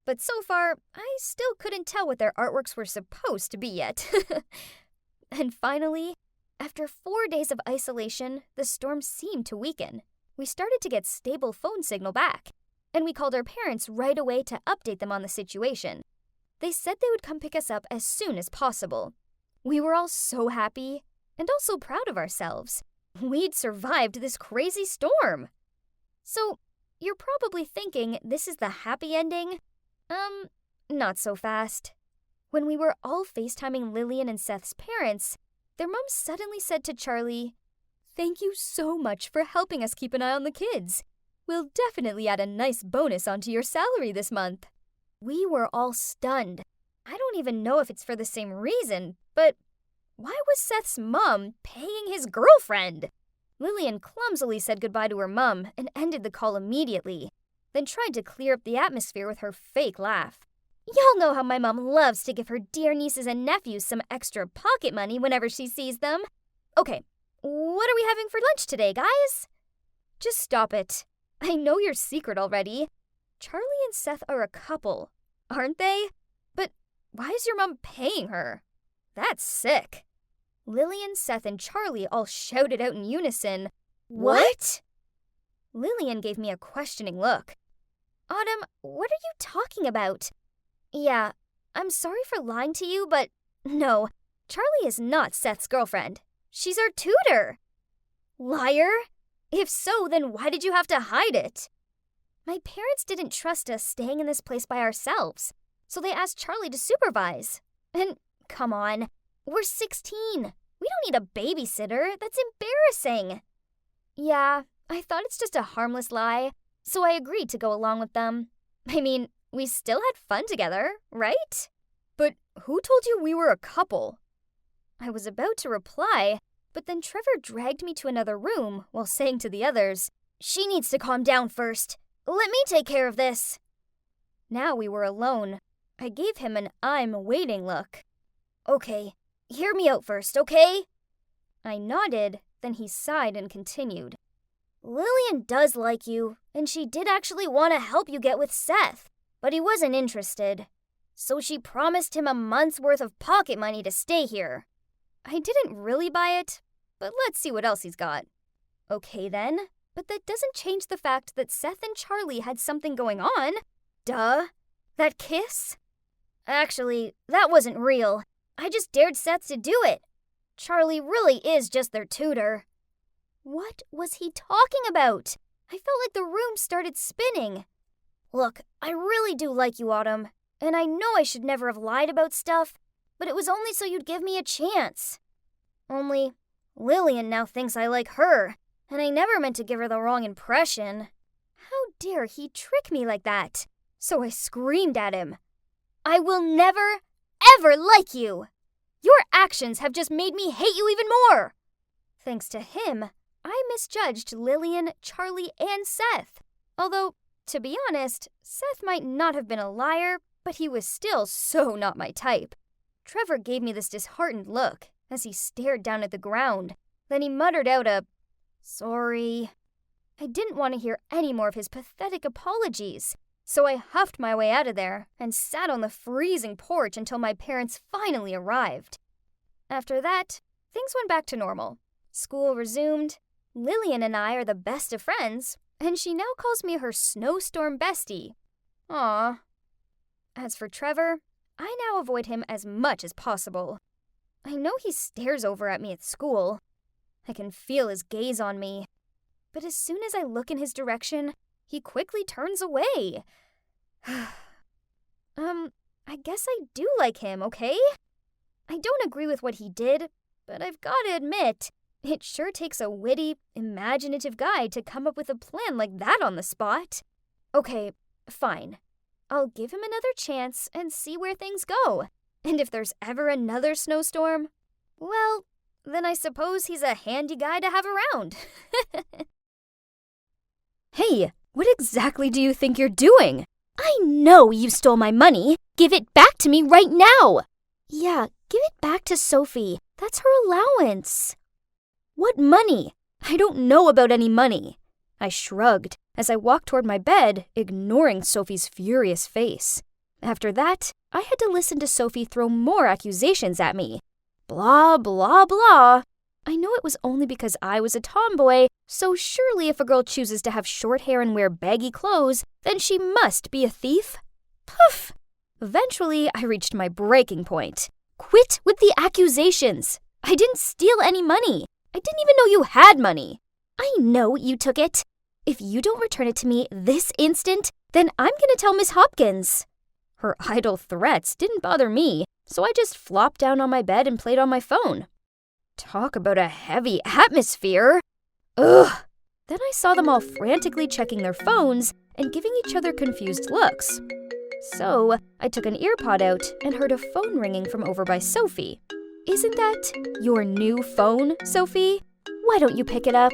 But so far, I still couldn't tell what their artworks were supposed to be yet. And finally, after 4 days of isolation, the storm seemed to weaken. We started to get stable phone signal back, and we called our parents right away to update them on the situation. They said they would come pick us up as soon as possible. We were all so happy, and also proud of ourselves. We'd survived this crazy storm. So, you're probably thinking this is the happy ending? Not so fast. When we were all FaceTiming Lillian and Seth's parents, their mom suddenly said to Charlie, "Thank you so much for helping us keep an eye on the kids. We'll definitely add a nice bonus onto your salary this month." We were all stunned. I don't even know if it's for the same reason, but why was Seth's mom paying his girlfriend? Lillian clumsily said goodbye to her mom and ended the call immediately, then tried to clear up the atmosphere with her fake laugh. Y'all know how my mom loves to give her dear nieces and nephews some extra pocket money whenever she sees them. Okay, what are we having for lunch today, guys? Just stop it. I know your secret already. Charlie and Seth are a couple, aren't they? But why is your mom paying her? That's sick. Lillian, Seth, and Charlie all shouted out in unison, "What?" Lillian gave me a questioning look. Autumn, what are you talking about? Yeah, I'm sorry for lying to you, but no, Charlie is not Seth's girlfriend. She's our tutor. Liar? If so, then why did you have to hide it? My parents didn't trust us staying in this place by ourselves, so they asked Charlie to supervise. And come on, we're 16. We don't need a babysitter. That's embarrassing. Yeah, I thought it's just a harmless lie, so I agreed to go along with them. I mean, we still had fun together, right? But who told you we were a couple? I was about to reply, but then Trevor dragged me to another room while saying to the others, "She needs to calm down first. Let me take care of this." Now we were alone. I gave him an "I'm waiting" look. "Okay, hear me out first, okay?" I nodded, then he sighed and continued. "Lillian does like you, and she did actually want to help you get with Seth, but he wasn't interested. So she promised him a month's worth of pocket money to stay here. I didn't really buy it, but let's see what else he's got." Okay then, but that doesn't change the fact that Seth and Charlie had something going on. Duh. That kiss? Actually, that wasn't real. I just dared Seth to do it. Charlie really is just their tutor. What was he talking about? I felt like the room started spinning. Look, I really do like you, Autumn, and I know I should never have lied about stuff, but it was only so you'd give me a chance. Only, Lillian now thinks I like her, and I never meant to give her the wrong impression. How dare he trick me like that? So I screamed at him. "I will never, ever like you! Your actions have just made me hate you even more!" Thanks to him, I misjudged Lillian, Charlie, and Seth. Although, to be honest, Seth might not have been a liar, but he was still so not my type. Trevor gave me this disheartened look as he stared down at the ground. Then he muttered out a, "Sorry." I didn't want to hear any more of his pathetic apologies, so I huffed my way out of there and sat on the freezing porch until my parents finally arrived. After that, things went back to normal. School resumed. Lillian and I are the best of friends, and she now calls me her snowstorm bestie. Aw. As for Trevor, I now avoid him as much as possible. I know he stares over at me at school. I can feel his gaze on me. But as soon as I look in his direction, he quickly turns away. I guess I do like him, okay? I don't agree with what he did, but I've got to admit, it sure takes a witty, imaginative guy to come up with a plan like that on the spot. Okay, fine. I'll give him another chance and see where things go. And if there's ever another snowstorm, well, then I suppose he's a handy guy to have around. Hey, What exactly do you think you're doing? I know you stole my money. Give it back to me right now. Yeah, give it back to Sophie. That's her allowance. What money? I don't know about any money. I shrugged as I walked toward my bed, ignoring Sophie's furious face. After that, I had to listen to Sophie throw more accusations at me. Blah, blah, blah. I know it was only because I was a tomboy, so surely if a girl chooses to have short hair and wear baggy clothes, then she must be a thief. Poof! Eventually, I reached my breaking point. Quit with the accusations. I didn't steal any money. I didn't even know you had money. I know you took it. If you don't return it to me this instant, then I'm gonna tell Miss Hopkins. Her idle threats didn't bother me, so I just flopped down on my bed and played on my phone. Talk about a heavy atmosphere. Ugh. Then I saw them all frantically checking their phones and giving each other confused looks. So I took an earpod out and heard a phone ringing from over by Sophie. Isn't that your new phone, Sophie? Why don't you pick it up?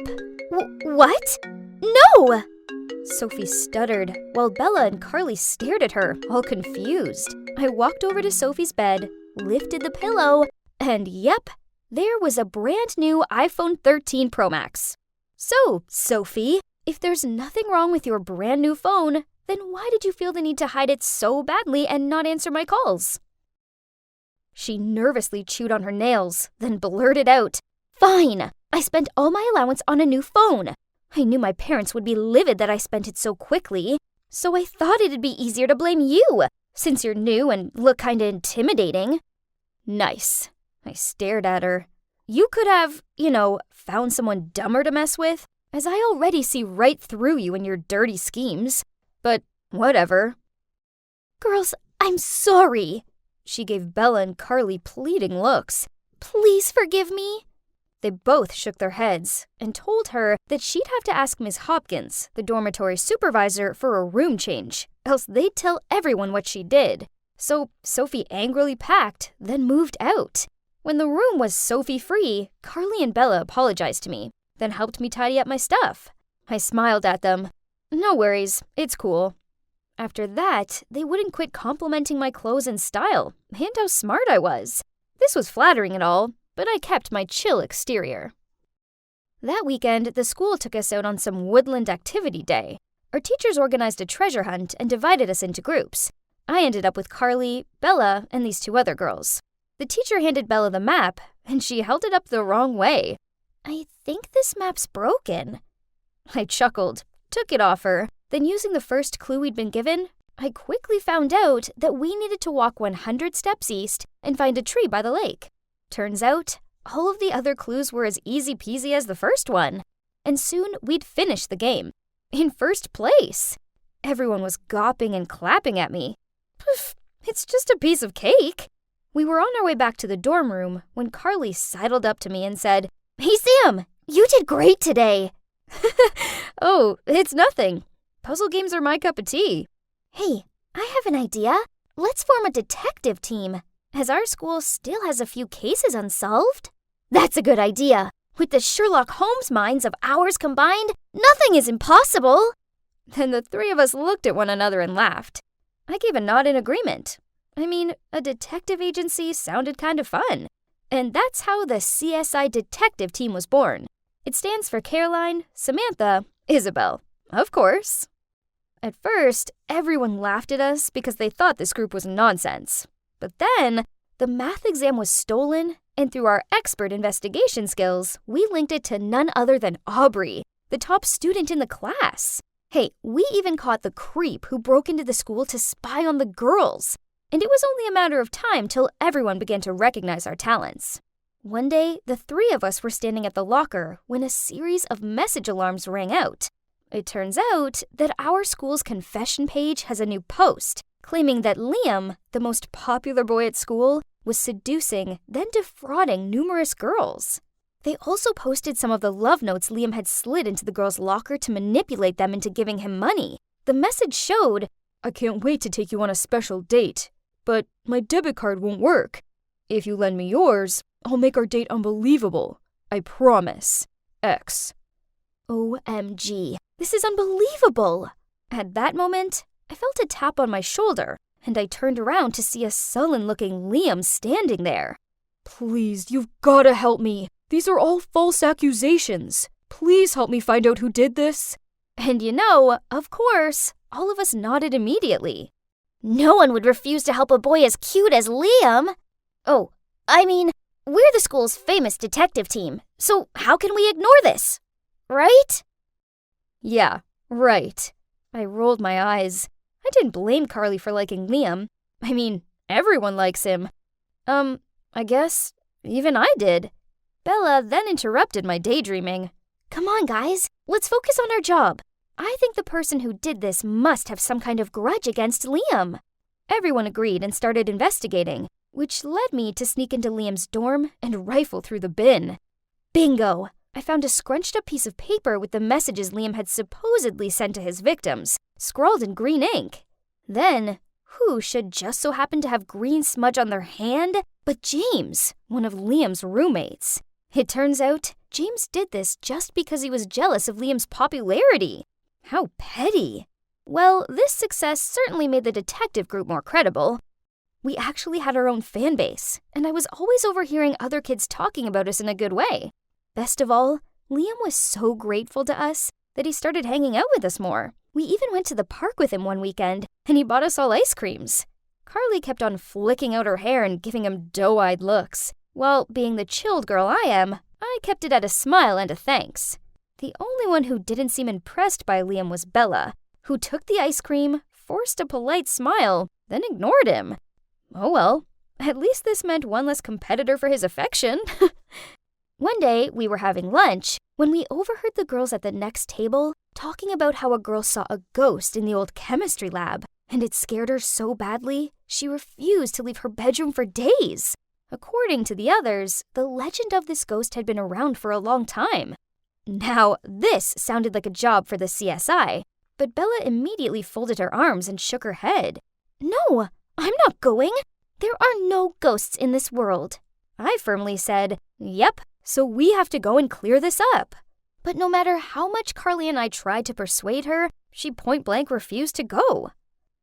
What? No! Sophie stuttered, while Bella and Carly stared at her, all confused. I walked over to Sophie's bed, lifted the pillow, and yep, there was a brand new iPhone 13 Pro Max. So, Sophie, if there's nothing wrong with your brand new phone, then why did you feel the need to hide it so badly and not answer my calls? She nervously chewed on her nails, then blurted out, Fine, I spent all my allowance on a new phone. I knew my parents would be livid that I spent it so quickly, so I thought it'd be easier to blame you, since you're new and look kinda intimidating. Nice. I stared at her. You could have, found someone dumber to mess with, as I already see right through you and your dirty schemes. But whatever. Girls, I'm sorry. She gave Bella and Carly pleading looks. Please forgive me. They both shook their heads and told her that she'd have to ask Miss Hopkins, the dormitory supervisor, for a room change, else they'd tell everyone what she did. So Sophie angrily packed, then moved out. When the room was Sophie-free, Carly and Bella apologized to me, then helped me tidy up my stuff. I smiled at them. No worries, it's cool. After that, they wouldn't quit complimenting my clothes and style, and how smart I was. This was flattering and all, but I kept my chill exterior. That weekend, the school took us out on some woodland activity day. Our teachers organized a treasure hunt and divided us into groups. I ended up with Carly, Bella, and these two other girls. The teacher handed Bella the map, and she held it up the wrong way. I think this map's broken. I chuckled, took it off her, then using the first clue we'd been given, I quickly found out that we needed to walk 100 steps east and find a tree by the lake. Turns out, all of the other clues were as easy peasy as the first one. And soon we'd finish the game. In first place. Everyone was gawping and clapping at me. Poof, it's just a piece of cake. We were on our way back to the dorm room when Carly sidled up to me and said, Hey Sam, you did great today. Oh, it's nothing. Puzzle games are my cup of tea. Hey, I have an idea. Let's form a detective team, as our school still has a few cases unsolved. That's a good idea. With the Sherlock Holmes minds of ours combined, nothing is impossible. Then the three of us looked at one another and laughed. I gave a nod in agreement. I mean, a detective agency sounded kind of fun. And that's how the CSI detective team was born. It stands for Caroline, Samantha, Isabel. Of course. At first, everyone laughed at us because they thought this group was nonsense. But then, the math exam was stolen, and through our expert investigation skills, we linked it to none other than Aubrey, the top student in the class. Hey, we even caught the creep who broke into the school to spy on the girls. And it was only a matter of time till everyone began to recognize our talents. One day, the three of us were standing at the locker when a series of message alarms rang out. It turns out that our school's confession page has a new post claiming that Liam, the most popular boy at school, was seducing, then defrauding numerous girls. They also posted some of the love notes Liam had slid into the girls' locker to manipulate them into giving him money. The message showed, I can't wait to take you on a special date, but my debit card won't work. If you lend me yours, I'll make our date unbelievable. I promise. X. OMG. This is unbelievable. At that moment, I felt a tap on my shoulder, and I turned around to see a sullen-looking Liam standing there. Please, you've gotta help me. These are all false accusations. Please help me find out who did this. And of course, all of us nodded immediately. No one would refuse to help a boy as cute as Liam. Oh, I mean, we're the school's famous detective team, so how can we ignore this? Right? Yeah, right. I rolled my eyes. I didn't blame Carly for liking Liam. I mean, everyone likes him. I guess even I did. Bella then interrupted my daydreaming. Come on, guys. Let's focus on our job. I think the person who did this must have some kind of grudge against Liam. Everyone agreed and started investigating, which led me to sneak into Liam's dorm and rifle through the bin. Bingo! I found a scrunched up piece of paper with the messages Liam had supposedly sent to his victims, scrawled in green ink. Then, who should just so happen to have green smudge on their hand but James, one of Liam's roommates. It turns out, James did this just because he was jealous of Liam's popularity. How petty. Well, this success certainly made the detective group more credible. We actually had our own fan base, and I was always overhearing other kids talking about us in a good way. Best of all, Liam was so grateful to us that he started hanging out with us more. We even went to the park with him one weekend, and he bought us all ice creams. Carly kept on flicking out her hair and giving him doe-eyed looks, while being the chilled girl I am, I kept it at a smile and a thanks. The only one who didn't seem impressed by Liam was Bella, who took the ice cream, forced a polite smile, then ignored him. Oh well, at least this meant one less competitor for his affection. One day, we were having lunch when we overheard the girls at the next table talking about how a girl saw a ghost in the old chemistry lab, and it scared her so badly, she refused to leave her bedroom for days. According to the others, the legend of this ghost had been around for a long time. Now, this sounded like a job for the CSI, but Bella immediately folded her arms and shook her head. No, I'm not going. There are no ghosts in this world. I firmly said, yep, so we have to go and clear this up. But no matter how much Carly and I tried to persuade her, she point-blank refused to go.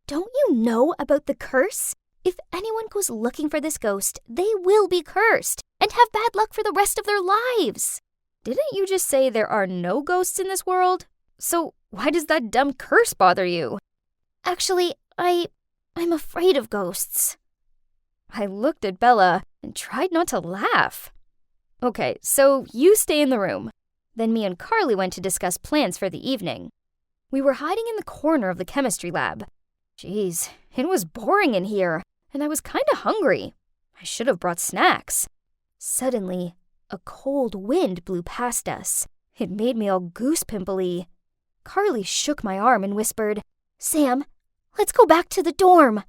Don't you know about the curse? If anyone goes looking for this ghost, they will be cursed and have bad luck for the rest of their lives. Didn't you just say there are no ghosts in this world? So why does that dumb curse bother you? Actually, I'm afraid of ghosts. I looked at Bella and tried not to laugh. Okay, so you stay in the room. Then me and Carly went to discuss plans for the evening. We were hiding in the corner of the chemistry lab. Jeez, it was boring in here, and I was kinda hungry. I should have brought snacks. Suddenly, a cold wind blew past us. It made me all goose-pimply. Carly shook my arm and whispered, Sam, let's go back to the dorm.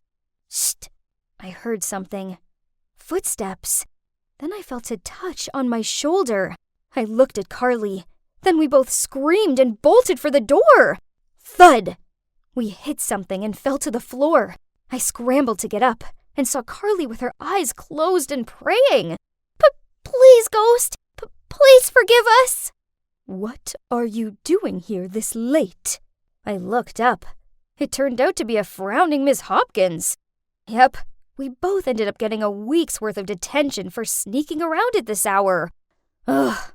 Shh! I heard something. Footsteps. Then I felt a touch on my shoulder. I looked at Carly. Then we both screamed and bolted for the door. Thud! We hit something and fell to the floor. I scrambled to get up and saw Carly with her eyes closed and praying. Please, ghost, please forgive us. What are you doing here this late? I looked up. It turned out to be a frowning Miss Hopkins. Yep, we both ended up getting a week's worth of detention for sneaking around at this hour. Ugh.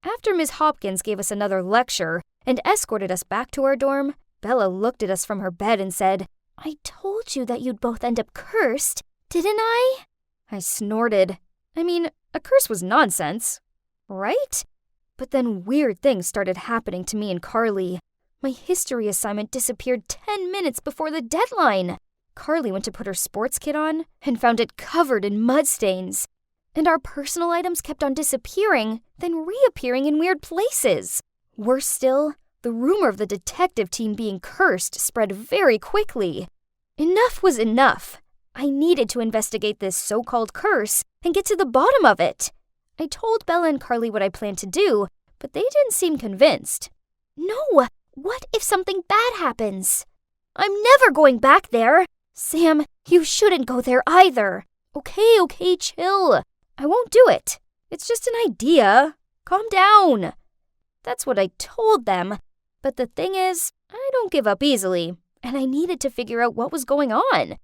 After Miss Hopkins gave us another lecture and escorted us back to our dorm, Bella looked at us from her bed and said, I told you that you'd both end up cursed, didn't I? I snorted. I mean, a curse was nonsense, right? But then weird things started happening to me and Carly. My history assignment disappeared 10 minutes before the deadline. Carly went to put her sports kit on and found it covered in mud stains. And our personal items kept on disappearing, then reappearing in weird places. Worse still, the rumor of the detective team being cursed spread very quickly. Enough was enough. I needed to investigate this so-called curse and get to the bottom of it. I told Bella and Carly what I planned to do, but they didn't seem convinced. No, what if something bad happens? I'm never going back there. Sam, you shouldn't go there either. Okay, chill. I won't do it. It's just an idea. Calm down. That's what I told them. But the thing is, I don't give up easily, and I needed to figure out what was going on.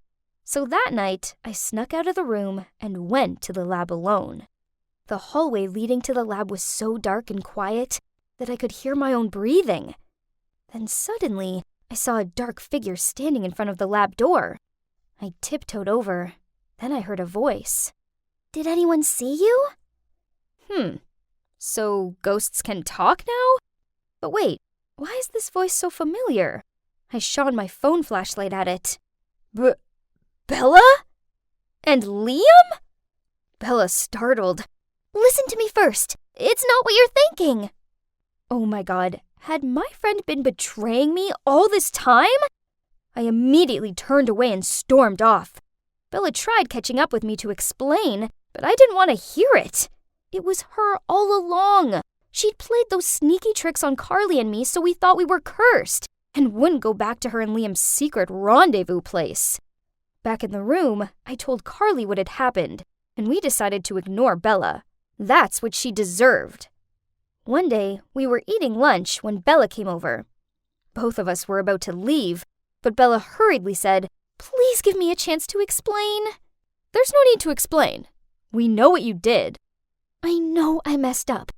So that night, I snuck out of the room and went to the lab alone. The hallway leading to the lab was so dark and quiet that I could hear my own breathing. Then suddenly, I saw a dark figure standing in front of the lab door. I tiptoed over. Then I heard a voice. "Did anyone see you?" So ghosts can talk now? But wait, why is this voice so familiar? I shone my phone flashlight at it. Bella? And Liam? Bella startled. "Listen to me first. It's not what you're thinking." Oh my god, had my friend been betraying me all this time? I immediately turned away and stormed off. Bella tried catching up with me to explain, but I didn't want to hear it. It was her all along. She'd played those sneaky tricks on Carly and me, so we thought we were cursed and wouldn't go back to her and Liam's secret rendezvous place. Back in the room, I told Carly what had happened, and we decided to ignore Bella. That's what she deserved. One day, we were eating lunch when Bella came over. Both of us were about to leave, but Bella hurriedly said, "Please give me a chance to explain." "There's no need to explain. We know what you did." "I know I messed up,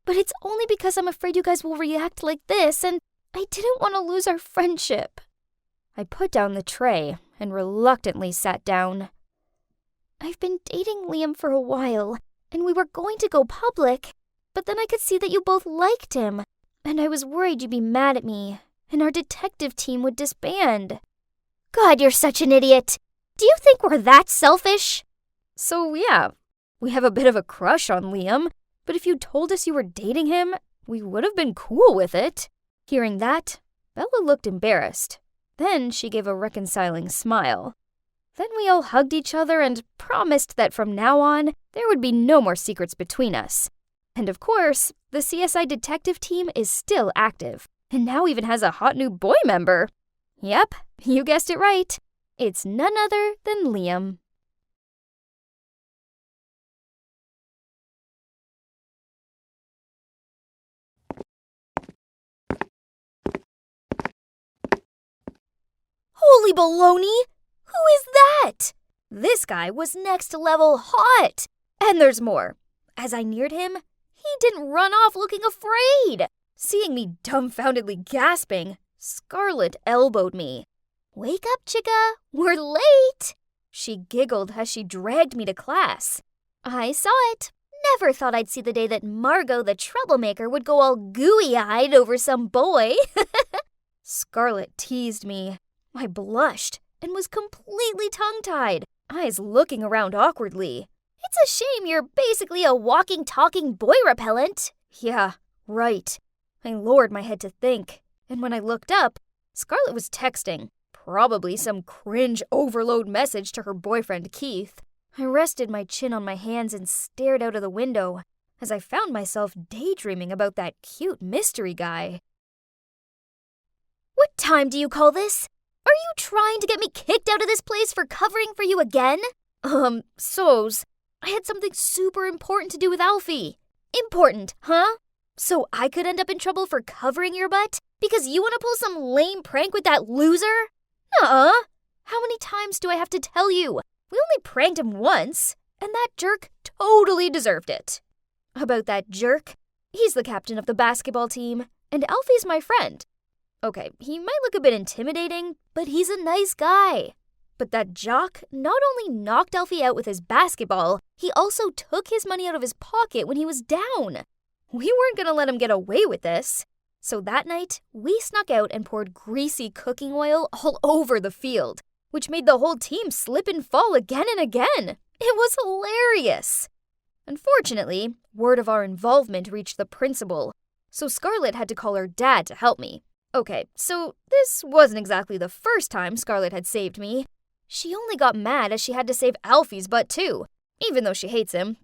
but it's only because I'm afraid you guys will react like this, and I didn't want to lose our friendship." I put down the tray and reluctantly sat down. "I've been dating Liam for a while, and we were going to go public, but then I could see that you both liked him, and I was worried you'd be mad at me, and our detective team would disband." "God, you're such an idiot. Do you think we're that selfish?" "So yeah, we have a bit of a crush on Liam, but if you told us you were dating him, we would have been cool with it." Hearing that, Bella looked embarrassed. Then she gave a reconciling smile. Then we all hugged each other and promised that from now on, there would be no more secrets between us. And of course, the CSI detective team is still active, and now even has a hot new boy member. Yep, you guessed it right. It's none other than Liam. Holy baloney! Who is that? This guy was next level hot. And there's more. As I neared him, he didn't run off looking afraid. Seeing me dumbfoundedly gasping, Scarlett elbowed me. "Wake up, chicka, we're late." She giggled as she dragged me to class. I saw it. Never thought I'd see the day that Margot the troublemaker would go all gooey-eyed over some boy. Scarlett teased me. I blushed and was completely tongue-tied, eyes looking around awkwardly. "It's a shame you're basically a walking, talking boy repellent." Yeah, right. I lowered my head to think, and when I looked up, Scarlett was texting, probably some cringe overload message to her boyfriend Keith. I rested my chin on my hands and stared out of the window as I found myself daydreaming about that cute mystery guy. "What time do you call this? Are you trying to get me kicked out of this place for covering for you again?" So's. I had something super important to do with Alfie." "Important, huh? So I could end up in trouble for covering your butt because you want to pull some lame prank with that loser?" "Nuh-uh. How many times do I have to tell you? We only pranked him once, and that jerk totally deserved it." "About that jerk? He's the captain of the basketball team, and Alfie's my friend. Okay, he might look a bit intimidating, but he's a nice guy. But that jock not only knocked Alfie out with his basketball, he also took his money out of his pocket when he was down. We weren't gonna let him get away with this. So that night, we snuck out and poured greasy cooking oil all over the field, which made the whole team slip and fall again and again. It was hilarious. Unfortunately, word of our involvement reached the principal, so Scarlett had to call her dad to help me. Okay, so this wasn't exactly the first time Scarlett had saved me. She only got mad as she had to save Alfie's butt too, even though she hates him.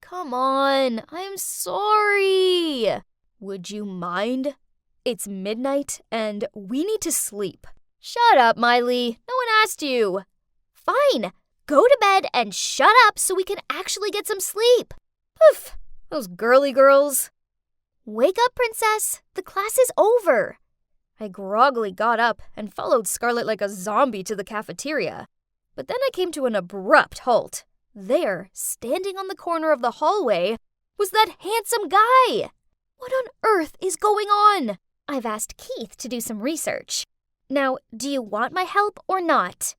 Come on, I'm sorry. Would you mind? It's midnight and we need to sleep. Shut up, Miley. No one asked you. Fine, go to bed and shut up so we can actually get some sleep. Poof, those girly girls. Wake up, princess! The class is over! I groggily got up and followed Scarlet like a zombie to the cafeteria. But then I came to an abrupt halt. There, standing on the corner of the hallway, was that handsome guy! What on earth is going on? I've asked Keith to do some research. Now, do you want my help or not?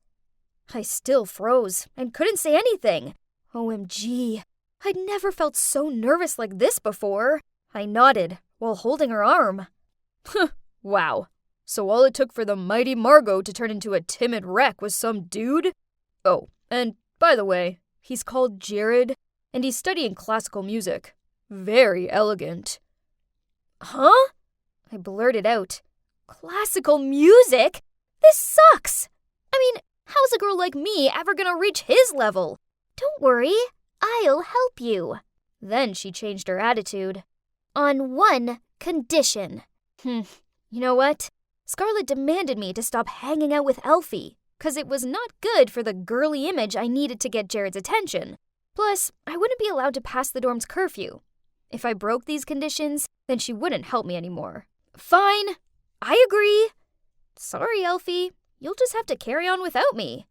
I still froze and couldn't say anything. OMG, I'd never felt so nervous like this before. I nodded while holding her arm. Wow, so all it took for the mighty Margot to turn into a timid wreck was some dude? Oh, and by the way, he's called Jared, and he's studying classical music. Very elegant. Huh? I blurted out. Classical music? This sucks! I mean, how's a girl like me ever gonna reach his level? Don't worry, I'll help you. Then she changed her attitude. On one condition. You know what? Scarlet demanded me to stop hanging out with Elfie, 'cause it was not good for the girly image I needed to get Jared's attention. Plus, I wouldn't be allowed to pass the dorm's curfew. If I broke these conditions, then she wouldn't help me anymore. Fine, I agree. Sorry, Elfie, you'll just have to carry on without me.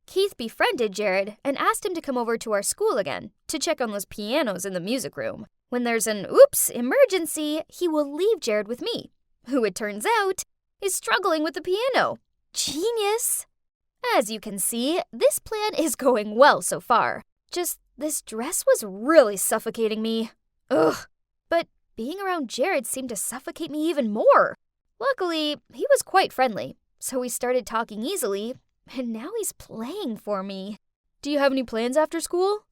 Keith befriended Jared and asked him to come over to our school again to check on those pianos in the music room. When there's an oops emergency, he will leave Jared with me, who it turns out is struggling with the piano. Genius! As you can see, this plan is going well so far. Just this dress was really suffocating me. Ugh. But being around Jared seemed to suffocate me even more. Luckily, he was quite friendly, so we started talking easily, and now he's playing for me. Do you have any plans after school?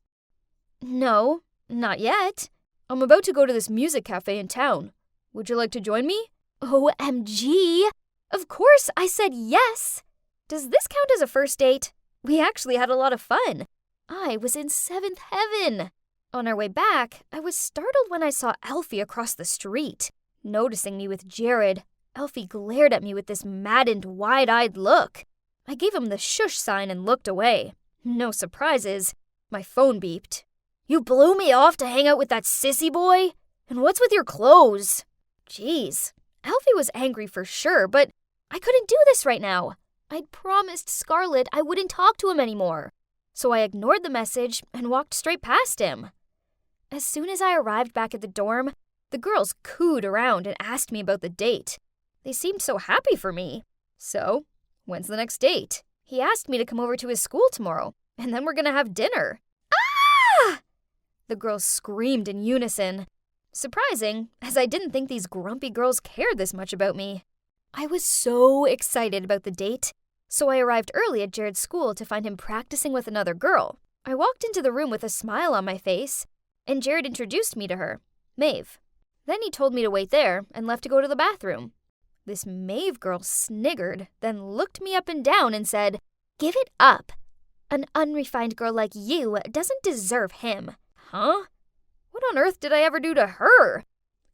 No, not yet. I'm about to go to this music cafe in town. Would you like to join me? OMG! Of course I said yes! Does this count as a first date? We actually had a lot of fun. I was in seventh heaven. On our way back, I was startled when I saw Elfie across the street. Noticing me with Jared, Elfie glared at me with this maddened, wide-eyed look. I gave him the shush sign and looked away. No surprises. My phone beeped. You blew me off to hang out with that sissy boy? And what's with your clothes? Jeez, Elfie was angry for sure, but I couldn't do this right now. I'd promised Scarlet I wouldn't talk to him anymore. So I ignored the message and walked straight past him. As soon as I arrived back at the dorm, the girls cooed around and asked me about the date. They seemed so happy for me. So, when's the next date? He asked me to come over to his school tomorrow, and then we're gonna have dinner. Ah! The girls screamed in unison. Surprising, as I didn't think these grumpy girls cared this much about me. I was so excited about the date, so I arrived early at Jared's school to find him practicing with another girl. I walked into the room with a smile on my face, and Jared introduced me to her, Maeve. Then he told me to wait there and left to go to the bathroom. This Maeve girl sniggered, then looked me up and down and said, "Give it up. An unrefined girl like you doesn't deserve him." Huh? What on earth did I ever do to her?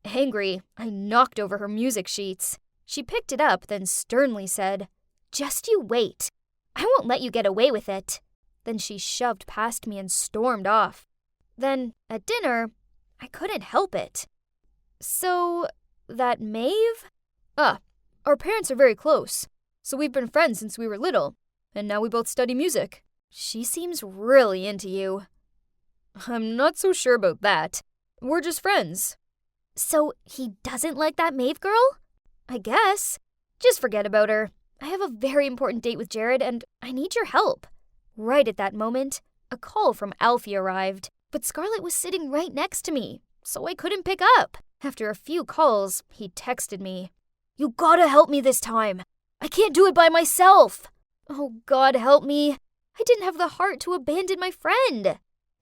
Angry, I knocked over her music sheets. She picked it up, then sternly said, "Just you wait. I won't let you get away with it." Then she shoved past me and stormed off. Then, at dinner, I couldn't help it. So, that Maeve? Our parents are very close, so we've been friends since we were little, and now we both study music. She seems really into you. I'm not so sure about that. We're just friends. So, he doesn't like that Maeve girl? I guess. Just forget about her. I have a very important date with Jared, and I need your help. Right at that moment, a call from Alfie arrived, but Scarlet was sitting right next to me, so I couldn't pick up. After a few calls, he texted me. "You gotta help me this time. I can't do it by myself." Oh, God help me. I didn't have the heart to abandon my friend.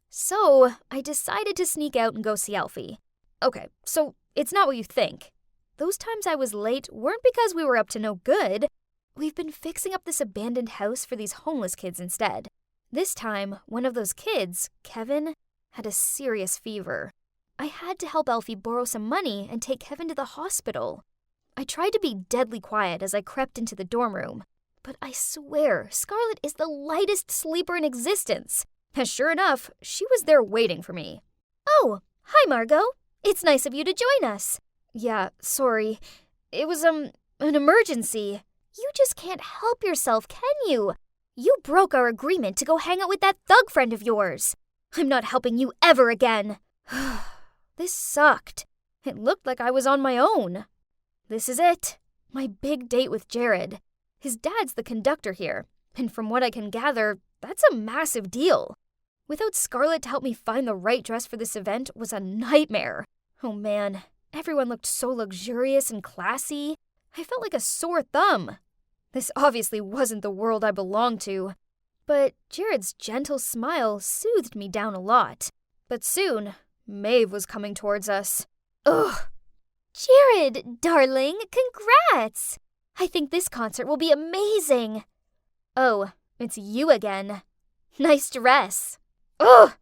So, I decided to sneak out and go see Alfie. Okay, so it's not what you think. Those times I was late weren't because we were up to no good. We've been fixing up this abandoned house for these homeless kids instead. This time, one of those kids, Kevin, had a serious fever. I had to help Alfie borrow some money and take Kevin to the hospital. I tried to be deadly quiet as I crept into the dorm room, but I swear Scarlet is the lightest sleeper in existence. And sure enough, she was there waiting for me. "Oh, hi Margot. It's nice of you to join us. Yeah, sorry. It was, an emergency. You just can't help yourself, can you? You broke our agreement to go hang out with that thug friend of yours. I'm not helping you ever again. This sucked. It looked like I was on my own. This is it. My big date with Jared. His dad's the conductor here, and from what I can gather, that's a massive deal. Without Scarlett to help me find the right dress for this event was a nightmare. Oh man, everyone looked so luxurious and classy. I felt like a sore thumb. This obviously wasn't the world I belonged to. But Jared's gentle smile soothed me down a lot. But soon, Maeve was coming towards us. Ugh. Jared, darling, congrats! I think this concert will be amazing. Oh, it's you again. Nice dress. Ugh!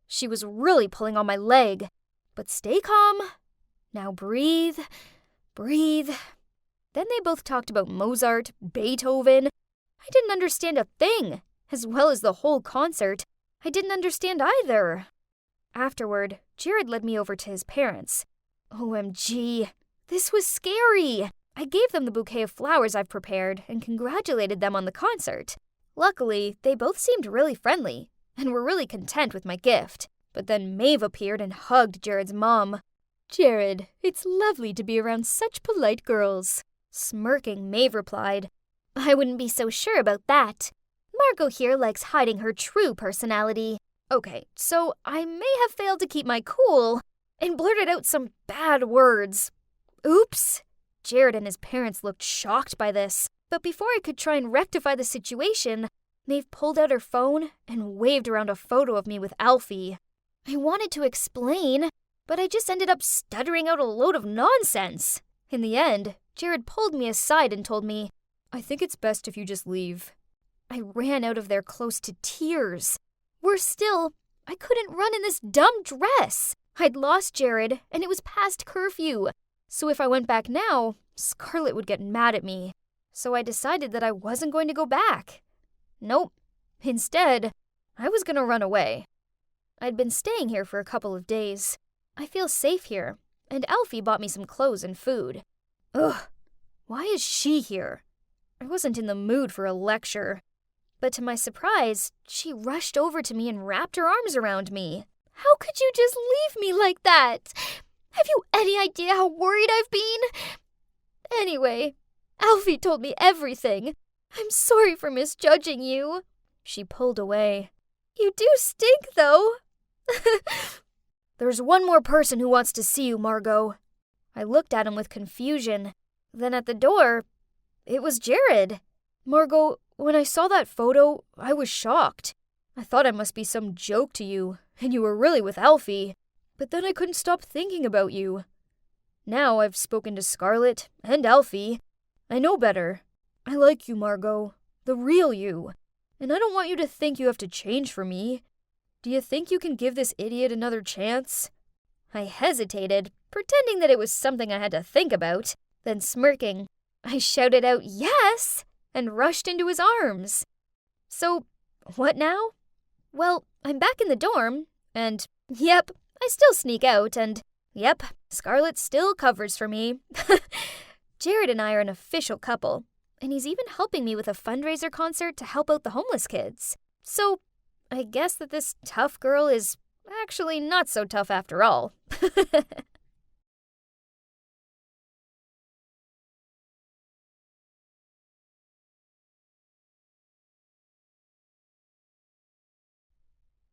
She was really pulling on my leg. But stay calm. Now breathe. Breathe. Then they both talked about Mozart, Beethoven. I didn't understand a thing. As well as the whole concert, I didn't understand either. Afterward, Jared led me over to his parents. OMG, this was scary. I gave them the bouquet of flowers I've prepared and congratulated them on the concert. Luckily, they both seemed really friendly and were really content with my gift. But then Maeve appeared and hugged Jared's mom. Jared, it's lovely to be around such polite girls. Smirking, Maeve replied, I wouldn't be so sure about that. Margot here likes hiding her true personality. Okay, so I may have failed to keep my cool and blurted out some bad words. Oops. Jared and his parents looked shocked by this, but before I could try and rectify the situation, Maeve pulled out her phone and waved around a photo of me with Alfie. I wanted to explain, but I just ended up stuttering out a load of nonsense. In the end, Jared pulled me aside and told me, I think it's best if you just leave. I ran out of there close to tears. Worse still, I couldn't run in this dumb dress. I'd lost Jared, and it was past curfew. So if I went back now, Scarlett would get mad at me. So I decided that I wasn't going to go back. Nope. Instead, I was going to run away. I'd been staying here for a couple of days. I feel safe here, and Alfie bought me some clothes and food. Ugh, why is she here? I wasn't in the mood for a lecture. But to my surprise, she rushed over to me and wrapped her arms around me. How could you just leave me like that? Have you any idea how worried I've been? Anyway, Alfie told me everything. I'm sorry for misjudging you. She pulled away. You do stink, though. There's one more person who wants to see you, Margot. I looked at him with confusion. Then at the door, it was Jared. Margot, when I saw that photo, I was shocked. I thought it must be some joke to you, and you were really with Alfie. But then I couldn't stop thinking about you. Now I've spoken to Scarlett and Alfie. I know better. I like you, Margot. The real you. And I don't want you to think you have to change for me. Do you think you can give this idiot another chance? I hesitated, pretending that it was something I had to think about. Then smirking, I shouted out, yes, and rushed into his arms. So, what now? Well, I'm back in the dorm, and, yep, I still sneak out, and, yep, Scarlett still covers for me. Jared and I are an official couple, and he's even helping me with a fundraiser concert to help out the homeless kids. So, I guess that this tough girl is actually not so tough after all.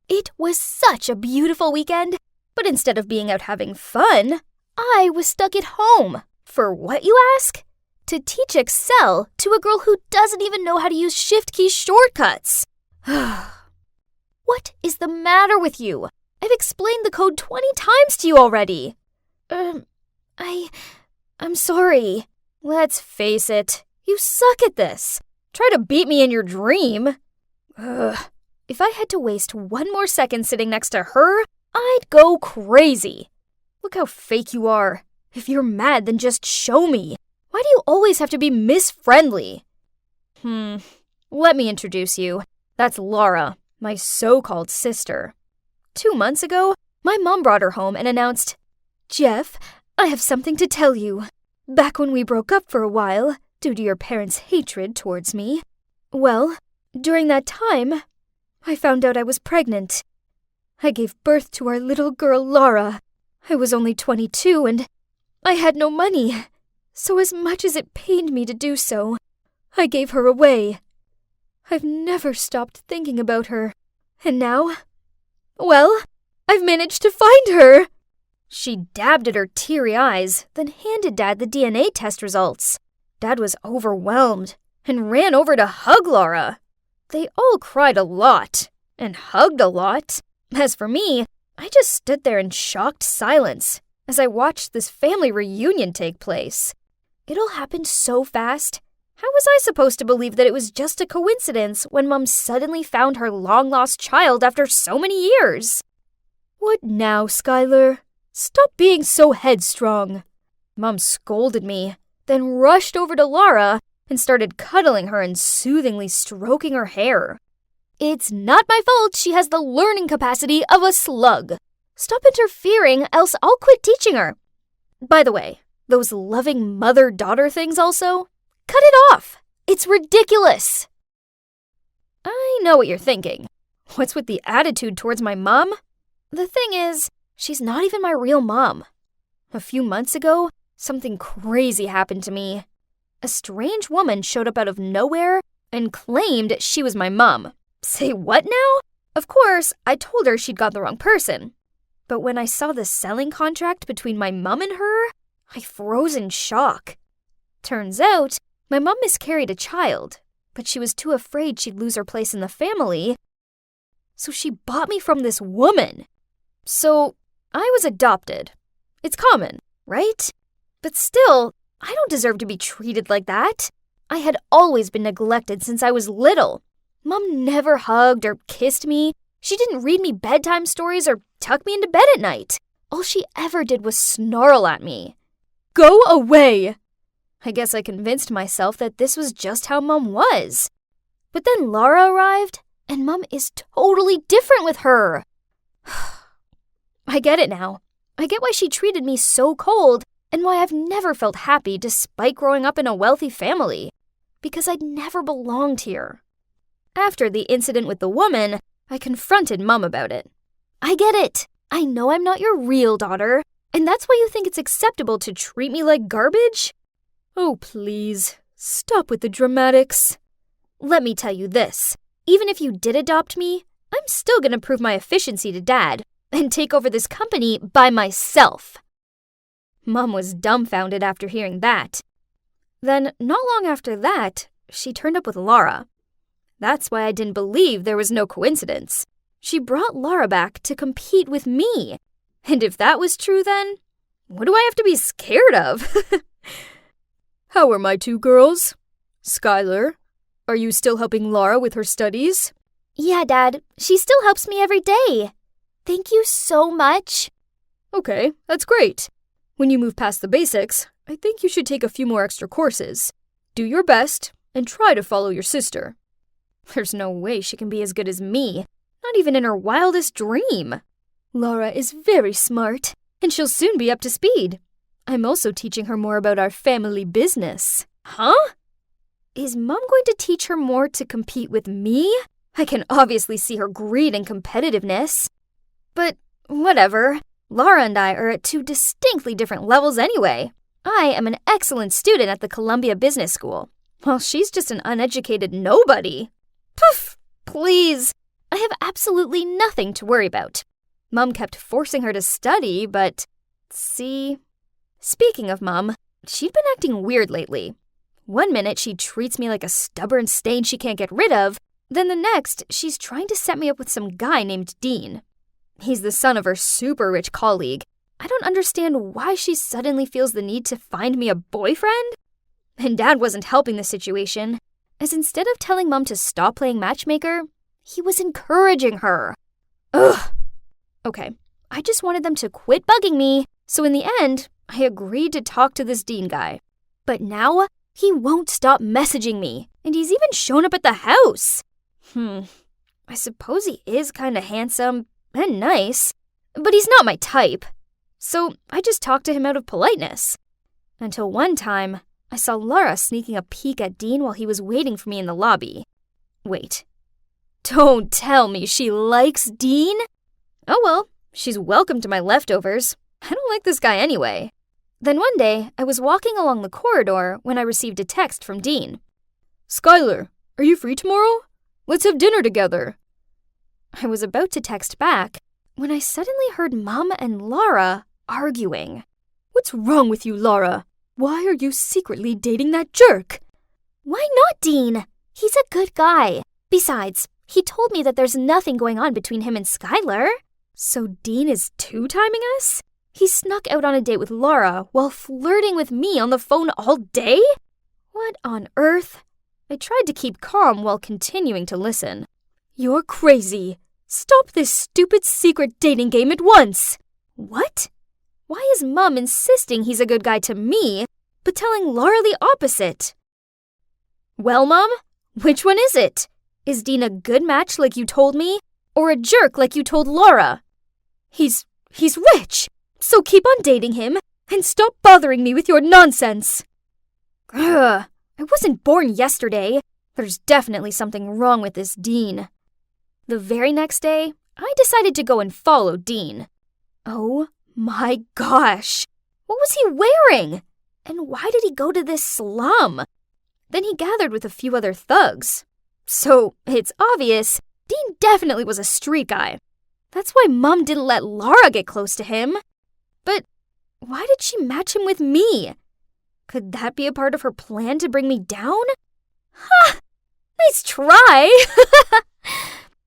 It was such a beautiful weekend, but instead of being out having fun, I was stuck at home. For what, you ask? To teach Excel to a girl who doesn't even know how to use Shift key shortcuts. What is the matter with you? I've explained the code 20 times to you already. I'm sorry. Let's face it, you suck at this. Try to beat me in your dream. If I had to waste one more second sitting next to her, I'd go crazy. Look how fake you are. If you're mad, then just show me. Why do you always have to be Miss Friendly? Let me introduce you. That's Laura, my so-called sister. 2 months ago, my mom brought her home and announced, Jeff, I have something to tell you. Back when we broke up for a while, due to your parents' hatred towards me, well, during that time, I found out I was pregnant. I gave birth to our little girl, Laura. I was only 22 and I had no money. So as much as it pained me to do so, I gave her away. I've never stopped thinking about her. And now, well, I've managed to find her. She dabbed at her teary eyes, then handed Dad the DNA test results. Dad was overwhelmed and ran over to hug Laura. They all cried a lot and hugged a lot. As for me, I just stood there in shocked silence as I watched this family reunion take place. It all happened so fast. How was I supposed to believe that it was just a coincidence when Mom suddenly found her long-lost child after so many years? What now, Skylar? Stop being so headstrong. Mom scolded me, then rushed over to Laura and started cuddling her and soothingly stroking her hair. It's not my fault she has the learning capacity of a slug. Stop interfering, else I'll quit teaching her. By the way, those loving mother-daughter things also? Cut it off! It's ridiculous! I know what you're thinking. What's with the attitude towards my mom? The thing is, she's not even my real mom. A few months ago, something crazy happened to me. A strange woman showed up out of nowhere and claimed she was my mom. Say what now? Of course, I told her she'd got the wrong person. But when I saw the selling contract between my mom and her, I froze in shock. Turns out, my mom miscarried a child, but she was too afraid she'd lose her place in the family, so she bought me from this woman. So, I was adopted. It's common, right? But still, I don't deserve to be treated like that. I had always been neglected since I was little. Mom never hugged or kissed me. She didn't read me bedtime stories or tuck me into bed at night. All she ever did was snarl at me. Go away! I guess I convinced myself that this was just how Mom was. But then Laura arrived, and Mom is totally different with her. I get it now. I get why she treated me so cold and why I've never felt happy despite growing up in a wealthy family. Because I'd never belonged here. After the incident with the woman, I confronted Mom about it. I get it. I know I'm not your real daughter, and that's why you think it's acceptable to treat me like garbage? Oh, please, stop with the dramatics. Let me tell you this. Even if you did adopt me, I'm still gonna prove my efficiency to Dad and take over this company by myself. Mom was dumbfounded after hearing that. Then, not long after that, she turned up with Laura. That's why I didn't believe there was no coincidence. She brought Laura back to compete with me. And if that was true then, what do I have to be scared of? How are my two girls? Skylar, are you still helping Laura with her studies? Yeah, Dad. She still helps me every day. Thank you so much. Okay, that's great. When you move past the basics, I think you should take a few more extra courses. Do your best and try to follow your sister. There's no way she can be as good as me, not even in her wildest dream. Laura is very smart, and she'll soon be up to speed. I'm also teaching her more about our family business. Huh? Is Mom going to teach her more to compete with me? I can obviously see her greed and competitiveness. But whatever. Laura and I are at two distinctly different levels anyway. I am an excellent student at the Columbia Business School, while she's just an uneducated nobody. Poof! Please! I have absolutely nothing to worry about. Mom kept forcing her to study, but... See? Speaking of Mom, she'd been acting weird lately. One minute she treats me like a stubborn stain she can't get rid of, then the next she's trying to set me up with some guy named Dean. He's the son of her super rich colleague. I don't understand why she suddenly feels the need to find me a boyfriend. And Dad wasn't helping the situation, as instead of telling Mom to stop playing matchmaker, he was encouraging her. Ugh. Okay, I just wanted them to quit bugging me, so in the end, I agreed to talk to this Dean guy. But now, he won't stop messaging me, and he's even shown up at the house. I suppose he is kinda handsome and nice, but he's not my type. so I just talked to him out of politeness. Until one time, I saw Laura sneaking a peek at Dean while he was waiting for me in the lobby. Wait. Don't tell me she likes Dean? Oh well, she's welcome to my leftovers. I don't like this guy anyway. Then one day, I was walking along the corridor when I received a text from Dean. Skylar, are you free tomorrow? Let's have dinner together. I was about to text back when I suddenly heard Mom and Laura arguing. What's wrong with you, Laura? Why are you secretly dating that jerk? Why not, Dean? He's a good guy. Besides, he told me that there's nothing going on between him and Skylar. So Dean is two-timing us? He snuck out on a date with Laura while flirting with me on the phone all day? What on earth? I tried to keep calm while continuing to listen. You're crazy. Stop this stupid secret dating game at once. What? Why is Mom insisting he's a good guy to me, but telling Laura the opposite? Well, Mom, which one is it? Is Dean a good match like you told me, or a jerk like you told Laura? He's rich, so keep on dating him and stop bothering me with your nonsense. Ugh, I wasn't born yesterday. There's definitely something wrong with this Dean. The very next day, I decided to go and follow Dean. Oh my gosh! What was he wearing? And why did he go to this slum? Then he gathered with a few other thugs. So, it's obvious, Dean definitely was a street guy. That's why Mom didn't let Laura get close to him. But why did she match him with me? Could that be a part of her plan to bring me down? Ha! Nice try!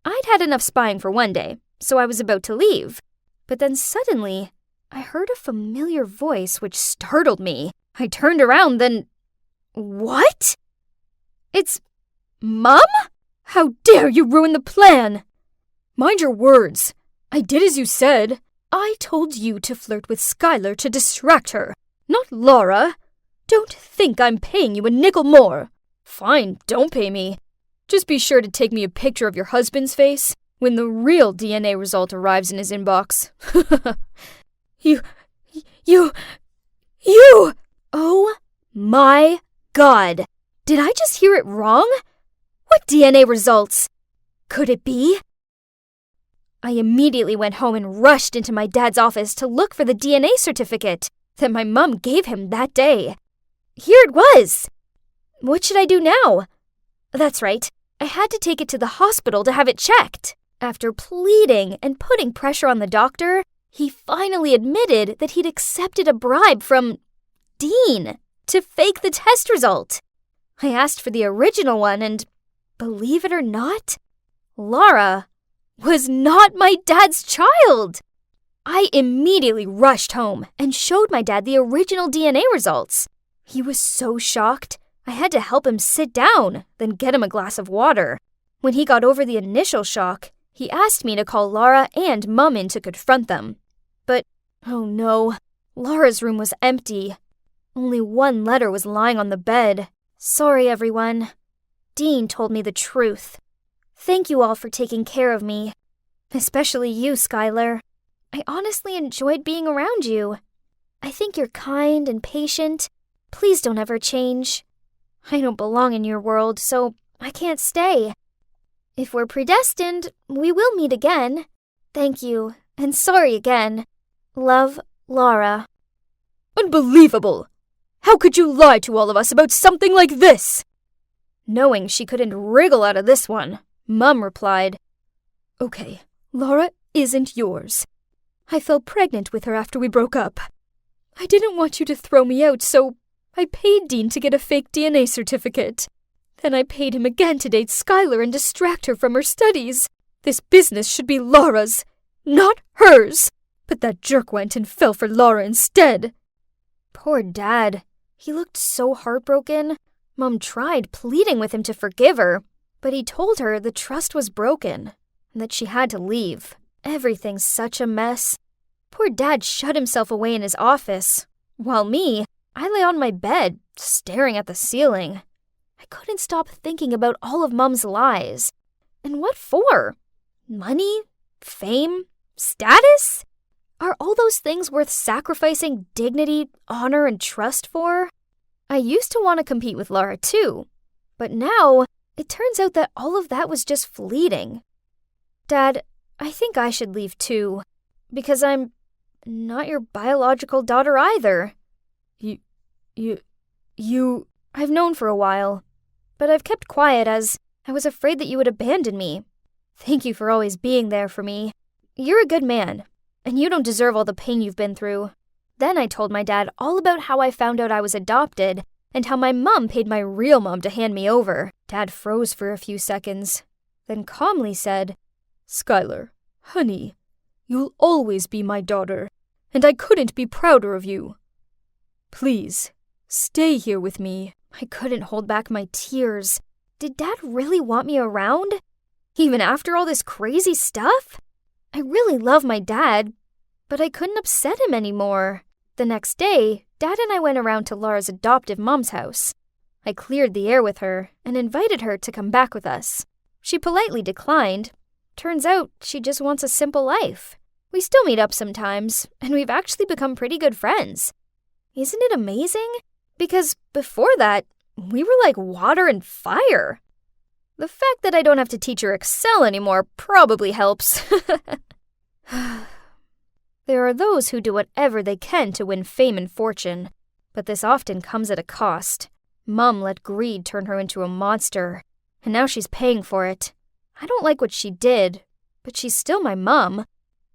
I'd had enough spying for one day, so I was about to leave. But then suddenly, I heard a familiar voice which startled me. I turned around, then... What? It's... Mom? How dare you ruin the plan! Mind your words. I did as you said. I told you to flirt with Skylar to distract her, not Laura. Don't think I'm paying you a nickel more. Fine, don't pay me. Just be sure to take me a picture of your husband's face when the real DNA result arrives in his inbox. You... Oh my God. Did I just hear it wrong? What DNA results? Could it be? I immediately went home and rushed into my dad's office to look for the DNA certificate that my mom gave him that day. Here it was! What should I do now? That's right, I had to take it to the hospital to have it checked. After pleading and putting pressure on the doctor, he finally admitted that he'd accepted a bribe from Dean to fake the test result. I asked for the original one and, believe it or not, Laura was not my dad's child. I immediately rushed home and showed my dad the original DNA results. He was so shocked, I had to help him sit down, then get him a glass of water. When he got over the initial shock, he asked me to call Laura and Mum in to confront them. But, oh no, Laura's room was empty. Only one letter was lying on the bed. Sorry, everyone. Dean told me the truth. Thank you all for taking care of me. Especially you, Skylar. I honestly enjoyed being around you. I think you're kind and patient. Please don't ever change. I don't belong in your world, so I can't stay. If we're predestined, we will meet again. Thank you, and sorry again. Love, Laura. Unbelievable! How could you lie to all of us about something like this? Knowing she couldn't wriggle out of this one, Mum replied, Okay, Laura isn't yours. I fell pregnant with her after we broke up. I didn't want you to throw me out, so I paid Dean to get a fake DNA certificate. Then I paid him again to date Skylar and distract her from her studies. This business should be Laura's, not hers. But that jerk went and fell for Laura instead. Poor Dad. He looked so heartbroken. Mum tried pleading with him to forgive her, but he told her the trust was broken and that she had to leave. Everything's such a mess. Poor Dad shut himself away in his office, while me, I lay on my bed, staring at the ceiling. I couldn't stop thinking about all of Mum's lies. And what for? Money? Fame? Status? Are all those things worth sacrificing dignity, honor, and trust for? I used to want to compete with Laura too, but now it turns out that all of that was just fleeting. Dad, I think I should leave too, because I'm not your biological daughter either. I've known for a while, but I've kept quiet as I was afraid that you would abandon me. Thank you for always being there for me. You're a good man, and you don't deserve all the pain you've been through. Then I told my dad all about how I found out I was adopted and how my mom paid my real mom to hand me over. Dad froze for a few seconds, then calmly said, "Skylar, honey, you'll always be my daughter, and I couldn't be prouder of you. Please, stay here with me." I couldn't hold back my tears. Did Dad really want me around? Even after all this crazy stuff? I really love my dad, but I couldn't upset him anymore. The next day, Dad and I went around to Laura's adoptive mom's house. I cleared the air with her and invited her to come back with us. She politely declined. Turns out she just wants a simple life. We still meet up sometimes, and we've actually become pretty good friends. Isn't it amazing? Because before that, we were like water and fire. The fact that I don't have to teach her Excel anymore probably helps. There are those who do whatever they can to win fame and fortune, but this often comes at a cost. Mom let greed turn her into a monster, and now she's paying for it. I don't like what she did, but she's still my mom.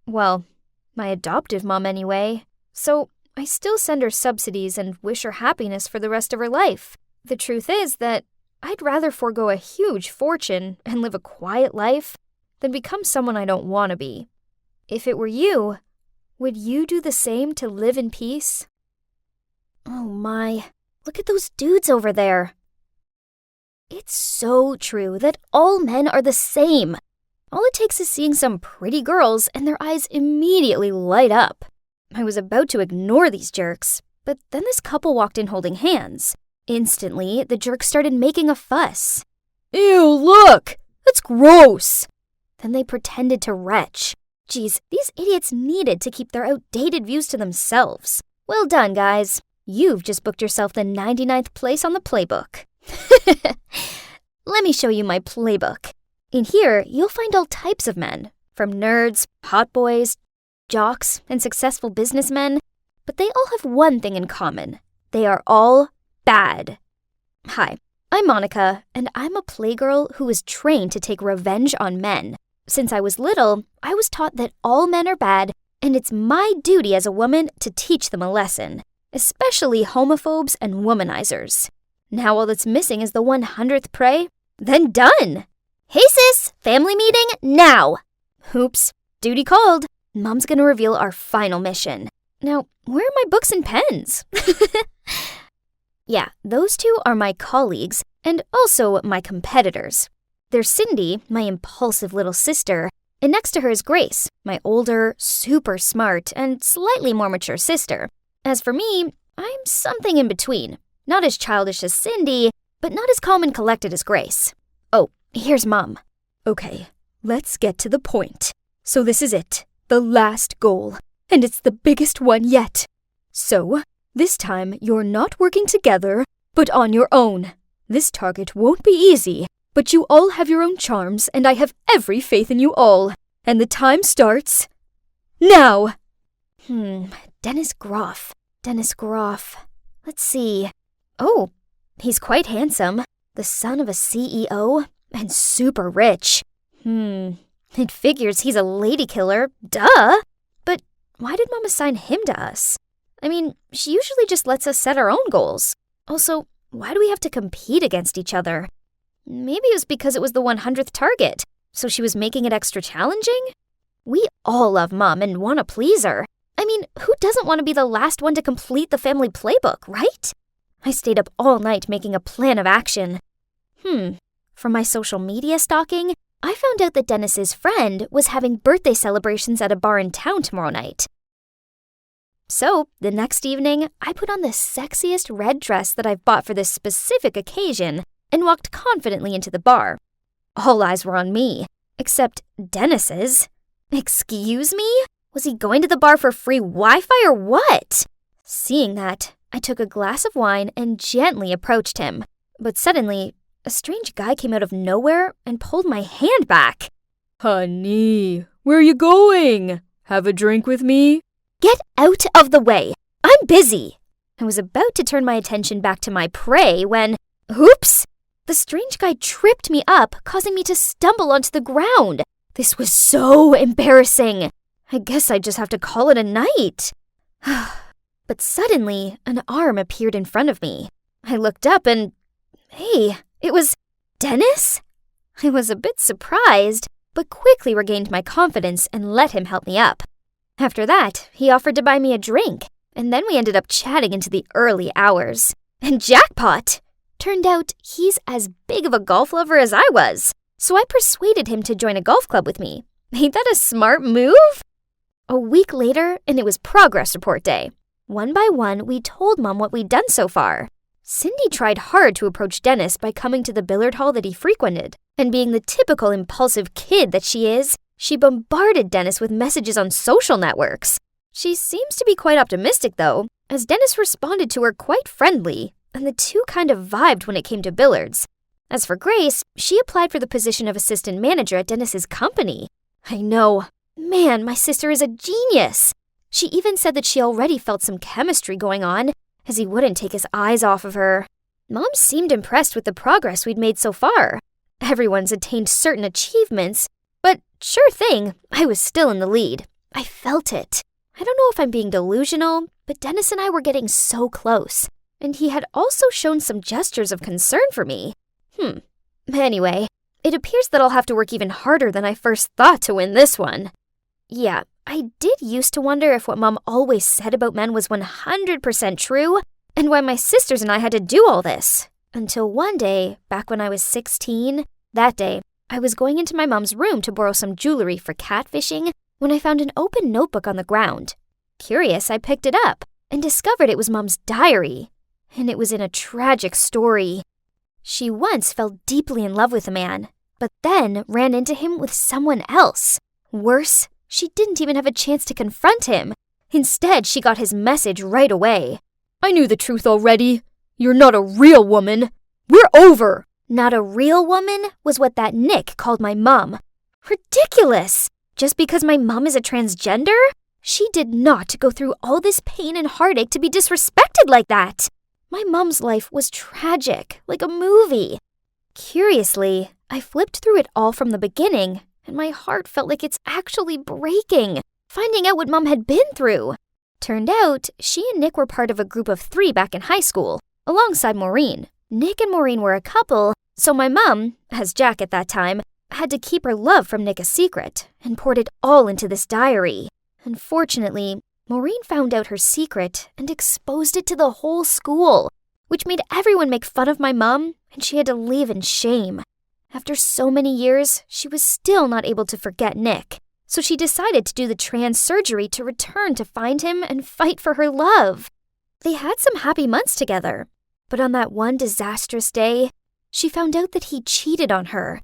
Well, my adoptive mom anyway. So I still send her subsidies and wish her happiness for the rest of her life. The truth is that I'd rather forego a huge fortune and live a quiet life than become someone I don't want to be. If it were you, would you do the same to live in peace? Oh my, look at those dudes over there. It's so true that all men are the same. All it takes is seeing some pretty girls and their eyes immediately light up. I was about to ignore these jerks, but then this couple walked in holding hands. Instantly, the jerks started making a fuss. Ew, look! That's gross! Then they pretended to retch. Geez, these idiots needed to keep their outdated views to themselves. Well done, guys. You've just booked yourself the 99th place on the playbook. Let me show you my playbook. In here, you'll find all types of men, from nerds, hot boys, jocks, and successful businessmen. But they all have one thing in common. They are all bad. Hi, I'm Monica, and I'm a playgirl who was trained to take revenge on men. Since I was little, I was taught that all men are bad, and it's my duty as a woman to teach them a lesson, especially homophobes and womanizers. Now all that's missing is the 100th prey. Then done! Hey sis, family meeting now! Oops, duty called. Mom's gonna reveal our final mission. Now, where are my books and pens? Yeah, those two are my colleagues and also my competitors. There's Cindy, my impulsive little sister, and next to her is Grace, my older, super smart, and slightly more mature sister. As for me, I'm something in between. Not as childish as Cindy, but not as calm and collected as Grace. Oh, here's Mom. Okay, let's get to the point. So this is it, the last goal, and it's the biggest one yet. So, this time you're not working together, but on your own. This target won't be easy, but you all have your own charms, and I have every faith in you all. And the time starts now. Dennis Groff. Let's see. Oh, he's quite handsome. The son of a CEO and super rich. It figures he's a lady killer, duh. But why did Mom assign him to us? I mean, she usually just lets us set our own goals. Also, why do we have to compete against each other? Maybe it was because it was the 100th target, so she was making it extra challenging? We all love Mom and want to please her. I mean, who doesn't want to be the last one to complete the family playbook, right? I stayed up all night making a plan of action. From my social media stalking, I found out that Dennis's friend was having birthday celebrations at a bar in town tomorrow night. So, the next evening, I put on the sexiest red dress that I've bought for this specific occasion and walked confidently into the bar. All eyes were on me, except Dennis's. Excuse me? Was he going to the bar for free Wi-Fi or what? Seeing that, I took a glass of wine and gently approached him. But suddenly, a strange guy came out of nowhere and pulled my hand back. Honey, where are you going? Have a drink with me? Get out of the way. I'm busy. I was about to turn my attention back to my prey when, oops! The strange guy tripped me up, causing me to stumble onto the ground. This was so embarrassing. I guess I just have to call it a night. But suddenly, an arm appeared in front of me. I looked up and, hey, it was Dennis? I was a bit surprised, but quickly regained my confidence and let him help me up. After that, he offered to buy me a drink, and then we ended up chatting into the early hours. And jackpot! Turned out he's as big of a golf lover as I was, so I persuaded him to join a golf club with me. Ain't that a smart move? A week later, and it was progress report day. One by one, we told Mom what we'd done so far. Cindy tried hard to approach Dennis by coming to the billiard hall that he frequented, and being the typical impulsive kid that she is, she bombarded Dennis with messages on social networks. She seems to be quite optimistic, though, as Dennis responded to her quite friendly, and the two kind of vibed when it came to billiards. As for Grace, she applied for the position of assistant manager at Dennis's company. I know. Man, my sister is a genius. She even said that she already felt some chemistry going on, as he wouldn't take his eyes off of her. Mom seemed impressed with the progress we'd made so far. Everyone's attained certain achievements, but sure thing, I was still in the lead. I felt it. I don't know if I'm being delusional, but Dennis and I were getting so close, and he had also shown some gestures of concern for me. Anyway, it appears that I'll have to work even harder than I first thought to win this one. Yeah, I did used to wonder if what Mom always said about men was 100% true, and why my sisters and I had to do all this. Until one day, back when I was 16, that day, I was going into my mom's room to borrow some jewelry for catfishing when I found an open notebook on the ground. Curious, I picked it up and discovered it was Mom's diary, and it was in a tragic story. She once fell deeply in love with a man, but then ran into him with someone else. Worse, she didn't even have a chance to confront him. Instead, she got his message right away. I knew the truth already. You're not a real woman. We're over. Not a real woman was what that Nick called my mom. Ridiculous! Just because my mom is a transgender? She did not go through all this pain and heartache to be disrespected like that. My mom's life was tragic, like a movie. Curiously, I flipped through it all from the beginning, and my heart felt like it's actually breaking, finding out what Mom had been through. Turned out, she and Nick were part of a group of 3 back in high school, alongside Maureen. Nick and Maureen were a couple, so my mom, as Jack at that time, had to keep her love from Nick a secret, and poured it all into this diary. Unfortunately, Maureen found out her secret and exposed it to the whole school, which made everyone make fun of my mom, and she had to leave in shame. After so many years, she was still not able to forget Nick, so she decided to do the trans surgery to return to find him and fight for her love. They had some happy months together, but on that one disastrous day, she found out that he cheated on her.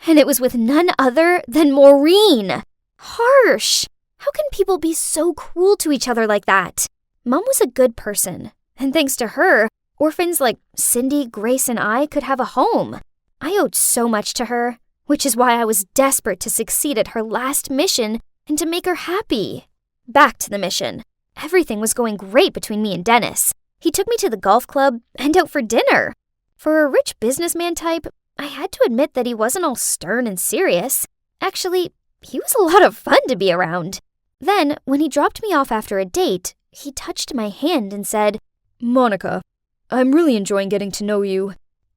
And it was with none other than Maureen. Harsh! How can people be so cruel to each other like that? Mom was a good person, and thanks to her, orphans like Cindy, Grace, and I could have a home. I owed so much to her, which is why I was desperate to succeed at her last mission and to make her happy. Back to the mission. Everything was going great between me and Dennis. He took me to the golf club and out for dinner. For a rich businessman type, I had to admit that he wasn't all stern and serious. Actually, he was a lot of fun to be around. Then, when he dropped me off after a date, he touched my hand and said, Monica, I'm really enjoying getting to know you,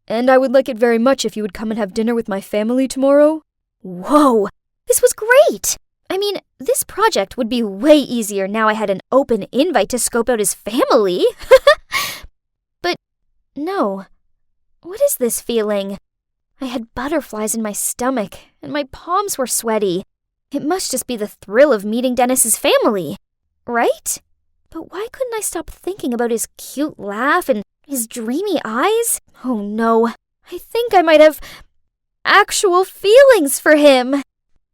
and I would like it very much if you would come and have dinner with my family tomorrow. Whoa, this was great! I mean, this project would be way easier now I had an open invite to scope out his family. But no, what is this feeling? I had butterflies in my stomach, and my palms were sweaty. It must just be the thrill of meeting Dennis's family, right? But why couldn't I stop thinking about his cute laugh and his dreamy eyes? Oh no, I think I might have actual feelings for him.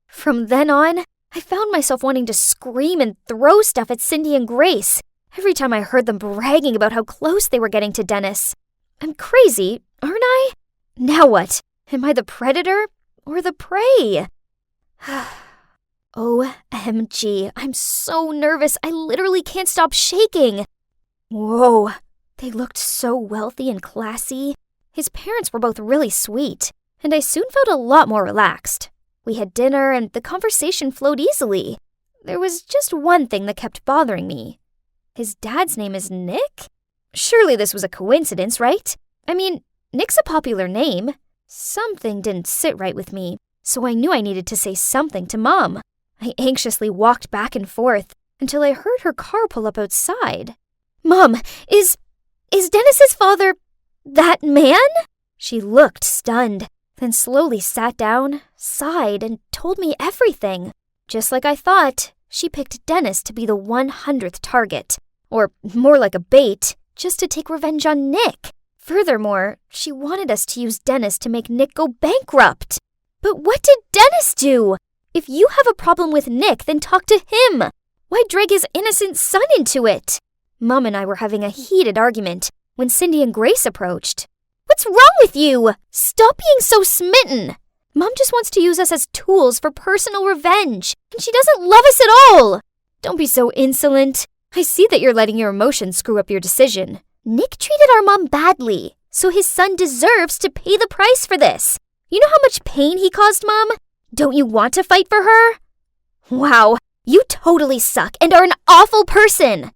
From then on, I found myself wanting to scream and throw stuff at Cindy and Grace every time I heard them bragging about how close they were getting to Dennis. I'm crazy, aren't I? Now what? Am I the predator or the prey? OMG, I'm so nervous. I literally can't stop shaking. Whoa, they looked so wealthy and classy. His parents were both really sweet, and I soon felt a lot more relaxed. We had dinner, and the conversation flowed easily. There was just one thing that kept bothering me. His dad's name is Nick? Surely this was a coincidence, right? I mean, Nick's a popular name. Something didn't sit right with me, so I knew I needed to say something to Mom. I anxiously walked back and forth until I heard her car pull up outside. Mom, is Dennis's father that man? She looked stunned, then slowly sat down, sighed, and told me everything. Just like I thought, she picked Dennis to be the 100th target, or more like a bait, just to take revenge on Nick. Furthermore, she wanted us to use Dennis to make Nick go bankrupt. But what did Dennis do? If you have a problem with Nick, then talk to him. Why drag his innocent son into it? Mom and I were having a heated argument when Cindy and Grace approached. What's wrong with you? Stop being so smitten. Mom just wants to use us as tools for personal revenge, and she doesn't love us at all. Don't be so insolent. I see that you're letting your emotions screw up your decision. Nick treated our mom badly, so his son deserves to pay the price for this. You know how much pain he caused, Mom? Don't you want to fight for her? Wow, you totally suck and are an awful person.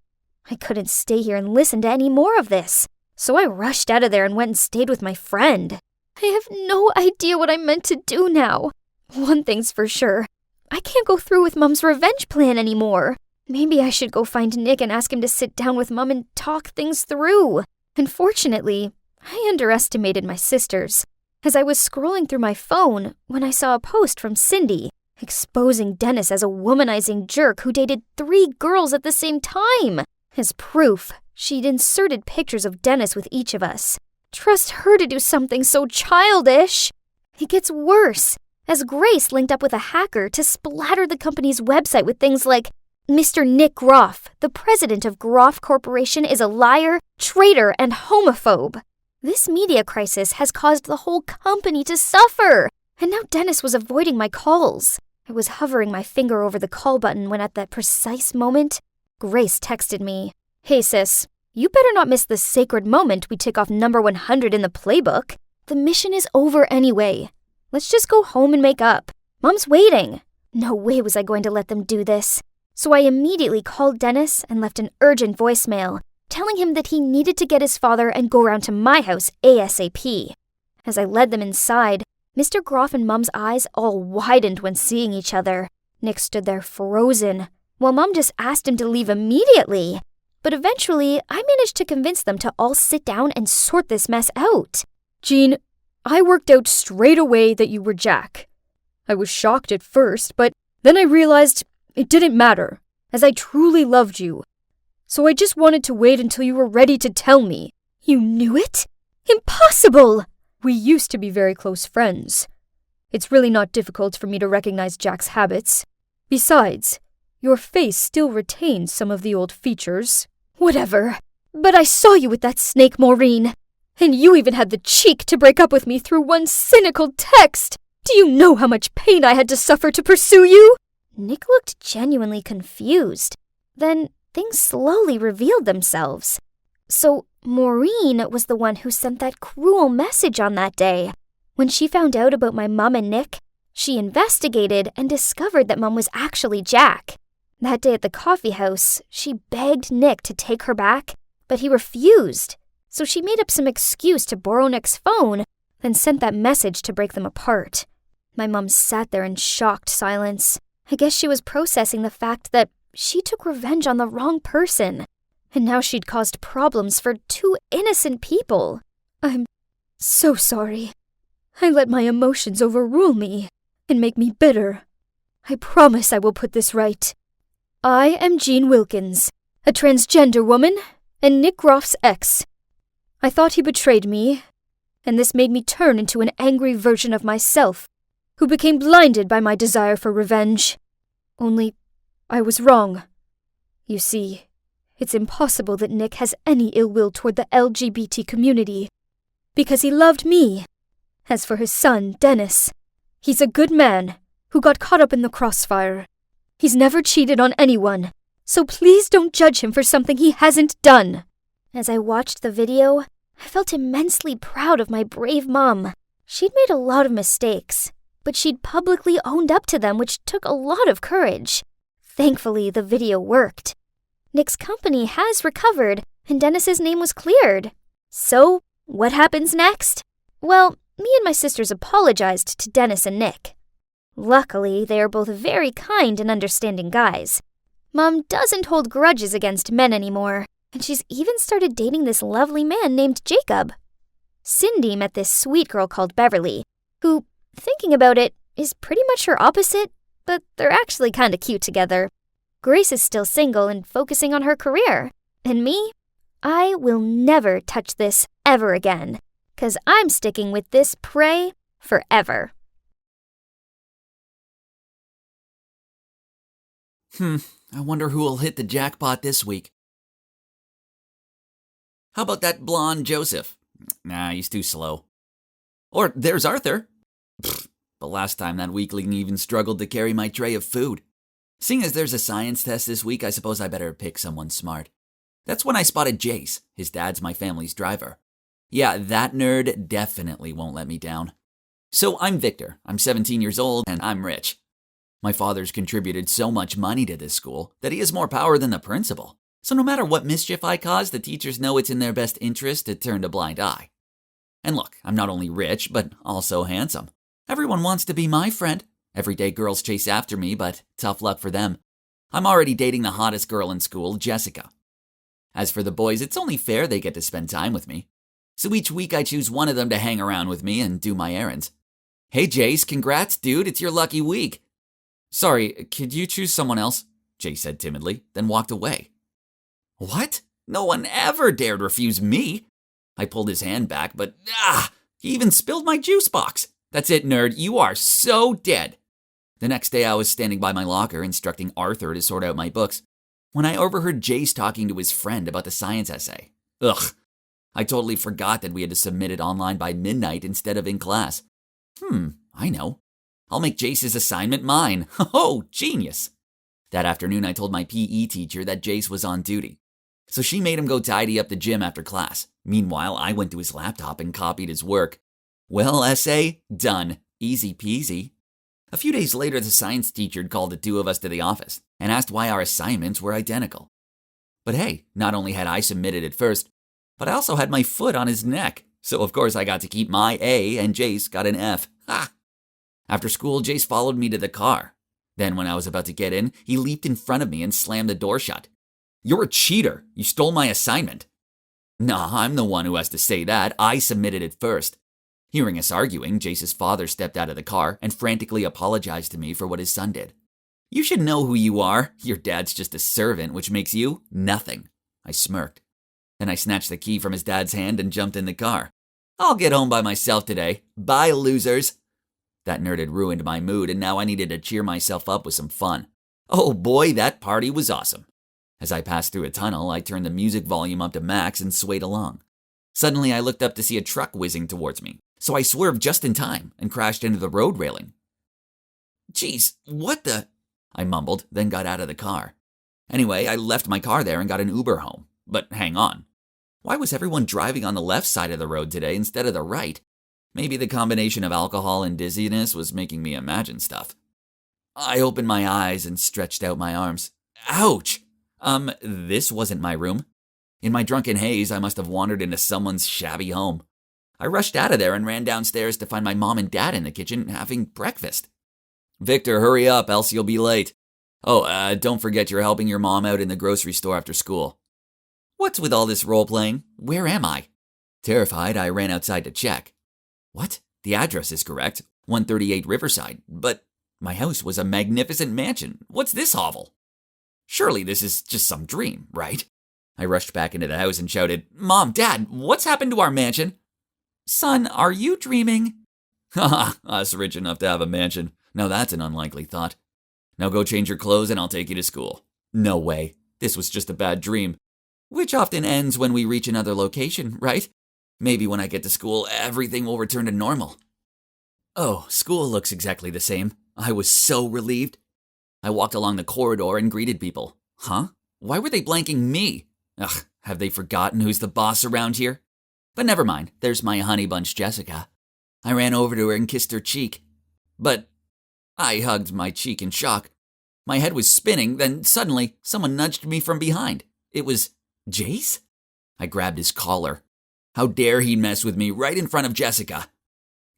I couldn't stay here and listen to any more of this, so I rushed out of there and went and stayed with my friend. I have no idea what I'm meant to do now. One thing's for sure. I can't go through with Mom's revenge plan anymore. Maybe I should go find Nick and ask him to sit down with Mom and talk things through. Unfortunately, I underestimated my sisters, as I was scrolling through my phone when I saw a post from Cindy exposing Dennis as a womanizing jerk who dated 3 girls at the same time. As proof, she'd inserted pictures of Dennis with each of us. Trust her to do something so childish. It gets worse, as Grace linked up with a hacker to splatter the company's website with things like, Mr. Nick Groff, the president of Groff Corporation, is a liar, traitor, and homophobe. This media crisis has caused the whole company to suffer, and now Dennis was avoiding my calls. I was hovering my finger over the call button when at that precise moment, Grace texted me, Hey sis, you better not miss the sacred moment we tick off number 100 in the playbook. The mission is over anyway. Let's just go home and make up. Mom's waiting. No way was I going to let them do this. So I immediately called Dennis and left an urgent voicemail, telling him that he needed to get his father and go around to my house ASAP. As I led them inside, Mr. Groff and Mom's eyes all widened when seeing each other. Nick stood there frozen, while Mom just asked him to leave immediately. But eventually, I managed to convince them to all sit down and sort this mess out. Jean, I worked out straight away that you were Jack. I was shocked at first, but then I realized it didn't matter, as I truly loved you. So I just wanted to wait until you were ready to tell me. You knew it? Impossible! We used to be very close friends. It's really not difficult for me to recognize Jack's habits. Besides, your face still retains some of the old features. Whatever. But I saw you with that snake, Maureen. And you even had the cheek to break up with me through one cynical text. Do you know how much pain I had to suffer to pursue you? Nick looked genuinely confused. Then things slowly revealed themselves. So Maureen was the one who sent that cruel message on that day. When she found out about my mom and Nick, she investigated and discovered that Mom was actually Jack. That day at the coffee house, she begged Nick to take her back, but he refused. So she made up some excuse to borrow Nick's phone, then sent that message to break them apart. My mom sat there in shocked silence. I guess she was processing the fact that she took revenge on the wrong person, and now she'd caused problems for 2 innocent people. I'm so sorry. I let my emotions overrule me and make me bitter. I promise I will put this right. I am Jean Wilkins, a transgender woman, and Nick Groff's ex. I thought he betrayed me, and this made me turn into an angry version of myself, who became blinded by my desire for revenge. Only, I was wrong. You see, it's impossible that Nick has any ill will toward the LGBT community, because he loved me. As for his son, Dennis, he's a good man who got caught up in the crossfire. He's never cheated on anyone, so please don't judge him for something he hasn't done. As I watched the video, I felt immensely proud of my brave mom. She'd made a lot of mistakes, but she'd publicly owned up to them, which took a lot of courage. Thankfully, the video worked. Nick's company has recovered, and Dennis's name was cleared. So, what happens next? Well, me and my sisters apologized to Dennis and Nick. Luckily, they are both very kind and understanding guys. Mom doesn't hold grudges against men anymore, and she's even started dating this lovely man named Jacob. Cindy met this sweet girl called Beverly, who, thinking about it, is pretty much her opposite, but they're actually kinda cute together. Grace is still single and focusing on her career. And me? I will never touch this ever again, 'cause I'm sticking with this prey forever. I wonder who will hit the jackpot this week. How about that blonde Joseph? Nah, he's too slow. Or there's Arthur. But last time that weakling even struggled to carry my tray of food. Seeing as there's a science test this week, I suppose I better pick someone smart. That's when I spotted Jace. His dad's my family's driver. Yeah, that nerd definitely won't let me down. So I'm Victor. I'm 17 years old and I'm rich. My father's contributed so much money to this school that he has more power than the principal. So no matter what mischief I cause, the teachers know it's in their best interest to turn a blind eye. And look, I'm not only rich, but also handsome. Everyone wants to be my friend. Everyday girls chase after me, but tough luck for them. I'm already dating the hottest girl in school, Jessica. As for the boys, it's only fair they get to spend time with me. So each week I choose one of them to hang around with me and do my errands. Hey Jace, congrats dude, it's your lucky week. Sorry, could you choose someone else? Jace said timidly, then walked away. What? No one ever dared refuse me. I pulled his hand back, but he even spilled my juice box. That's it, nerd, you are so dead. The next day I was standing by my locker instructing Arthur to sort out my books when I overheard Jace talking to his friend about the science essay. Ugh. I totally forgot that we had to submit it online by midnight instead of in class. I know. I'll make Jace's assignment mine. Oh, genius. That afternoon I told my PE teacher that Jace was on duty. So she made him go tidy up the gym after class. Meanwhile, I went to his laptop and copied his work. Well, essay, done. Easy peasy. A few days later, the science teacher called the two of us to the office and asked why our assignments were identical. But hey, not only had I submitted it first, but I also had my foot on his neck. So of course I got to keep my A and Jace got an F. Ha! After school, Jace followed me to the car. Then when I was about to get in, he leaped in front of me and slammed the door shut. You're a cheater. You stole my assignment. Nah, I'm the one who has to say that. I submitted it first. Hearing us arguing, Jace's father stepped out of the car and frantically apologized to me for what his son did. You should know who you are. Your dad's just a servant, which makes you nothing. I smirked. Then I snatched the key from his dad's hand and jumped in the car. I'll get home by myself today. Bye, losers. That nerd had ruined my mood, and now I needed to cheer myself up with some fun. Oh boy, that party was awesome. As I passed through a tunnel, I turned the music volume up to max and swayed along. Suddenly, I looked up to see a truck whizzing towards me, so I swerved just in time and crashed into the road railing. Jeez, what the? I mumbled, then got out of the car. Anyway, I left my car there and got an Uber home. But hang on. Why was everyone driving on the left side of the road today instead of the right? Maybe the combination of alcohol and dizziness was making me imagine stuff. I opened my eyes and stretched out my arms. Ouch! This wasn't my room. In my drunken haze, I must have wandered into someone's shabby home. I rushed out of there and ran downstairs to find my mom and dad in the kitchen having breakfast. Victor, hurry up, else you'll be late. Oh, don't forget you're helping your mom out in the grocery store after school. What's with all this role-playing? Where am I? Terrified, I ran outside to check. What? The address is correct, 138 Riverside, but my house was a magnificent mansion. What's this hovel? Surely this is just some dream, right? I rushed back into the house and shouted, Mom, Dad, what's happened to our mansion? Son, are you dreaming? Haha, us rich enough to have a mansion. Now that's an unlikely thought. Now go change your clothes and I'll take you to school. No way. This was just a bad dream. Which often ends when we reach another location, right? Maybe when I get to school, everything will return to normal. Oh, school looks exactly the same. I was so relieved. I walked along the corridor and greeted people. Huh? Why were they blanking me? Ugh, have they forgotten who's the boss around here? But never mind, there's my honey bunch Jessica. I ran over to her and kissed her cheek. But I hugged my cheek in shock. My head was spinning, then suddenly someone nudged me from behind. It was Jace? I grabbed his collar. How dare he mess with me right in front of Jessica?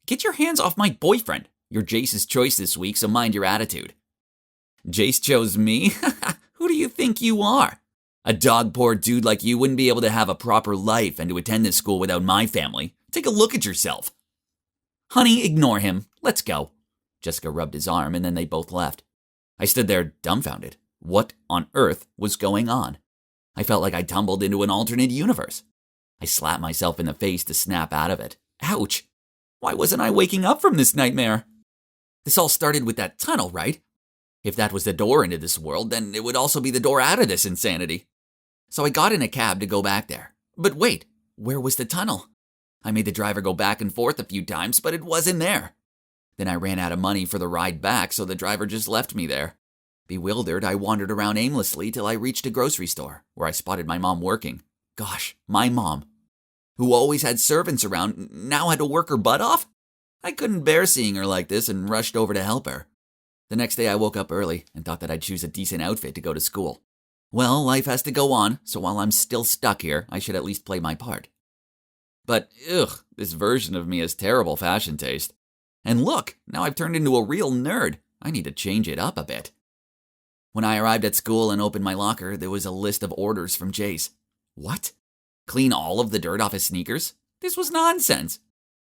Get your hands off my boyfriend. You're Jace's choice this week, so mind your attitude. Jace chose me? Who do you think you are? A dog-poor dude like you wouldn't be able to have a proper life and to attend this school without my family. Take a look at yourself. Honey, ignore him. Let's go. Jessica rubbed his arm and then they both left. I stood there dumbfounded. What on earth was going on? I felt like I tumbled into an alternate universe. I slapped myself in the face to snap out of it. Ouch! Why wasn't I waking up from this nightmare? This all started with that tunnel, right? If that was the door into this world, then it would also be the door out of this insanity. So I got in a cab to go back there. But wait, where was the tunnel? I made the driver go back and forth a few times, but it wasn't there. Then I ran out of money for the ride back, so the driver just left me there. Bewildered, I wandered around aimlessly till I reached a grocery store, where I spotted my mom working. Gosh, my mom, who always had servants around, now had to work her butt off? I couldn't bear seeing her like this and rushed over to help her. The next day I woke up early and thought that I'd choose a decent outfit to go to school. Well, life has to go on, so while I'm still stuck here, I should at least play my part. But, this version of me has terrible fashion taste. And look, now I've turned into a real nerd. I need to change it up a bit. When I arrived at school and opened my locker, there was a list of orders from Jace. What? Clean all of the dirt off his sneakers? This was nonsense.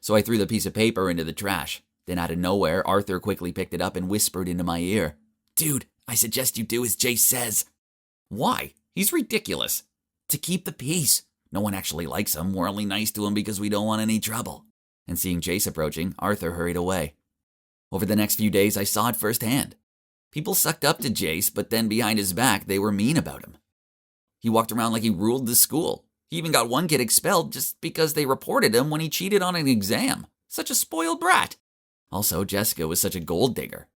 So I threw the piece of paper into the trash. Then out of nowhere, Arthur quickly picked it up and whispered into my ear. Dude, I suggest you do as Jace says. Why? He's ridiculous. To keep the peace. No one actually likes him. We're only nice to him because we don't want any trouble. And seeing Jace approaching, Arthur hurried away. Over the next few days, I saw it firsthand. People sucked up to Jace, but then behind his back, they were mean about him. He walked around like he ruled the school. He even got one kid expelled just because they reported him when he cheated on an exam. Such a spoiled brat. Also, Jessica was such a gold digger.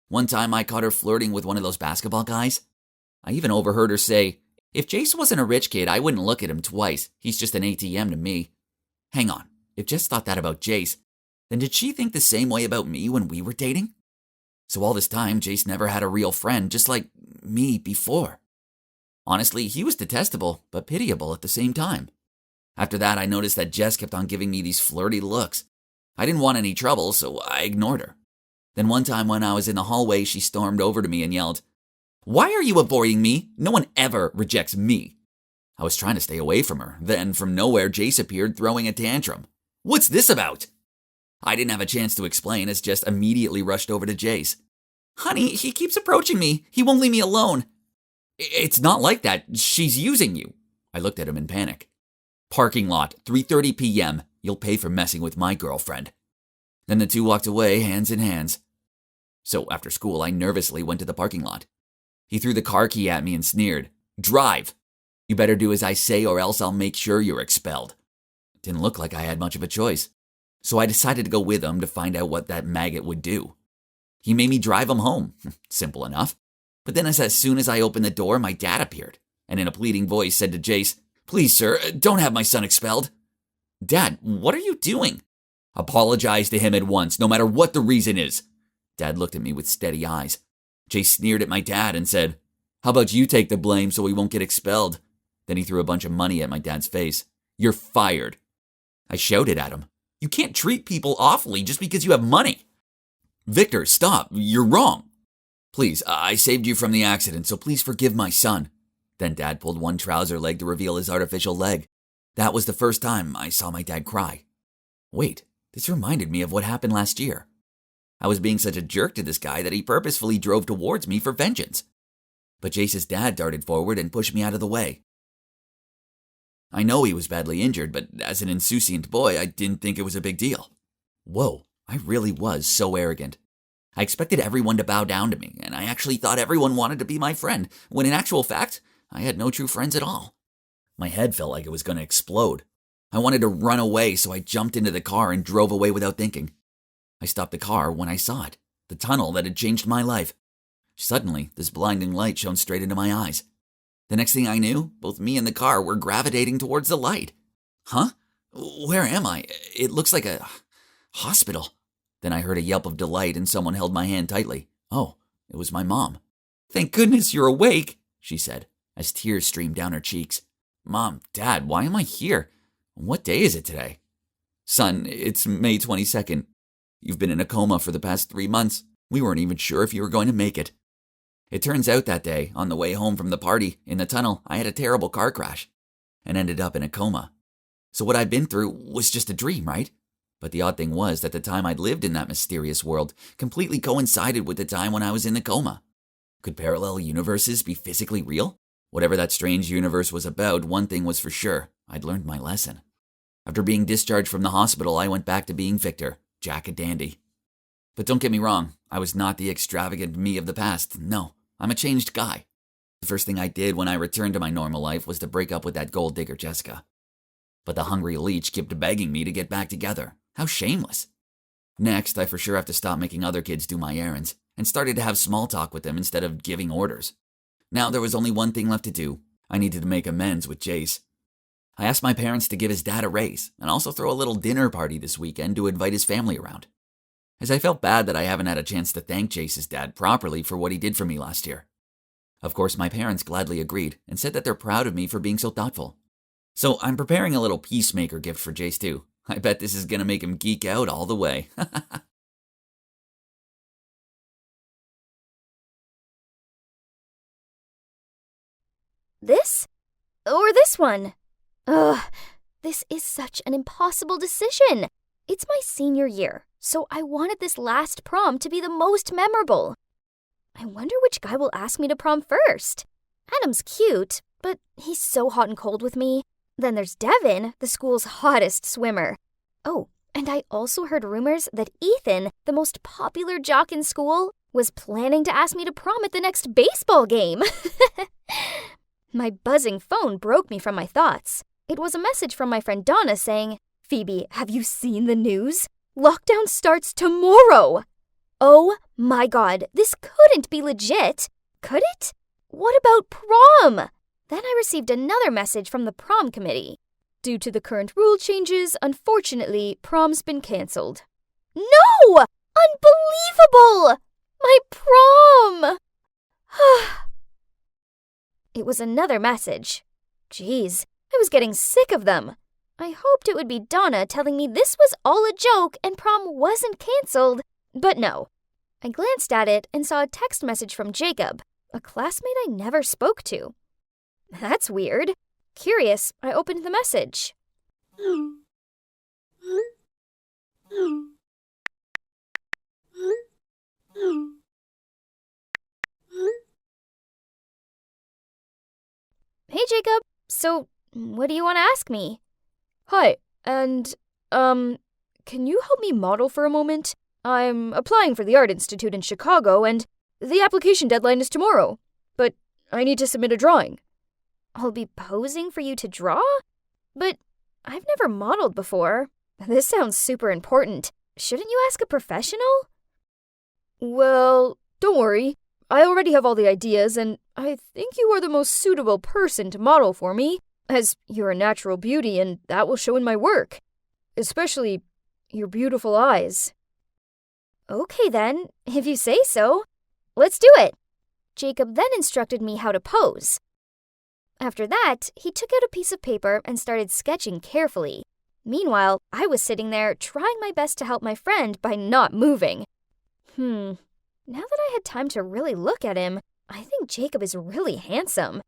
One time I caught her flirting with one of those basketball guys. I even overheard her say, if Jace wasn't a rich kid, I wouldn't look at him twice. He's just an ATM to me. Hang on, if Jess thought that about Jace, then did she think the same way about me when we were dating? So all this time, Jace never had a real friend, just like me before. Honestly, he was detestable, but pitiable at the same time. After that, I noticed that Jess kept on giving me these flirty looks. I didn't want any trouble, so I ignored her. Then one time when I was in the hallway, she stormed over to me and yelled, "Why are you avoiding me? No one ever rejects me." I was trying to stay away from her. Then, from nowhere, Jace appeared throwing a tantrum. "What's this about?" I didn't have a chance to explain as Jess immediately rushed over to Jace. "Honey, he keeps approaching me. He won't leave me alone." "It's not like that. She's using you." I looked at him in panic. "Parking lot, 3:30 p.m. You'll pay for messing with my girlfriend." Then the two walked away, hands in hands. So after school, I nervously went to the parking lot. He threw the car key at me and sneered, "Drive. You better do as I say or else I'll make sure you're expelled." It didn't look like I had much of a choice. So I decided to go with him to find out what that maggot would do. He made me drive him home. Simple enough. But then as soon as I opened the door, my dad appeared, and in a pleading voice said to Jace, "Please, sir, don't have my son expelled." "Dad, what are you doing?" "Apologize to him at once, no matter what the reason is." Dad looked at me with steady eyes. Jace sneered at my dad and said, "How about you take the blame so we won't get expelled?" Then he threw a bunch of money at my dad's face. "You're fired." I shouted at him, "You can't treat people awfully just because you have money." "Victor, stop. You're wrong." "Please, I saved you from the accident, so please forgive my son." Then Dad pulled one trouser leg to reveal his artificial leg. That was the first time I saw my dad cry. Wait, this reminded me of what happened last year. I was being such a jerk to this guy that he purposefully drove towards me for vengeance. But Jace's dad darted forward and pushed me out of the way. I know he was badly injured, but as an insouciant boy, I didn't think it was a big deal. Whoa, I really was so arrogant. I expected everyone to bow down to me, and I actually thought everyone wanted to be my friend, when in actual fact, I had no true friends at all. My head felt like it was going to explode. I wanted to run away, so I jumped into the car and drove away without thinking. I stopped the car when I saw it, the tunnel that had changed my life. Suddenly, this blinding light shone straight into my eyes. The next thing I knew, both me and the car were gravitating towards the light. Huh? Where am I? It looks like a hospital. Then I heard a yelp of delight and someone held my hand tightly. Oh, it was my mom. Thank goodness you're awake, she said, as tears streamed down her cheeks. Mom, Dad, why am I here? What day is it today? Son, it's May 22nd. You've been in a coma for the past 3 months. We weren't even sure if you were going to make it. It turns out that day, on the way home from the party, in the tunnel, I had a terrible car crash and ended up in a coma. So what I'd been through was just a dream, right? But the odd thing was that the time I'd lived in that mysterious world completely coincided with the time when I was in the coma. Could parallel universes be physically real? Whatever that strange universe was about, one thing was for sure. I'd learned my lesson. After being discharged from the hospital, I went back to being Victor, Jack a dandy. But don't get me wrong, I was not the extravagant me of the past. No, I'm a changed guy. The first thing I did when I returned to my normal life was to break up with that gold digger Jessica. But the hungry leech kept begging me to get back together. How shameless. Next, I for sure have to stop making other kids do my errands, and started to have small talk with them instead of giving orders. Now there was only one thing left to do. I needed to make amends with Jace. I asked my parents to give his dad a raise, and also throw a little dinner party this weekend to invite his family around. As I felt bad that I haven't had a chance to thank Jace's dad properly for what he did for me last year. Of course, my parents gladly agreed, and said that they're proud of me for being so thoughtful. So I'm preparing a little peacemaker gift for Jace too. I bet this is going to make him geek out all the way. This? Or this one? Ugh, this is such an impossible decision. It's my senior year, so I wanted this last prom to be the most memorable. I wonder which guy will ask me to prom first. Adam's cute, but he's so hot and cold with me. Then there's Devin, the school's hottest swimmer. Oh, and I also heard rumors that Ethan, the most popular jock in school, was planning to ask me to prom at the next baseball game. My buzzing phone broke me from my thoughts. It was a message from my friend Donna saying, "Phoebe, have you seen the news? Lockdown starts tomorrow." Oh my god, this couldn't be legit. Could it? What about prom? Then I received another message from the prom committee. Due to the current rule changes, unfortunately, prom's been cancelled. No! Unbelievable! My prom! It was another message. Geez, I was getting sick of them. I hoped it would be Donna telling me this was all a joke and prom wasn't cancelled, but no. I glanced at it and saw a text message from Jacob, a classmate I never spoke to. That's weird. Curious, I opened the message. Hey, Jacob. So, what do you want to ask me? Hi, and, can you help me model for a moment? I'm applying for the Art Institute in Chicago, and the application deadline is tomorrow. But I need to submit a drawing. I'll be posing for you to draw? But I've never modeled before. This sounds super important. Shouldn't you ask a professional? Well, don't worry. I already have all the ideas, and I think you are the most suitable person to model for me, as you're a natural beauty, and that will show in my work. Especially your beautiful eyes. Okay then, if you say so. Let's do it. Jacob then instructed me how to pose. After that, he took out a piece of paper and started sketching carefully. Meanwhile, I was sitting there trying my best to help my friend by not moving. Now that I had time to really look at him, I think Jacob is really handsome.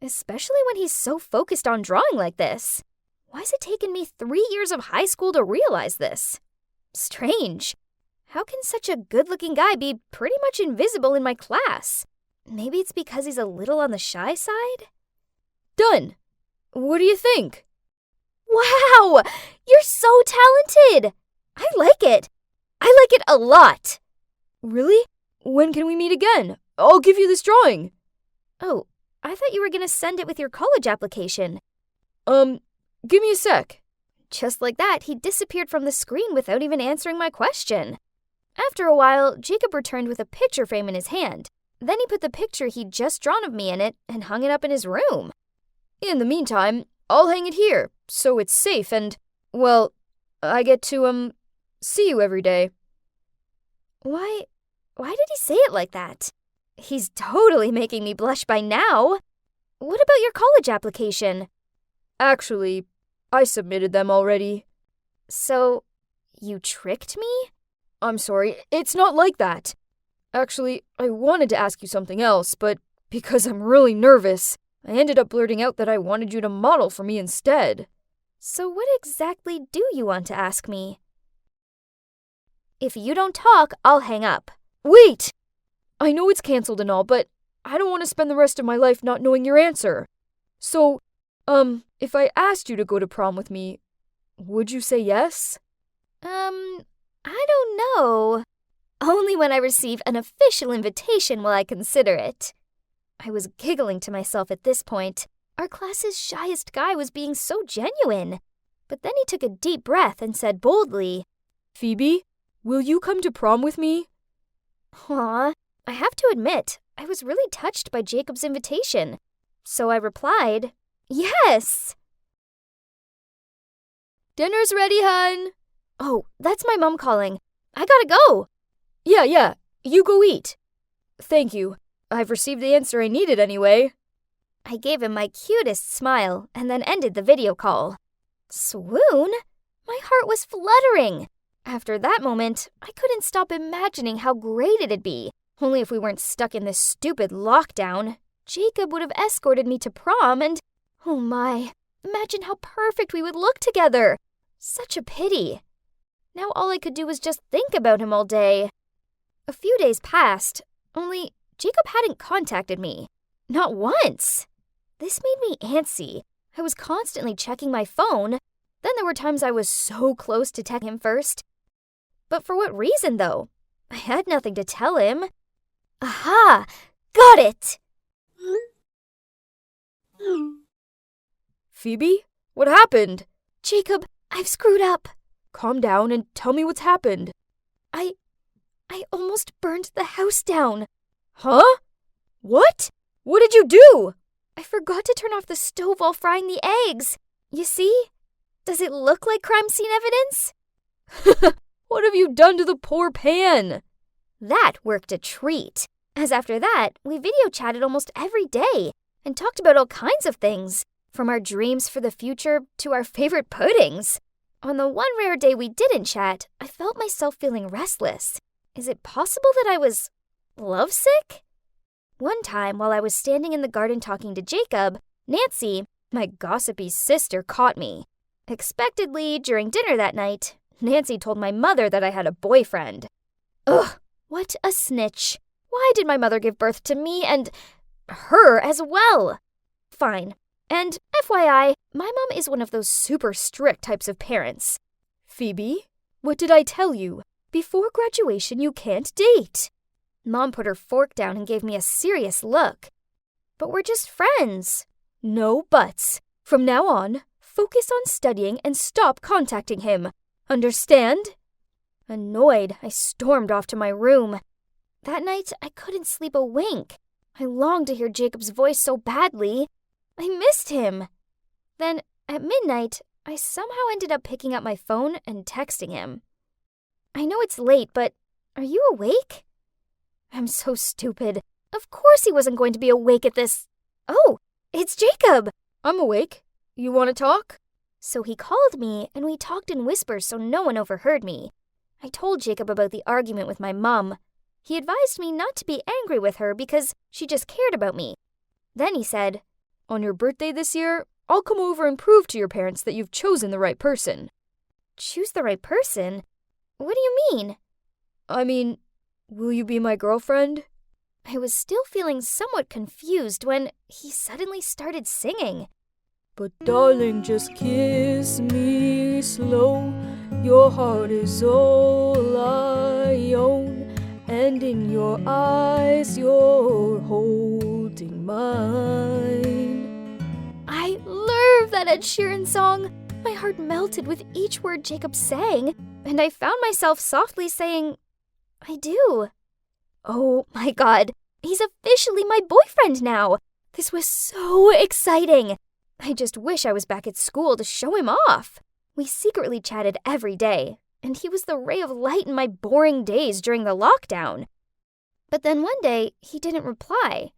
Especially when he's so focused on drawing like this. Why has it taken me 3 years of high school to realize this? Strange. How can such a good-looking guy be pretty much invisible in my class? Maybe it's because he's a little on the shy side? Done. What do you think? Wow! You're so talented! I like it. I like it a lot. Really? When can we meet again? I'll give you this drawing. Oh, I thought you were gonna send it with your college application. Give me a sec. Just like that, he disappeared from the screen without even answering my question. After a while, Jacob returned with a picture frame in his hand. Then he put the picture he'd just drawn of me in it and hung it up in his room. In the meantime, I'll hang it here, so it's safe and, well, I get to, see you every day. Why did he say it like that? He's totally making me blush by now. What about your college application? Actually, I submitted them already. So, you tricked me? I'm sorry, it's not like that. Actually, I wanted to ask you something else, but because I'm really nervous, I ended up blurting out that I wanted you to model for me instead. So what exactly do you want to ask me? If you don't talk, I'll hang up. Wait! I know it's canceled and all, but I don't want to spend the rest of my life not knowing your answer. So, if I asked you to go to prom with me, would you say yes? I don't know. Only when I receive an official invitation will I consider it. I was giggling to myself at this point. Our class's shyest guy was being so genuine. But then he took a deep breath and said boldly, Phoebe, will you come to prom with me? Aw, I have to admit, I was really touched by Jacob's invitation. So I replied, yes! Dinner's ready, hun. Oh, that's my mom calling. I gotta go. Yeah, you go eat. Thank you. I've received the answer I needed anyway. I gave him my cutest smile and then ended the video call. Swoon? My heart was fluttering. After that moment, I couldn't stop imagining how great it'd be. Only if we weren't stuck in this stupid lockdown, Jacob would have escorted me to prom and, oh my, imagine how perfect we would look together. Such a pity. Now all I could do was just think about him all day. A few days passed, only Jacob hadn't contacted me. Not once. This made me antsy. I was constantly checking my phone. Then there were times I was so close to texting him first. But for what reason, though? I had nothing to tell him. Aha! Got it! Phoebe? What happened? Jacob, I've screwed up. Calm down and tell me what's happened. I almost burned the house down. Huh? What? What did you do? I forgot to turn off the stove while frying the eggs. You see? Does it look like crime scene evidence? What have you done to the poor pan? That worked a treat, as after that, we video chatted almost every day and talked about all kinds of things, from our dreams for the future to our favorite puddings. On the one rare day we didn't chat, I felt myself feeling restless. Is it possible that I was lovesick? One time, while I was standing in the garden talking to Jacob, Nancy, my gossipy sister, caught me. Expectedly, during dinner that night, Nancy told my mother that I had a boyfriend. Ugh, what a snitch. Why did my mother give birth to me and her as well? Fine. And FYI, my mom is one of those super strict types of parents. Phoebe, what did I tell you? Before graduation, you can't date. Mom put her fork down and gave me a serious look. But we're just friends. No buts. From now on, focus on studying and stop contacting him. Understand? Annoyed, I stormed off to my room. That night, I couldn't sleep a wink. I longed to hear Jacob's voice so badly. I missed him. Then, at midnight, I somehow ended up picking up my phone and texting him. I know it's late, but are you awake? I'm so stupid. Of course he wasn't going to be awake at this. Oh, it's Jacob. I'm awake. You want to talk? So he called me, and we talked in whispers so no one overheard me. I told Jacob about the argument with my mom. He advised me not to be angry with her because she just cared about me. Then he said, on your birthday this year, I'll come over and prove to your parents that you've chosen the right person. Choose the right person? What do you mean? I mean, will you be my girlfriend? I was still feeling somewhat confused when he suddenly started singing. But darling, just kiss me slow. Your heart is all I own. and in your eyes you're holding mine. I love that Ed Sheeran song. My heart melted with each word Jacob sang, and I found myself softly saying, I do. Oh my God, he's officially my boyfriend now. This was so exciting. I just wish I was back at school to show him off. We secretly chatted every day, and he was the ray of light in my boring days during the lockdown. But then one day, he didn't reply.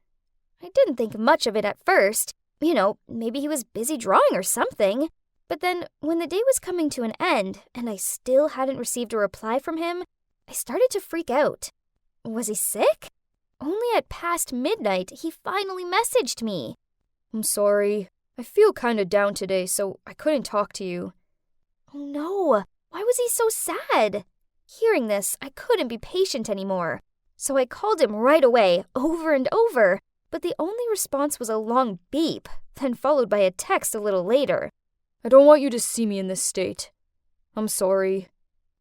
I didn't think much of it at first. You know, maybe he was busy drawing or something. But then, when the day was coming to an end, and I still hadn't received a reply from him, I started to freak out. Was he sick? Only at past midnight, he finally messaged me. I'm sorry. I feel kinda down today, so I couldn't talk to you. Oh no, why was he so sad? Hearing this, I couldn't be patient anymore. So I called him right away, over and over, but the only response was a long beep, then followed by a text a little later. I don't want you to see me in this state. I'm sorry.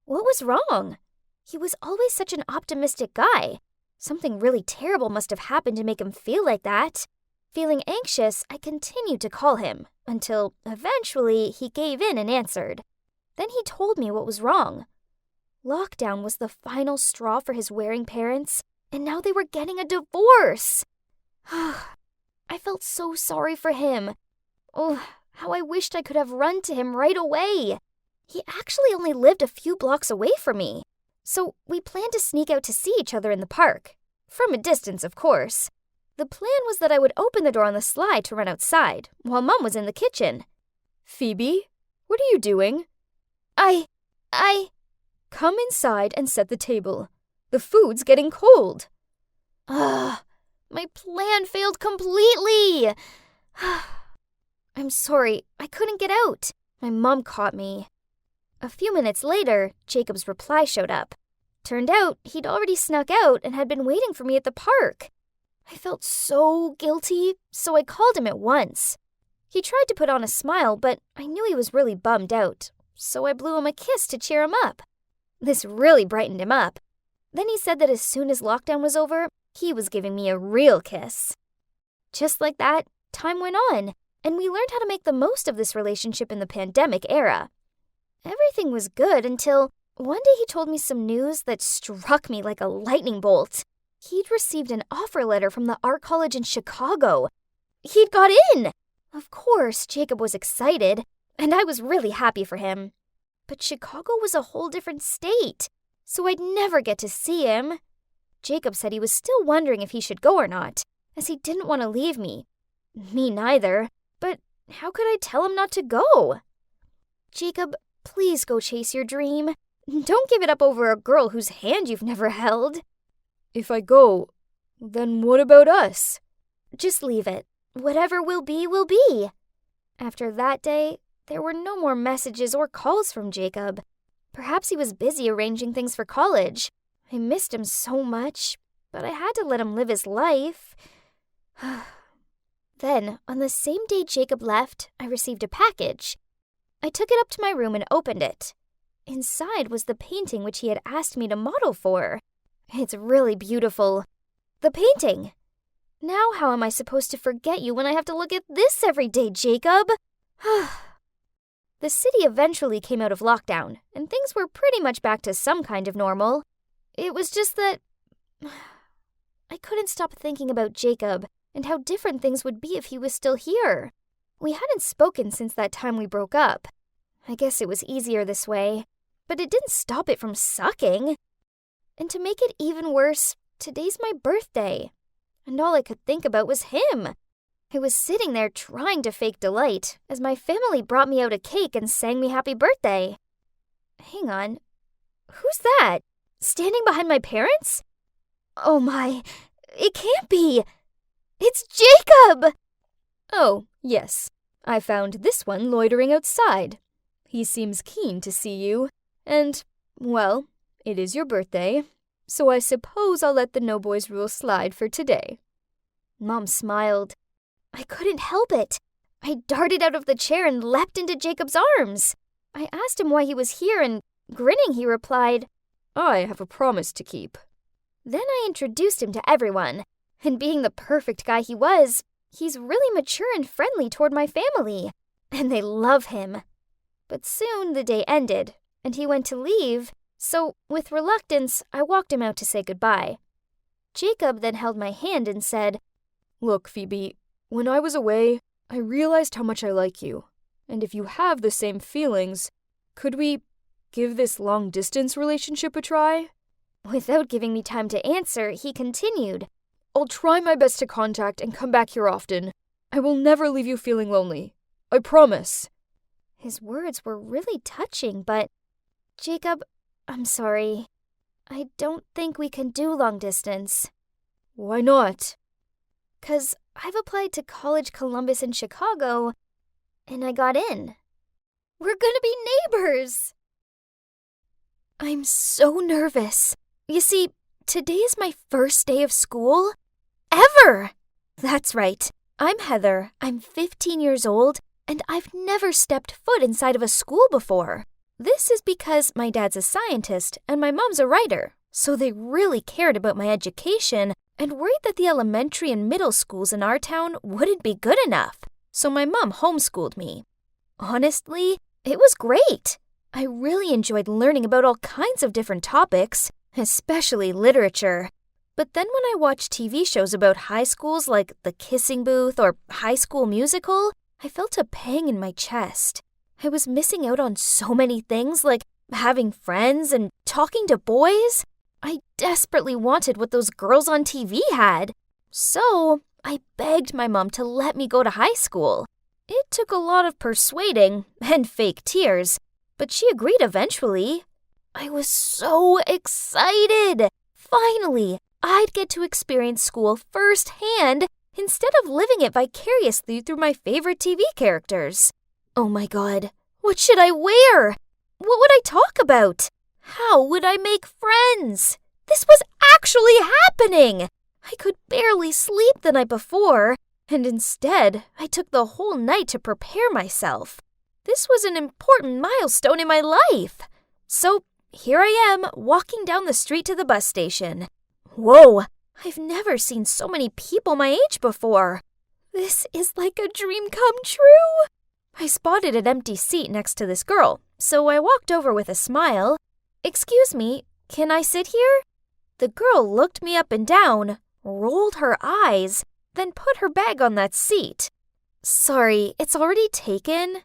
What was wrong? He was always such an optimistic guy. Something really terrible must have happened to make him feel like that. Feeling anxious, I continued to call him, until eventually he gave in and answered. Then he told me what was wrong. Lockdown was the final straw for his wearing parents, and now they were getting a divorce. I felt so sorry for him. Oh, how I wished I could have run to him right away. He actually only lived a few blocks away from me. So we planned to sneak out to see each other in the park. From a distance, of course. The plan was that I would open the door on the slide to run outside, while Mom was in the kitchen. Phoebe, what are you doing? I... Come inside and set the table. The food's getting cold. My plan failed completely. I'm sorry, I couldn't get out. My mom caught me. A few minutes later, Jacob's reply showed up. Turned out he'd already snuck out and had been waiting for me at the park. I felt so guilty, so I called him at once. He tried to put on a smile, but I knew he was really bummed out, so I blew him a kiss to cheer him up. This really brightened him up. Then he said that as soon as lockdown was over, he was giving me a real kiss. Just like that, time went on, and we learned how to make the most of this relationship in the pandemic era. Everything was good until one day he told me some news that struck me like a lightning bolt. He'd received an offer letter from the art college in Chicago. He'd got in! Of course, Jacob was excited, and I was really happy for him. But Chicago was a whole different state, so I'd never get to see him. Jacob said he was still wondering if he should go or not, as he didn't want to leave me. Me neither, but how could I tell him not to go? Jacob, please go chase your dream. Don't give it up over a girl whose hand you've never held. If I go, then what about us? Just leave it. Whatever will be, will be. After that day, there were no more messages or calls from Jacob. Perhaps he was busy arranging things for college. I missed him so much, but I had to let him live his life. Then, on the same day Jacob left, I received a package. I took it up to my room and opened it. Inside was the painting which he had asked me to model for. It's really beautiful. The painting. Now how am I supposed to forget you when I have to look at this every day, Jacob? The city eventually came out of lockdown, and things were pretty much back to some kind of normal. It was just that I couldn't stop thinking about Jacob and how different things would be if he was still here. We hadn't spoken since that time we broke up. I guess it was easier this way, but it didn't stop it from sucking. And to make it even worse, today's my birthday, and all I could think about was him. I was sitting there trying to fake delight as my family brought me out a cake and sang me happy birthday. Hang on, who's that? Standing behind my parents? Oh my, it can't be! It's Jacob! Oh, yes. I found this one loitering outside. He seems keen to see you, and, well, it is your birthday, so I suppose I'll let the no boys rule slide for today. Mom smiled. I couldn't help it. I darted out of the chair and leapt into Jacob's arms. I asked him why he was here, and grinning, he replied, I have a promise to keep. Then I introduced him to everyone, and being the perfect guy he was, he's really mature and friendly toward my family, and they love him. But soon the day ended, and he went to leave, so with reluctance, I walked him out to say goodbye. Jacob then held my hand and said, Look, Phoebe, when I was away, I realized how much I like you. And if you have the same feelings, could we give this long-distance relationship a try? Without giving me time to answer, he continued, I'll try my best to contact and come back here often. I will never leave you feeling lonely. I promise. His words were really touching, but, Jacob, I'm sorry. I don't think we can do long distance. Why not? 'Cause I've applied to College Columbus in Chicago, and I got in. We're gonna be neighbors! I'm so nervous. You see, today is my first day of school ever! That's right. I'm Heather. I'm 15 years old, and I've never stepped foot inside of a school before. This is because my dad's a scientist and my mom's a writer, so they really cared about my education and worried that the elementary and middle schools in our town wouldn't be good enough. So my mom homeschooled me. Honestly, it was great. I really enjoyed learning about all kinds of different topics, especially literature. But then when I watched TV shows about high schools like The Kissing Booth or High School Musical, I felt a pang in my chest. I was missing out on so many things like having friends and talking to boys. I desperately wanted what those girls on TV had. So I begged my mom to let me go to high school. It took a lot of persuading and fake tears, but she agreed eventually. I was so excited! Finally, I'd get to experience school firsthand instead of living it vicariously through my favorite TV characters. Oh my god, what should I wear? What would I talk about? How would I make friends? This was actually happening! I could barely sleep the night before, and instead, I took the whole night to prepare myself. This was an important milestone in my life. So here I am, walking down the street to the bus station. Whoa, I've never seen so many people my age before. This is like a dream come true. I spotted an empty seat next to this girl, so I walked over with a smile. Excuse me, can I sit here? The girl looked me up and down, rolled her eyes, then put her bag on that seat. Sorry, it's already taken.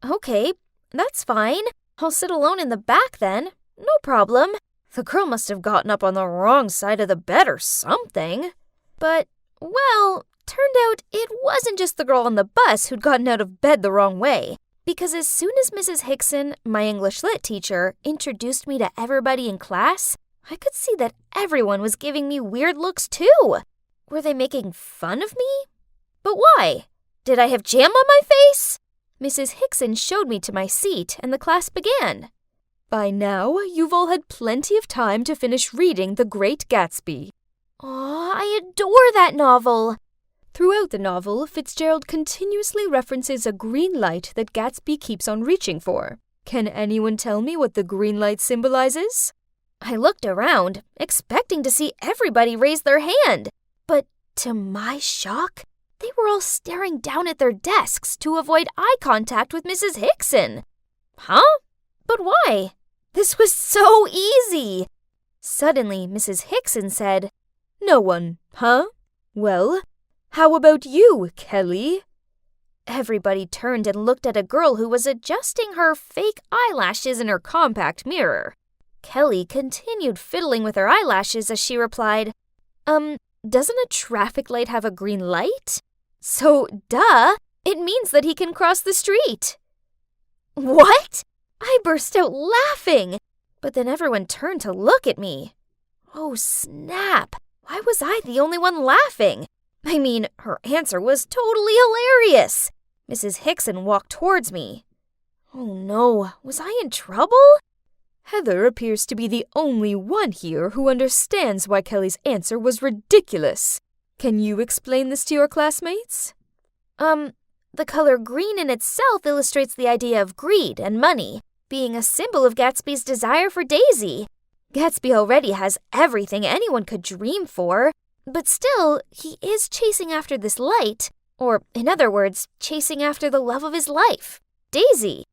Okay, that's fine. I'll sit alone in the back then. No problem. The girl must have gotten up on the wrong side of the bed or something. But, well, turned out it wasn't just the girl on the bus who'd gotten out of bed the wrong way. Because as soon as Mrs. Hickson, my English lit teacher, introduced me to everybody in class, I could see that everyone was giving me weird looks too. Were they making fun of me? But why? Did I have jam on my face? Mrs. Hickson showed me to my seat, and the class began. By now, you've all had plenty of time to finish reading The Great Gatsby. Aw, I adore that novel. Throughout the novel, Fitzgerald continuously references a green light that Gatsby keeps on reaching for. Can anyone tell me what the green light symbolizes? I looked around, expecting to see everybody raise their hand. But to my shock, they were all staring down at their desks to avoid eye contact with Mrs. Hickson. Huh? But why? This was so easy. Suddenly, Mrs. Hickson said, No one, huh? Well, how about you, Kelly? Everybody turned and looked at a girl who was adjusting her fake eyelashes in her compact mirror. Kelly continued fiddling with her eyelashes as she replied, doesn't a traffic light have a green light? So, duh, it means that he can cross the street. What? I burst out laughing, but then everyone turned to look at me. Oh, snap. Why was I the only one laughing? I mean, her answer was totally hilarious. Mrs. Hickson walked towards me. Oh no, was I in trouble? Heather appears to be the only one here who understands why Kelly's answer was ridiculous. Can you explain this to your classmates? The color green in itself illustrates the idea of greed and money, being a symbol of Gatsby's desire for Daisy. Gatsby already has everything anyone could dream for, but still, he is chasing after this light, or in other words, chasing after the love of his life, Daisy.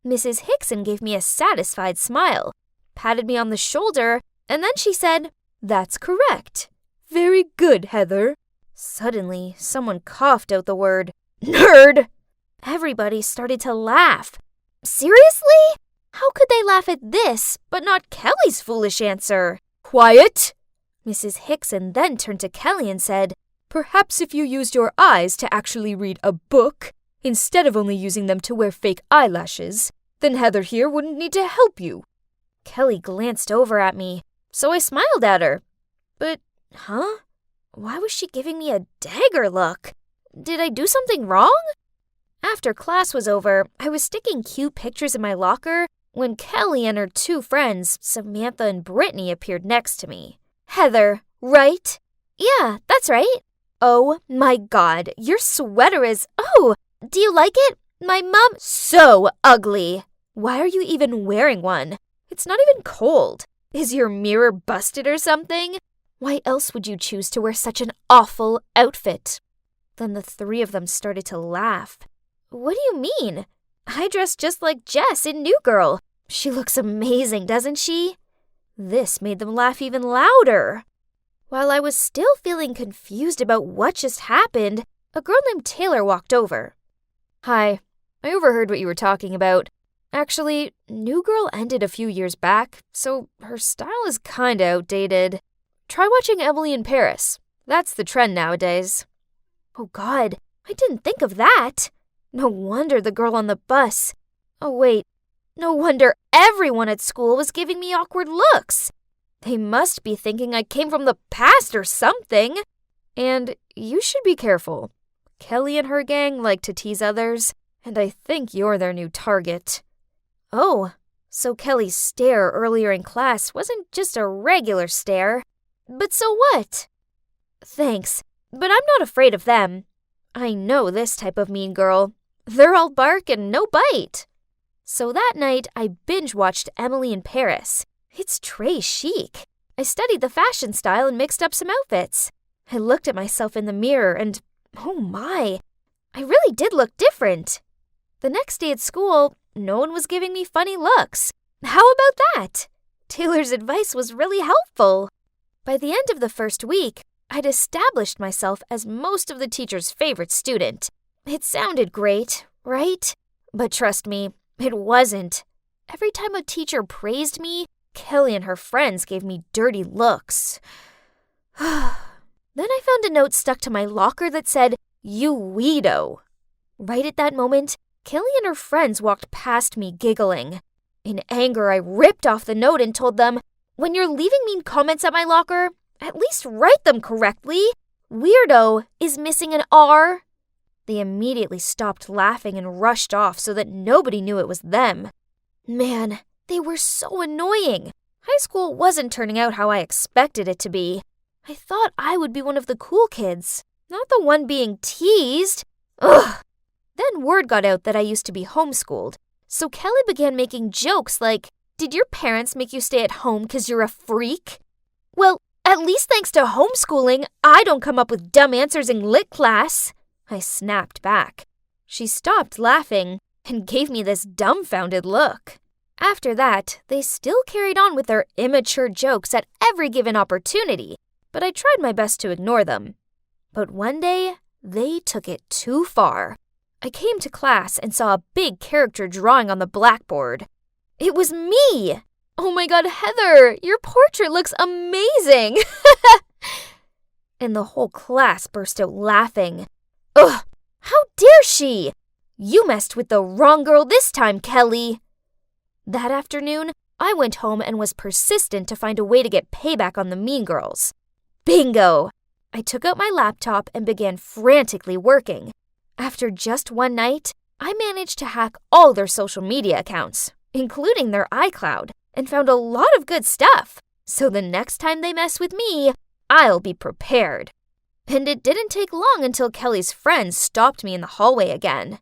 Mrs. Hickson gave me a satisfied smile, patted me on the shoulder, and then she said, "That's correct. Very good, Heather." Suddenly, someone coughed out the word, "Nerd!" Everybody started to laugh. Seriously? How could they laugh at this, but not Kelly's foolish answer? "Quiet!" Mrs. Hickson then turned to Kelly and said, "Perhaps if you used your eyes to actually read a book, instead of only using them to wear fake eyelashes, then Heather here wouldn't need to help you." Kelly glanced over at me, so I smiled at her. But, why was she giving me a dagger look? Did I do something wrong? After class was over, I was sticking cute pictures in my locker when Kelly and her two friends, Samantha and Brittany, appeared next to me. "Heather, right?" "Yeah, that's right." "Oh my God, your sweater is... Oh, do you like it? My mom... So ugly. Why are you even wearing one? It's not even cold. Is your mirror busted or something? Why else would you choose to wear such an awful outfit?" Then the three of them started to laugh. "What do you mean? I dress just like Jess in New Girl. She looks amazing, doesn't she?" This made them laugh even louder. While I was still feeling confused about what just happened, a girl named Taylor walked over. "Hi, I overheard what you were talking about. Actually, New Girl ended a few years back, so her style is kinda outdated. Try watching Emily in Paris. That's the trend nowadays." Oh God, I didn't think of that. No wonder the girl on the bus. Oh wait, no wonder everyone at school was giving me awkward looks. They must be thinking I came from the past or something. And you should be careful. Kelly and her gang like to tease others, and I think you're their new target. Oh, so Kelly's stare earlier in class wasn't just a regular stare. But so what? Thanks, but I'm not afraid of them. I know this type of mean girl. They're all bark and no bite. So that night, I binge-watched Emily in Paris. It's très chic. I studied the fashion style and mixed up some outfits. I looked at myself in the mirror and, oh my, I really did look different. The next day at school, no one was giving me funny looks. How about that? Taylor's advice was really helpful. By the end of the first week, I'd established myself as most of the teacher's favorite student. It sounded great, right? But trust me, it wasn't. Every time a teacher praised me, Kelly and her friends gave me dirty looks. Then I found a note stuck to my locker that said, "You weirdo." Right at that moment, Kelly and her friends walked past me giggling. In anger, I ripped off the note and told them, "When you're leaving mean comments at my locker, at least write them correctly. Weirdo is missing an R." They immediately stopped laughing and rushed off so that nobody knew it was them. Man, they were so annoying. High school wasn't turning out how I expected it to be. I thought I would be one of the cool kids, not the one being teased. Ugh. Then word got out that I used to be homeschooled, so Kelly began making jokes like, "Did your parents make you stay at home because you're a freak?" Well, at least thanks to homeschooling, I don't come up with dumb answers in lit class. I snapped back. She stopped laughing and gave me this dumbfounded look. After that, they still carried on with their immature jokes at every given opportunity, but I tried my best to ignore them. But one day, they took it too far. I came to class and saw a big character drawing on the blackboard. It was me! Oh my God, Heather, your portrait looks amazing! And the whole class burst out laughing. Ugh, how dare she? You messed with the wrong girl this time, Kelly. That afternoon, I went home and was persistent to find a way to get payback on the mean girls. Bingo! I took out my laptop and began frantically working. After just one night, I managed to hack all their social media accounts, including their iCloud, and found a lot of good stuff. So the next time they mess with me, I'll be prepared. And it didn't take long until Kelly's friends stopped me in the hallway again.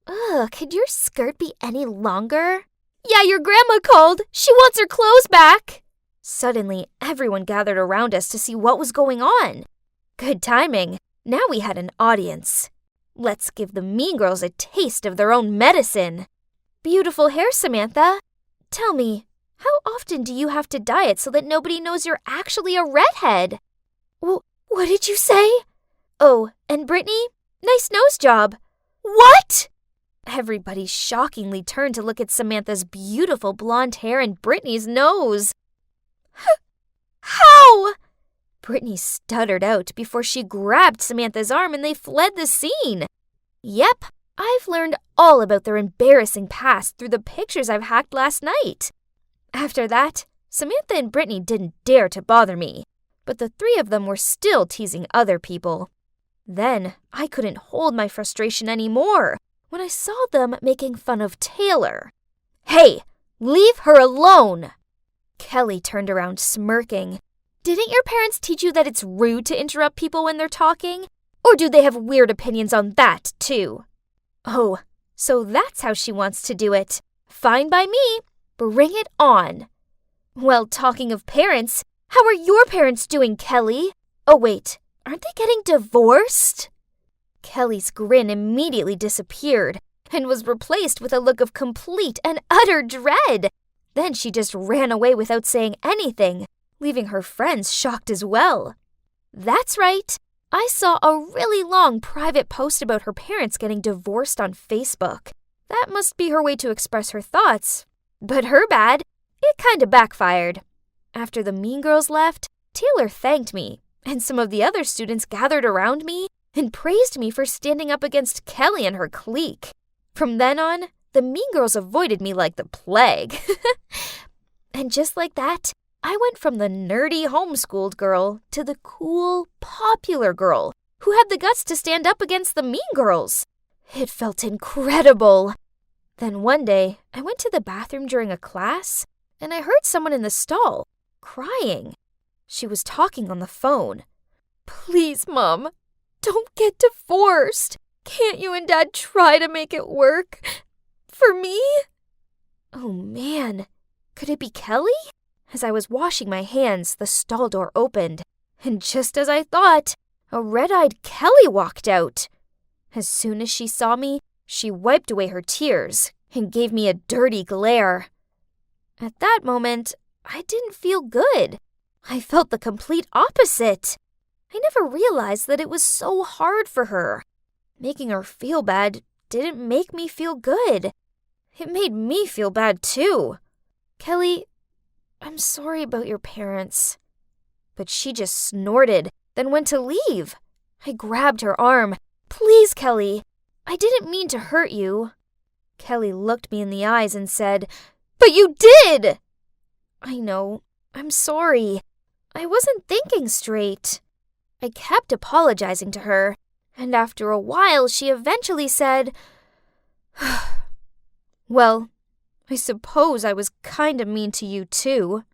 Ugh, could your skirt be any longer? Yeah, your grandma called. She wants her clothes back. Suddenly, everyone gathered around us to see what was going on. Good timing. Now we had an audience. Let's give the mean girls a taste of their own medicine. Beautiful hair, Samantha. Tell me, how often do you have to dye it so that nobody knows you're actually a redhead? What did you say? Oh, and Brittany, nice nose job. What? Everybody shockingly turned to look at Samantha's beautiful blonde hair and Brittany's nose. How? Brittany stuttered out before she grabbed Samantha's arm and they fled the scene. Yep, I've learned all about their embarrassing past through the pictures I've hacked last night. After that, Samantha and Brittany didn't dare to bother me, but the three of them were still teasing other people. Then I couldn't hold my frustration anymore when I saw them making fun of Taylor. Hey, leave her alone! Kelly turned around smirking. Didn't your parents teach you that it's rude to interrupt people when they're talking? Or do they have weird opinions on that, too? Oh, so that's how she wants to do it. Fine by me. Bring it on. Well, talking of parents, how are your parents doing, Kelly? Oh, wait, aren't they getting divorced? Kelly's grin immediately disappeared and was replaced with a look of complete and utter dread. Then she just ran away without saying anything, leaving her friends shocked as well. That's right. I saw a really long private post about her parents getting divorced on Facebook. That must be her way to express her thoughts. But her bad. It kinda backfired. After the mean girls left, Taylor thanked me, and some of the other students gathered around me and praised me for standing up against Kelly and her clique. From then on, the mean girls avoided me like the plague. And just like that, I went from the nerdy homeschooled girl to the cool, popular girl who had the guts to stand up against the mean girls. It felt incredible. Then one day, I went to the bathroom during a class, and I heard someone in the stall crying. She was talking on the phone. Please, Mom, don't get divorced. Can't you and Dad try to make it work? For me? Oh, man. Could it be Kelly? As I was washing my hands, the stall door opened, and just as I thought, a red-eyed Kelly walked out. As soon as she saw me, she wiped away her tears and gave me a dirty glare. At that moment, I didn't feel good. I felt the complete opposite. I never realized that it was so hard for her. Making her feel bad didn't make me feel good. It made me feel bad too. Kelly, I'm sorry about your parents. But she just snorted, then went to leave. I grabbed her arm. Please, Kelly, I didn't mean to hurt you. Kelly looked me in the eyes and said, But you did! I know. I'm sorry. I wasn't thinking straight. I kept apologizing to her, and after a while she eventually said, Well, I suppose I was kind of mean to you too.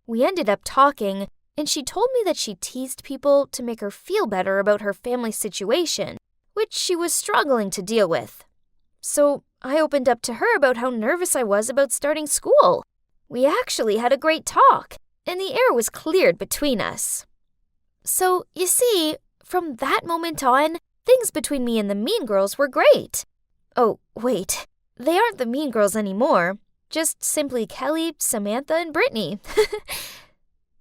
We ended up talking, and she told me that she teased people to make her feel better about her family situation, which she was struggling to deal with. So I opened up to her about how nervous I was about starting school. We actually had a great talk, and the air was cleared between us. So, you see, from that moment on, things between me and the mean girls were great. Oh, wait, they aren't the mean girls anymore, just simply Kelly, Samantha, and Brittany.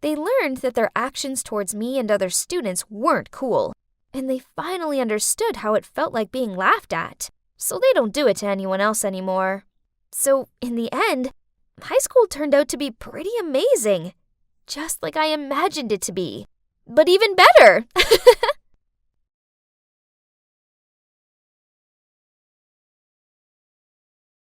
They learned that their actions towards me and other students weren't cool, and they finally understood how it felt like being laughed at, so they don't do it to anyone else anymore. So, in the end, high school turned out to be pretty amazing, just like I imagined it to be, but even better.